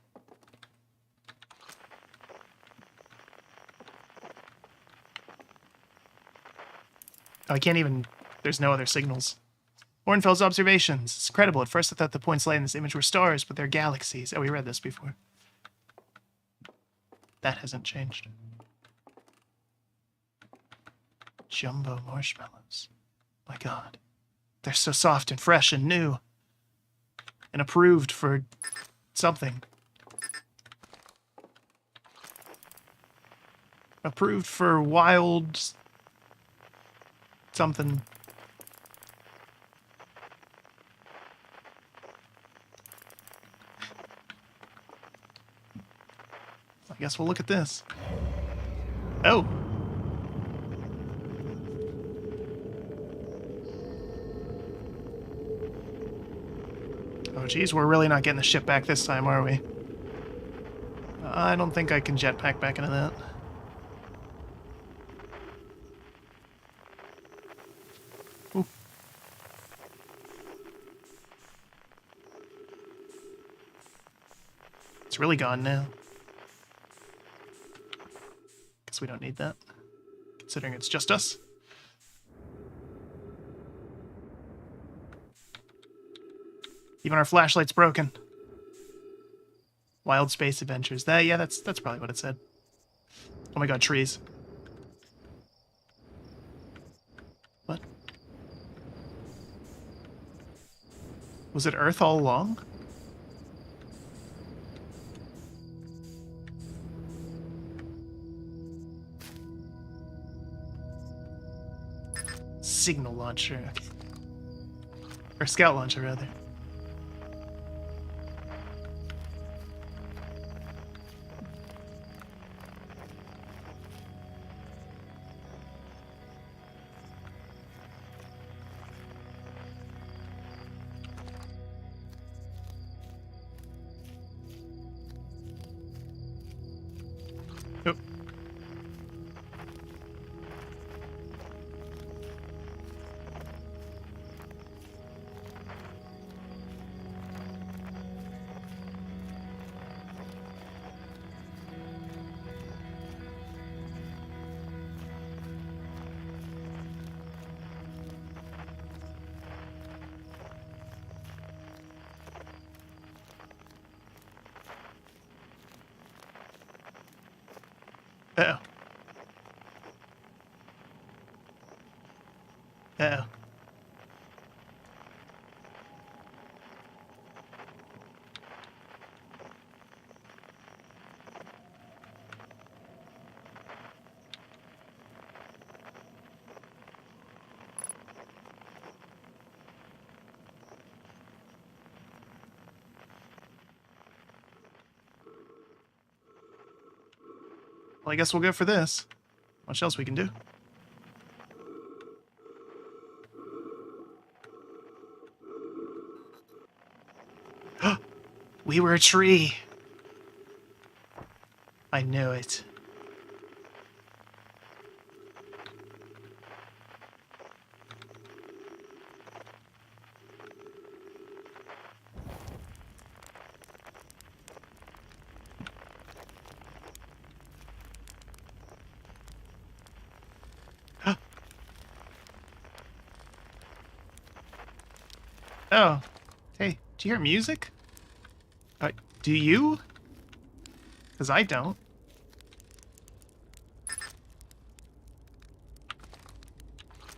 Oh, I can't even... There's no other signals. Hornfeld's observations. It's incredible. At first I thought the points light in this image were stars, but they're galaxies. Oh, we read this before. That hasn't changed. Jumbo marshmallows. My God. They're so soft and fresh and new. And approved for something. Approved for wild... something. I guess we'll look at this. Oh! Oh, geez, we're really not getting the ship back this time, are we? I don't think I can jetpack back into that. Ooh. It's really gone now. Guess we don't need that, considering it's just us. Even our flashlight's broken. Wild space adventures. That's probably what it said. Oh my God, trees. What? Was it Earth all along? Signal launcher. Okay. Or scout launcher, rather. Oh. Uh-oh. Uh-oh. Well, I guess we'll go for this. What else we can do? We were a tree. I knew it. Oh. Hey, do you hear music? Do you? Because I don't.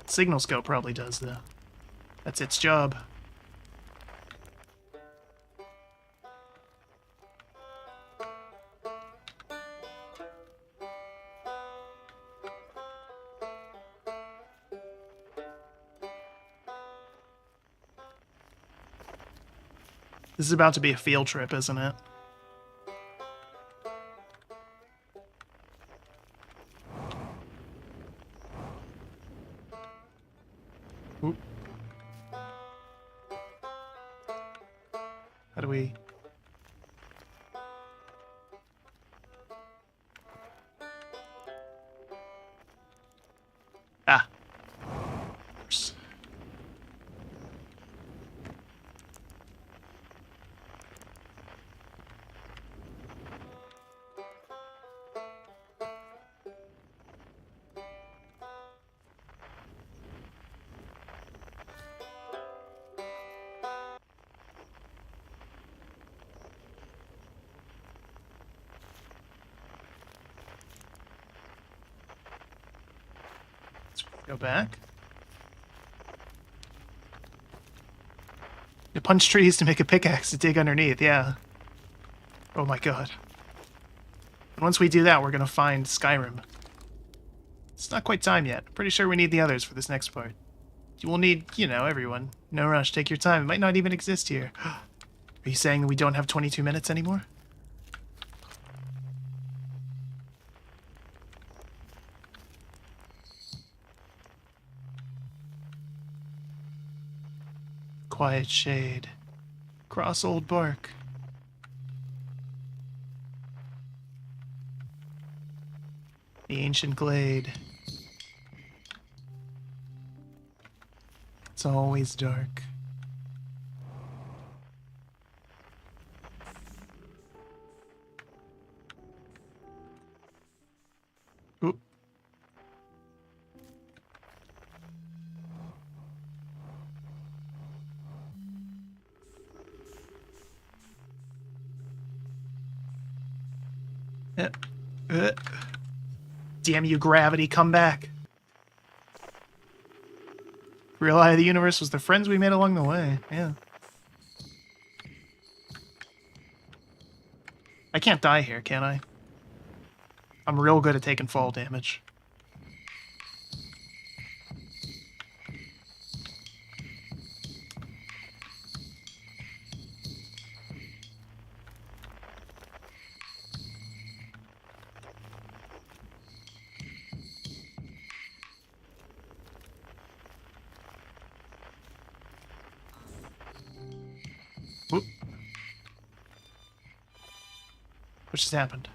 Signal scope probably does, though. That's its job. This is about to be a field trip, isn't it? Oop. How do we... Ah. Go back. You punch trees to make a pickaxe to dig underneath, yeah. Oh my god. And once we do that, we're gonna find Skyrim. It's not quite time yet. Pretty sure we need the others for this next part. You will need, you know, everyone. No rush, take your time. It might not even exist here. Are you saying we don't have 22 minutes anymore? Quiet shade. Cross old bark. The ancient glade. It's always dark. Oop. Damn you, gravity, come back. Real eye of the universe was the friends we made along the way, yeah. I can't die here, can I? I'm real good at taking fall damage. Whoop. What just happened?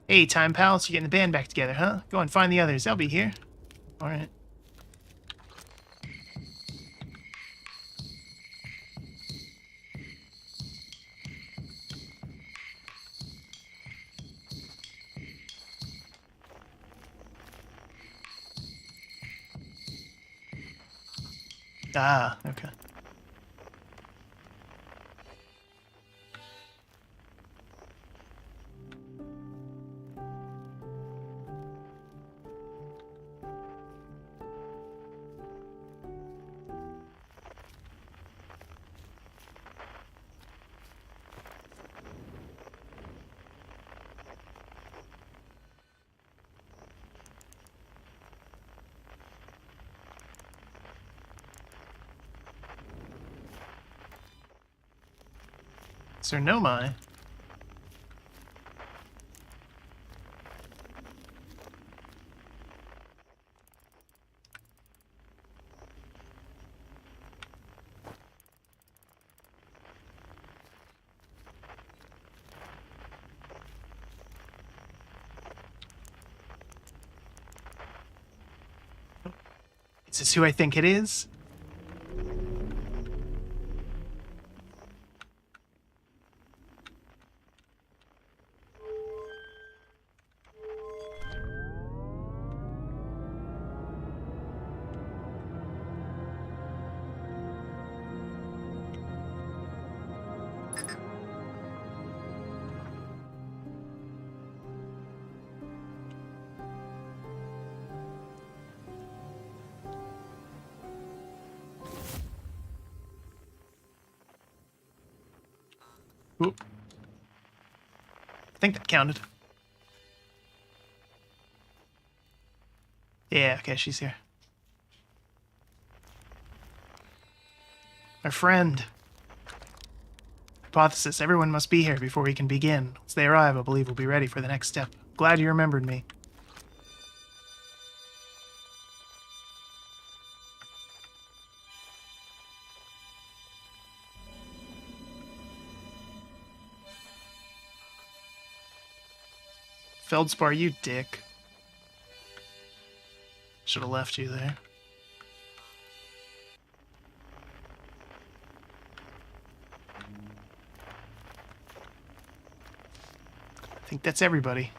Hey, time pals, you getting the band back together, huh? Go and find the others. They'll be here. Alright. Ah, okay. Sir Nomai. Is this who I think it is? Oop. I think that counted. Yeah, okay, she's here. Our friend. Hypothesis, everyone must be here before we can begin. Once they arrive, I believe we'll be ready for the next step. Glad you remembered me. Feldspar, you dick. Should have left you there. I think that's everybody.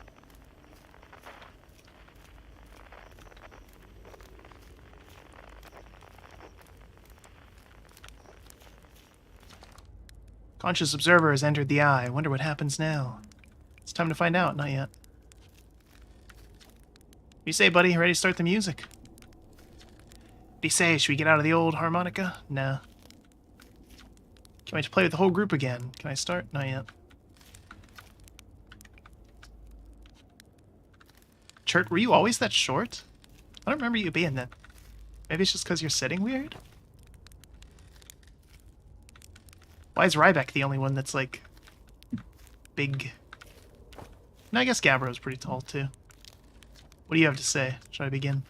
Conscious observer has entered the eye. Wonder what happens now. It's time to find out. Not yet. What do you say, buddy? Ready to start the music? What do you say? Should we get out of the old harmonica? Nah. Can't wait to play with the whole group again. Can I start? Not yet. Chert, were you always that short? I don't remember you being that. Maybe it's just because you're sitting weird? Why is Ryback the only one that's, like, big? No, I guess Gabbro's pretty tall, too. What do you have to say? Should I begin?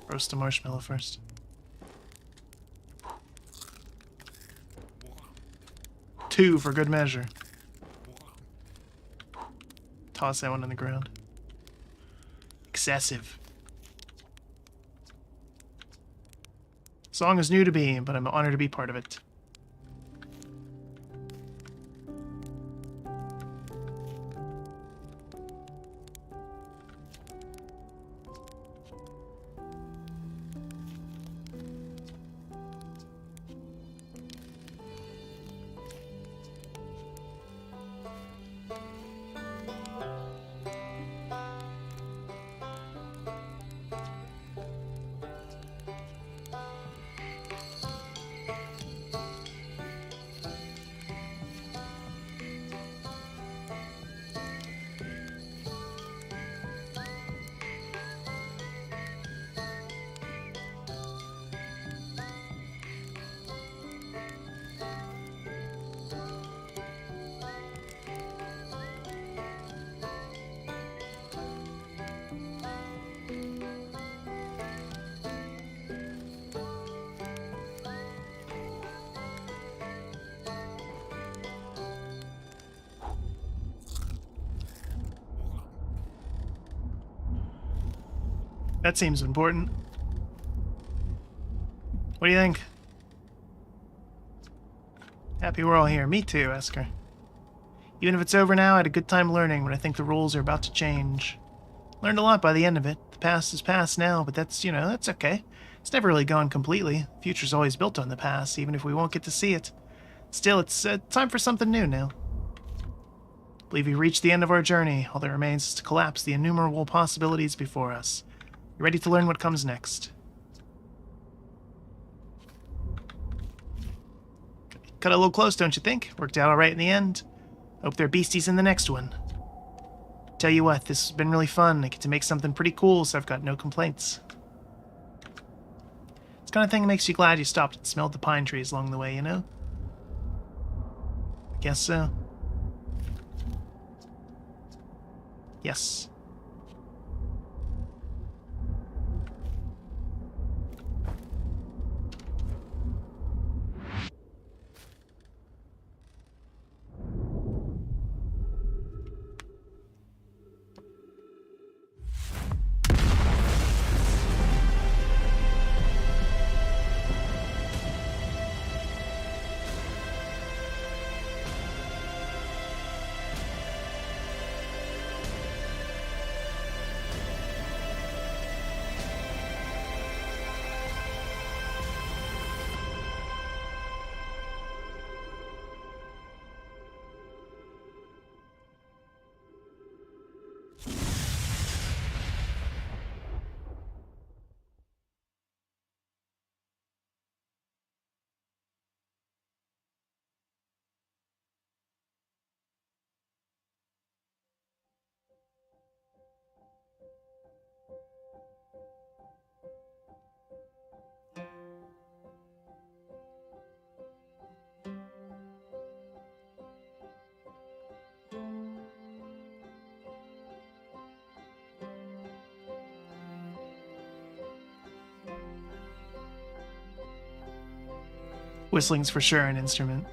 Roast a marshmallow first. Two for good measure. Toss that one on the ground. Excessive. Song is new to me, but I'm honored to be part of it. That seems important. What do you think? Happy we're all here. Me too, Esker. Even if it's over now, I had a good time learning, but I think the rules are about to change. Learned a lot by the end of it. The past is past now, but that's, that's okay. It's never really gone completely. The future's always built on the past, even if we won't get to see it. Still, it's time for something new now. I believe we reached the end of our journey. All that remains is to collapse the innumerable possibilities before us. You ready to learn what comes next? Cut a little close, don't you think? Worked out all right in the end. Hope there are beasties in the next one. Tell you what, this has been really fun. I get to make something pretty cool, so I've got no complaints. It's the kind of thing that makes you glad you stopped and smelled the pine trees along the way, you know? I guess so. Yes. Whistling's for sure an instrument.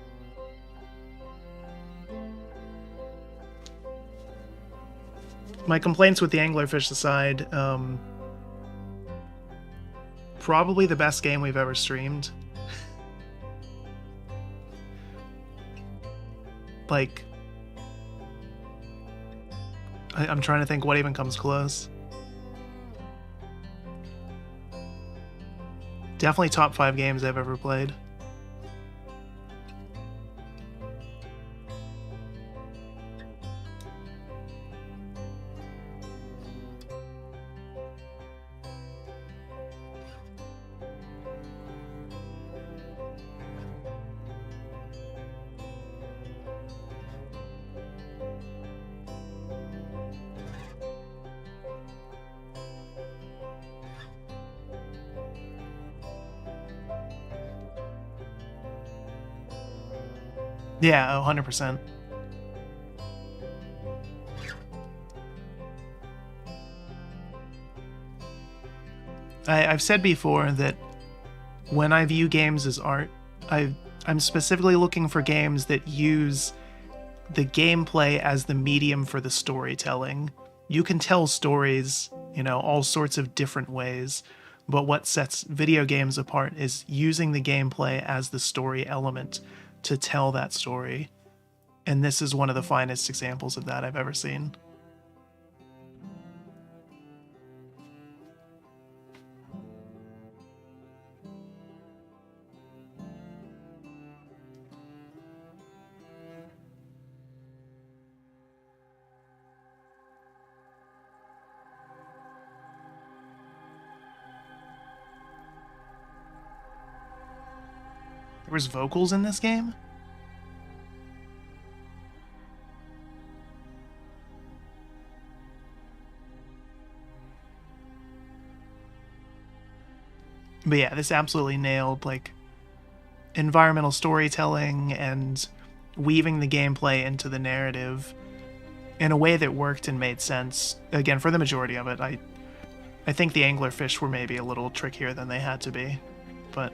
My complaints with the anglerfish aside, probably the best game we've ever streamed. Like, I'm trying to think what even comes close. Definitely top 5 games I've ever played. Yeah, 100%. I've said before that when I view games as art, I'm specifically looking for games that use the gameplay as the medium for the storytelling. You can tell stories, all sorts of different ways, but what sets video games apart is using the gameplay as the story element to tell that story. And this is one of the finest examples of that I've ever seen. There was vocals in this game? But yeah, this absolutely nailed, like, environmental storytelling and weaving the gameplay into the narrative in a way that worked and made sense. Again, for the majority of it, I think the anglerfish were maybe a little trickier than they had to be, but...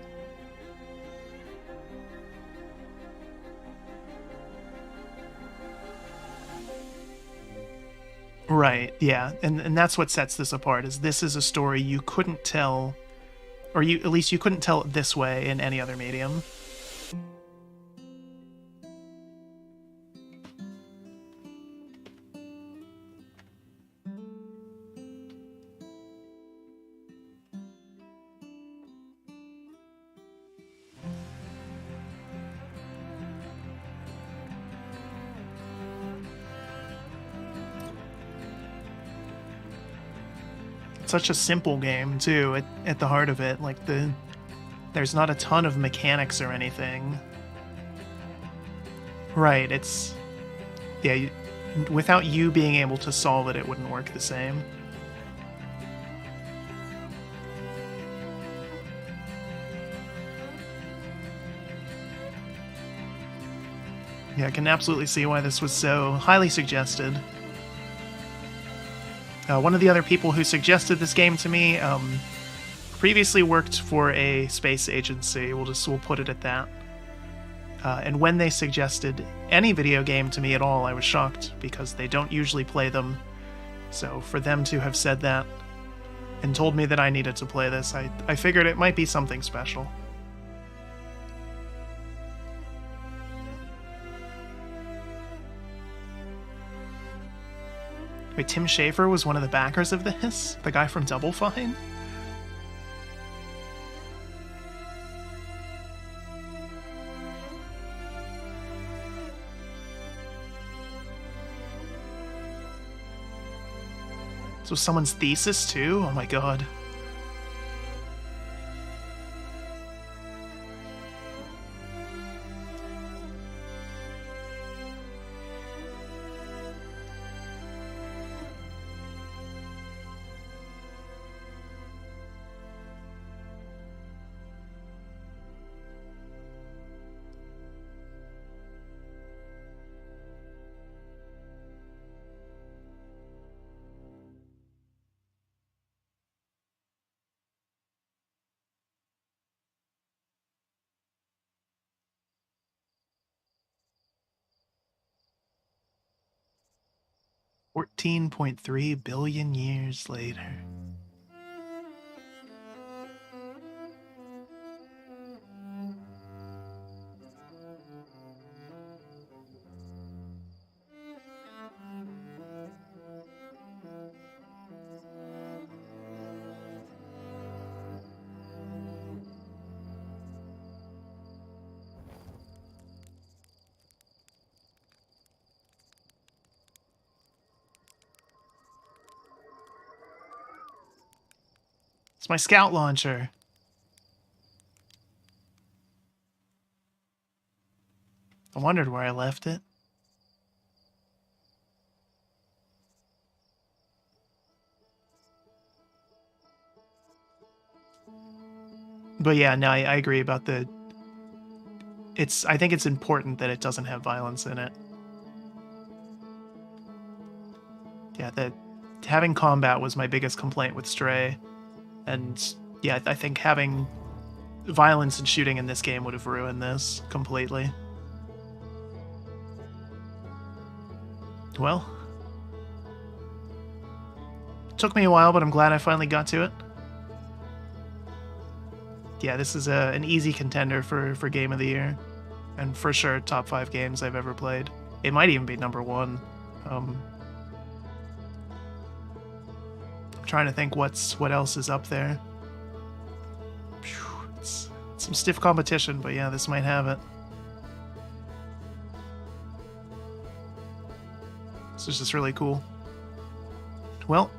Right, yeah, and that's what sets this apart, is this is a story you couldn't tell, or at least you couldn't tell it this way in any other medium. Such a simple game too at the heart of it. Like, there's not a ton of mechanics or anything. Right, it's... Yeah, without you being able to solve it, it wouldn't work the same. Yeah, I can absolutely see why this was so highly suggested. One of the other people who suggested this game to me previously worked for a space agency. We'll put it at that. And when they suggested any video game to me at all, I was shocked, because they don't usually play them. So for them to have said that and told me that I needed to play this, I figured it might be something special. Wait, Tim Schafer was one of the backers of this? The guy from Double Fine? So someone's thesis too? Oh my god. 14.3 billion years later. It's my scout launcher. I wondered where I left it. But yeah, no, I agree about the... I think it's important that it doesn't have violence in it. Yeah, having combat was my biggest complaint with Stray. And yeah, I think having violence and shooting in this game would have ruined this completely. Well, it took me a while, but I'm glad I finally got to it. Yeah, this is an easy contender for Game of the Year. And for sure, top 5 games I've ever played. It might even be number 1. I'm trying to think what else is up there. It's some stiff competition, but yeah, this might have it. This is just really cool. Well,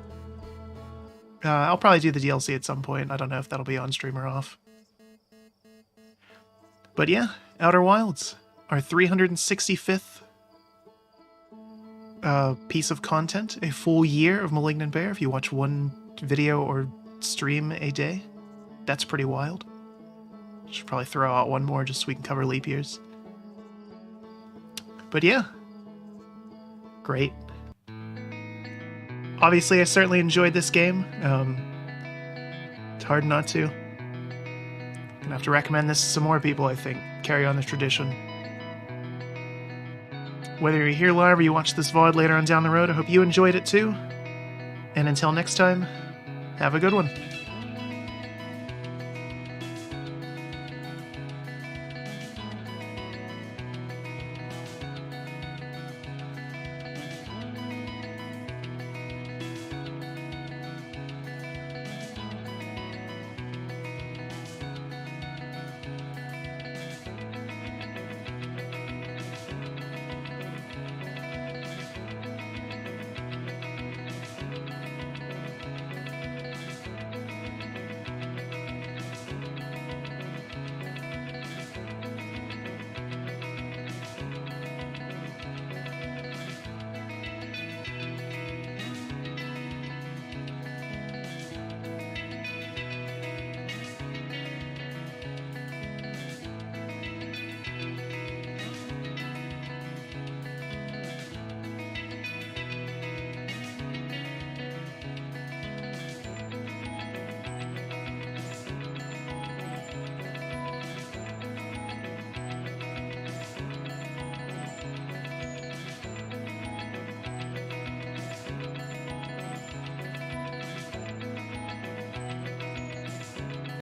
I'll probably do the DLC at some point. I don't know if that'll be on stream or off. But yeah, Outer Wilds, our 365th piece of content, a full year of Malignant Bear. If you watch one video or stream a day, that's pretty wild. Should probably throw out one more just so we can cover leap years. But yeah, great. Obviously, I certainly enjoyed this game. It's hard not to. Gonna have to recommend this to some more people, I think. Carry on the tradition. Whether you're here live or you watch this VOD later on down the road, I hope you enjoyed it too. And until next time, have a good one.